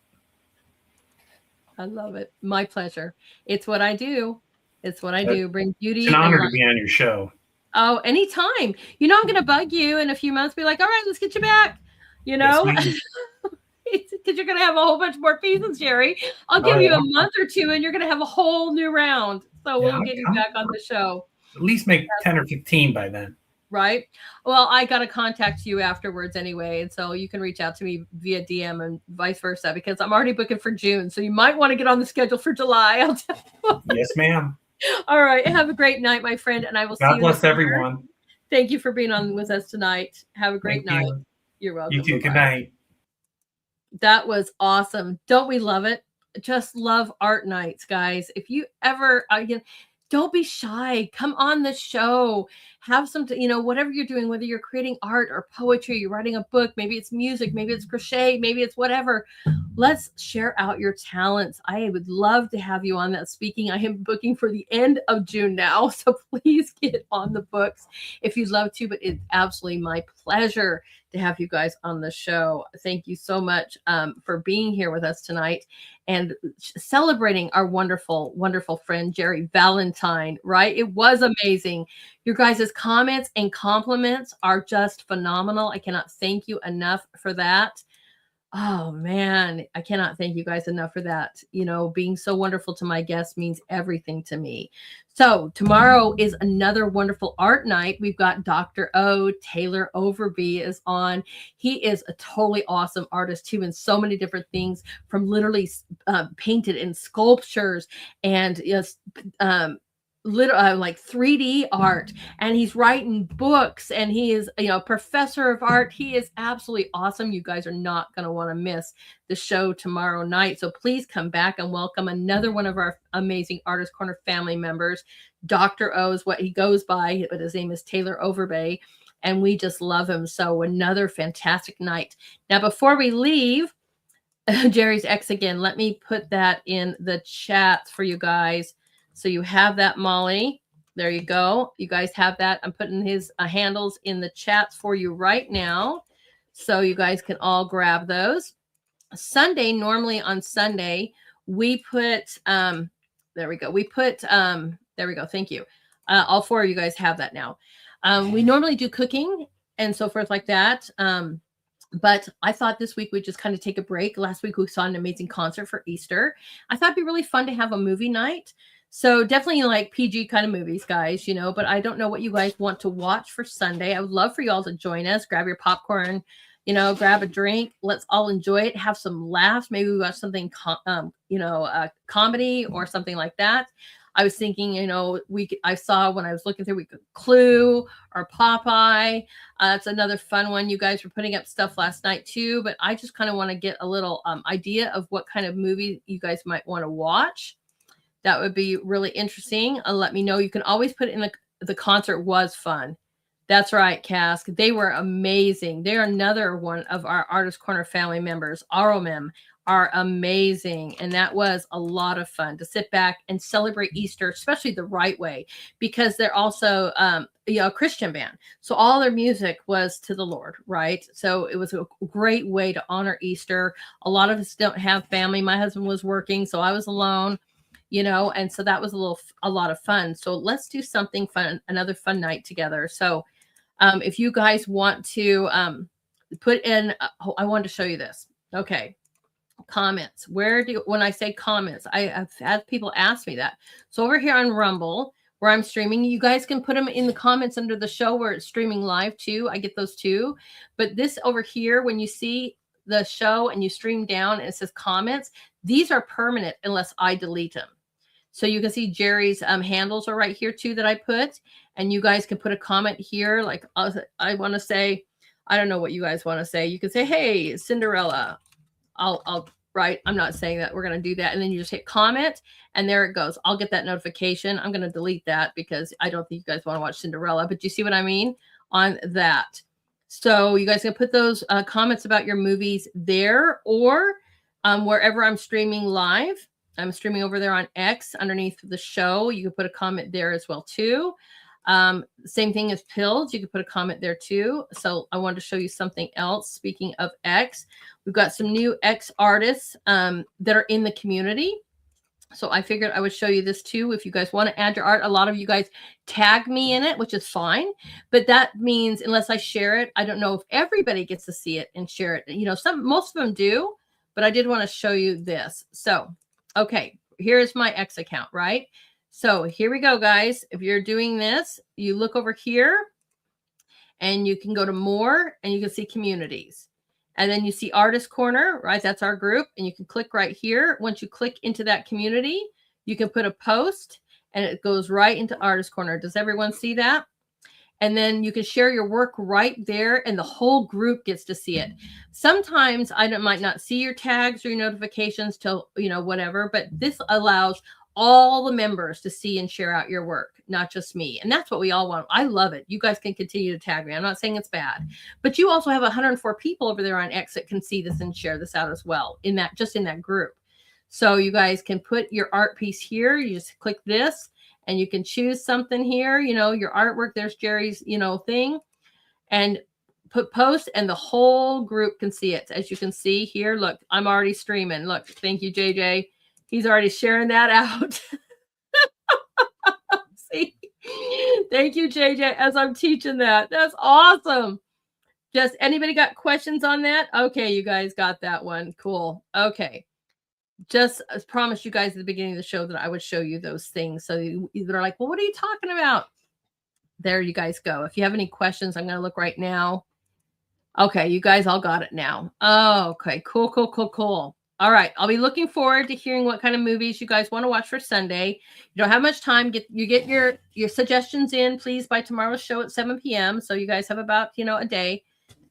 I love it. My pleasure. It's what I do. It's what I do. Bring beauty. It's an honor to be on your show. Oh, anytime. I'm going to bug you in a few months. Be like, all right, let's get you back. Because you're going to have a whole bunch more pieces, Jerry. I'll give you a month or two, and you're going to have a whole new round. So we'll get you back on the show. At least make 10 or 15 by then. Right. Well, I got to contact you afterwards anyway. And so you can reach out to me via DM and vice versa, because I'm already booking for June. So you might want to get on the schedule for July. I'll tell you. Yes, ma'am. All right. Have a great night, my friend. And I will see you. God bless everyone. Thank you for being on with us tonight. Have a great night. You're welcome. You too. Good night. That was awesome. Don't we love it? Just love art nights, guys. If you ever, don't be shy. Come on the show. Have some, whatever you're doing, whether you're creating art or poetry, you're writing a book, maybe it's music, maybe it's crochet, maybe it's whatever. Let's share out your talents. I would love to have you on that speaking. I am booking for the end of June now. So please get on the books if you'd love to, but it's absolutely my pleasure to have you guys on the show. Thank you so much for being here with us tonight and celebrating our wonderful, wonderful friend, Jerry Valentine, right? It was amazing. Your guys' comments and compliments are just phenomenal. I cannot thank you enough for that. Oh man, I cannot thank you guys enough for that. Being so wonderful to my guests means everything to me. So tomorrow is another wonderful art night. We've got Dr. O, Taylor Overby is on. He is a totally awesome artist too, in so many different things, from literally painted in sculptures and like 3D art, and he's writing books, and he is professor of art. He is absolutely awesome. You guys are not going to want to miss the show tomorrow night, so please come back and welcome another one of our amazing Artist Corner family members. Dr. O is what he goes by, but his name is Taylor Overbay, and we just love him. So another fantastic night. Now before we leave, Jerry's X again, let me put that in the chat for you guys. So you have that, Molly. There you go. You guys have that. I'm putting his handles in the chats for you right now, so you guys can all grab those. Normally on Sunday, we put, there we go. There we go. Thank you. All four of you guys have that now. We normally do cooking and so forth like that. But I thought this week we'd just kind of take a break. Last week we saw an amazing concert for Easter. I thought it'd be really fun to have a movie night. So definitely like PG kind of movies, guys, but I don't know what you guys want to watch for Sunday. I would love for you all to join us. Grab your popcorn, grab a drink. Let's all enjoy it. Have some laughs. Maybe we watch something, a comedy or something like that. I was thinking, I saw when I was looking through, we could Clue or Popeye. That's another fun one. You guys were putting up stuff last night too, but I just kind of want to get a little idea of what kind of movie you guys might want to watch. That would be really interesting. Let me know. You can always put it in the concert was fun. That's right, Cask. They were amazing. They're another one of our Artist Corner family members. Aromem are amazing. And that was a lot of fun to sit back and celebrate Easter, especially the right way, because they're also a Christian band. So all their music was to the Lord, right? So it was a great way to honor Easter. A lot of us don't have family. My husband was working, so I was alone. And so that was a lot of fun. So let's do something fun, another fun night together. So if you guys want to put in, I wanted to show you this. Okay. Comments. When I say comments, I've had people ask me that. So over here on Rumble, where I'm streaming, you guys can put them in the comments under the show where it's streaming live too. I get those too. But this over here, when you see the show and you stream down and it says comments, these are permanent unless I delete them. So you can see Jerry's handles are right here too that I put, and you guys can put a comment here. Like I want to say, I don't know what you guys want to say. You can say, "Hey, Cinderella." I'll write. I'm not saying that we're going to do that. And then you just hit comment and there it goes. I'll get that notification. I'm going to delete that because I don't think you guys want to watch Cinderella, but you see what I mean on that. So you guys can put those comments about your movies there or wherever I'm streaming live. I'm streaming over there on X underneath the show. You can put a comment there as well too. Same thing as Pills. You can put a comment there too. So I wanted to show you something else. Speaking of X, we've got some new X artists that are in the community. So I figured I would show you this too. If you guys want to add your art, a lot of you guys tag me in it, which is fine. But that means unless I share it, I don't know if everybody gets to see it and share it. Most of them do, but I did want to show you this. So, okay, here's my X account, right? So here we go, guys. If you're doing this, you look over here and you can go to more and you can see communities. And then you see Artist Corner, right? That's our group. And you can click right here. Once you click into that community, you can put a post and it goes right into Artist Corner. Does everyone see that? And then you can share your work right there and the whole group gets to see it. Sometimes I might not see your tags or your notifications till, whatever, but this allows all the members to see and share out your work, not just me. And that's what we all want. I love it. You guys can continue to tag me. I'm not saying it's bad, but you also have 104 people over there on X that can see this and share this out as well in that group. So you guys can put your art piece here. You just click this and you can choose something here, your artwork. There's Jerry's, thing, and put post and the whole group can see it. As you can see here, look, I'm already streaming. Look, thank you, JJ. He's already sharing that out. See? Thank you, JJ, as I'm teaching that. That's awesome. Just anybody got questions on that? Okay, you guys got that one. Cool. Okay. Just as promised you guys at the beginning of the show that I would show you those things. So they're like, well, what are you talking about? There you guys go. If you have any questions, I'm going to look right now. Okay, you guys all got it now. Oh, okay. Cool. All right. I'll be looking forward to hearing what kind of movies you guys want to watch for Sunday. You don't have much time. Get your suggestions in, please, by tomorrow's show at 7 p.m. So you guys have about, a day.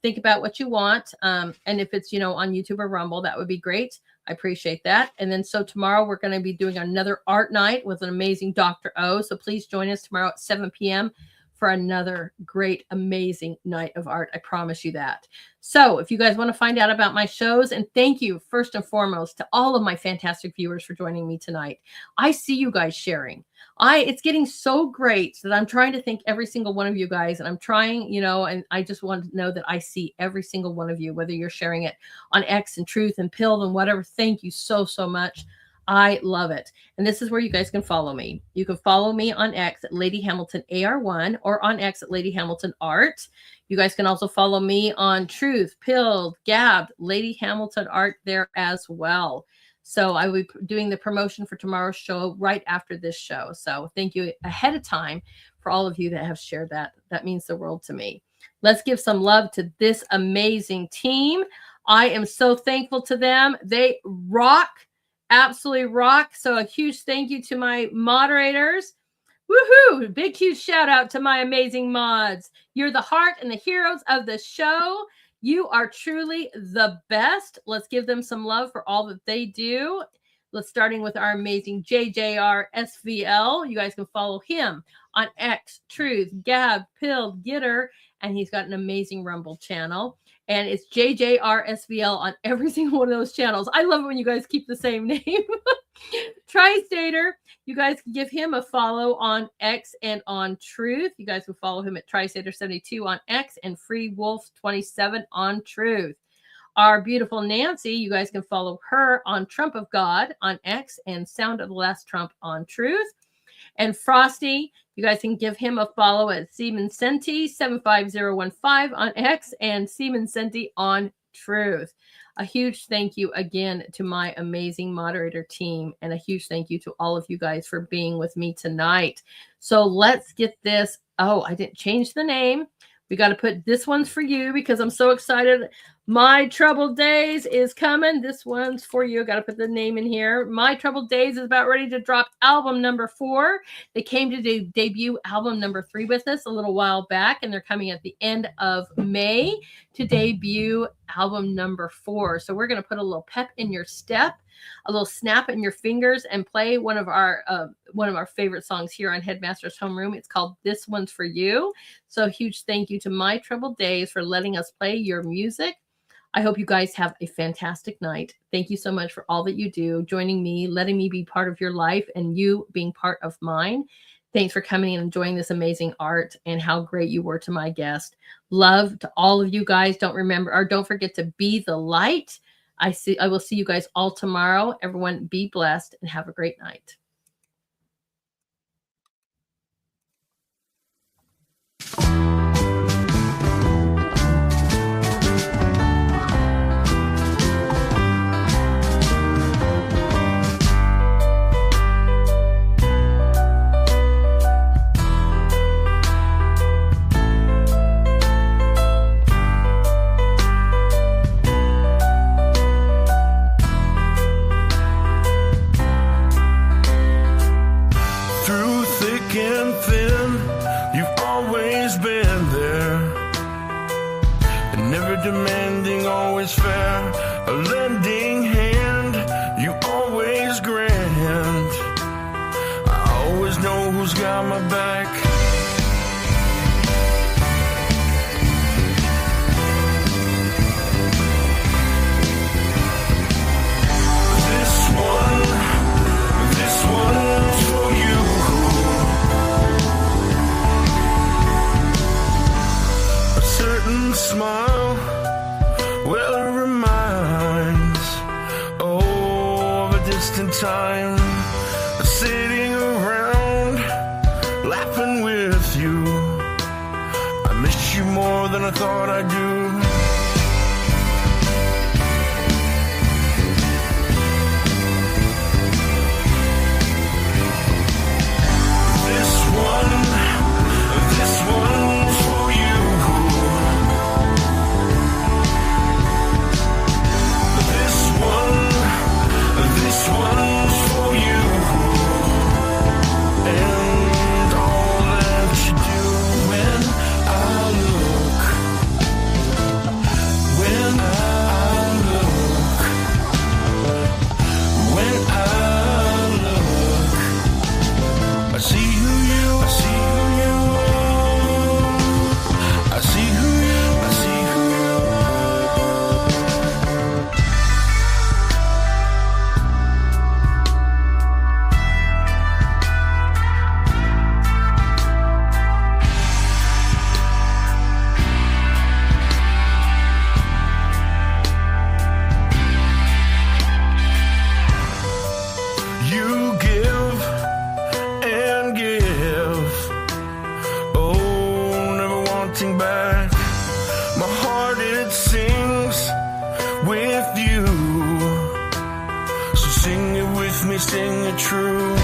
Think about what you want. And if it's, on YouTube or Rumble, that would be great. I appreciate that. And then so tomorrow we're going to be doing another art night with an amazing Dr. O. So please join us tomorrow at 7 p.m. for another great, amazing night of art. I promise you that. So if you guys want to find out about my shows, and thank you first and foremost to all of my fantastic viewers for joining me tonight. I see you guys sharing. It's getting so great that I'm trying to thank every single one of you guys. And I'm trying, and I just want to know that I see every single one of you, whether you're sharing it on X and Truth and Pilled and whatever. Thank you so, so much. I love it. And this is where you guys can follow me. You can follow me on X at Lady Hamilton AR1 or on X at Lady Hamilton Art. You guys can also follow me on Truth, Pilled, Gabbed, Lady Hamilton Art there as well. So I will be doing the promotion for tomorrow's show right after this show. So thank you ahead of time for all of you that have shared that. That means the world to me. Let's give some love to this amazing team. I am so thankful to them. They rock. Absolutely rock. So a huge thank you to my moderators. Woohoo! Big, huge shout out to my amazing mods. You're the heart and the heroes of the show. You are truly the best. Let's give them some love for all that they do. Let's starting with our amazing JJR SVL. You guys can follow him on X, Truth, Gab, Pill, Gitter, and he's got an amazing Rumble channel. And it's JJR SVL on every single one of those channels. I love it when you guys keep the same name. Tri-Stater, you guys can give him a follow on X and on Truth. You guys can follow him at Tri-Stater72 on X and Free Wolf 27 on Truth. Our beautiful Nancy, you guys can follow her on Trump of God on X and Sound of the Last Trump on Truth. And Frosty, you guys can give him a follow at Seaman Senti 75015 on X and Seaman Senti on Truth. A huge thank you again to my amazing moderator team, and a huge thank you to all of you guys for being with me tonight. So let's get this. Oh, I didn't change the name. We got to put this one's for you because I'm so excited. My Troubled Days is coming. This one's for you. Got to put the name in here. My Troubled Days is about ready to drop album number 4. They came to debut album number 3 with us a little while back, and they're coming at the end of May to debut album number 4. So we're going to put a little pep in your step, a little snap in your fingers, and play one of our favorite songs here on Headmaster's Homeroom. It's called This One's for You. So huge thank you to My Troubled Days for letting us play your music. I hope you guys have a fantastic night. Thank you so much for all that you do, joining me, letting me be part of your life, and you being part of mine. Thanks for coming and enjoying this amazing art, and how great you were to my guest. Love to all of you guys. Don't forget to be the light. I will see you guys all tomorrow. Everyone be blessed and have a great night. Demanding, always fair, a lending hand, you always grand. I always know who's got my back. This one's for you. A certain smile, well, it reminds, of a distant time, sitting around, laughing with you. I miss you more than I thought I do. This one's for you. This one's for you, and all that you do. When I look, I see who you are. I see who you are. I see who you back. My heart, it sings with you. So sing it with me, sing it true.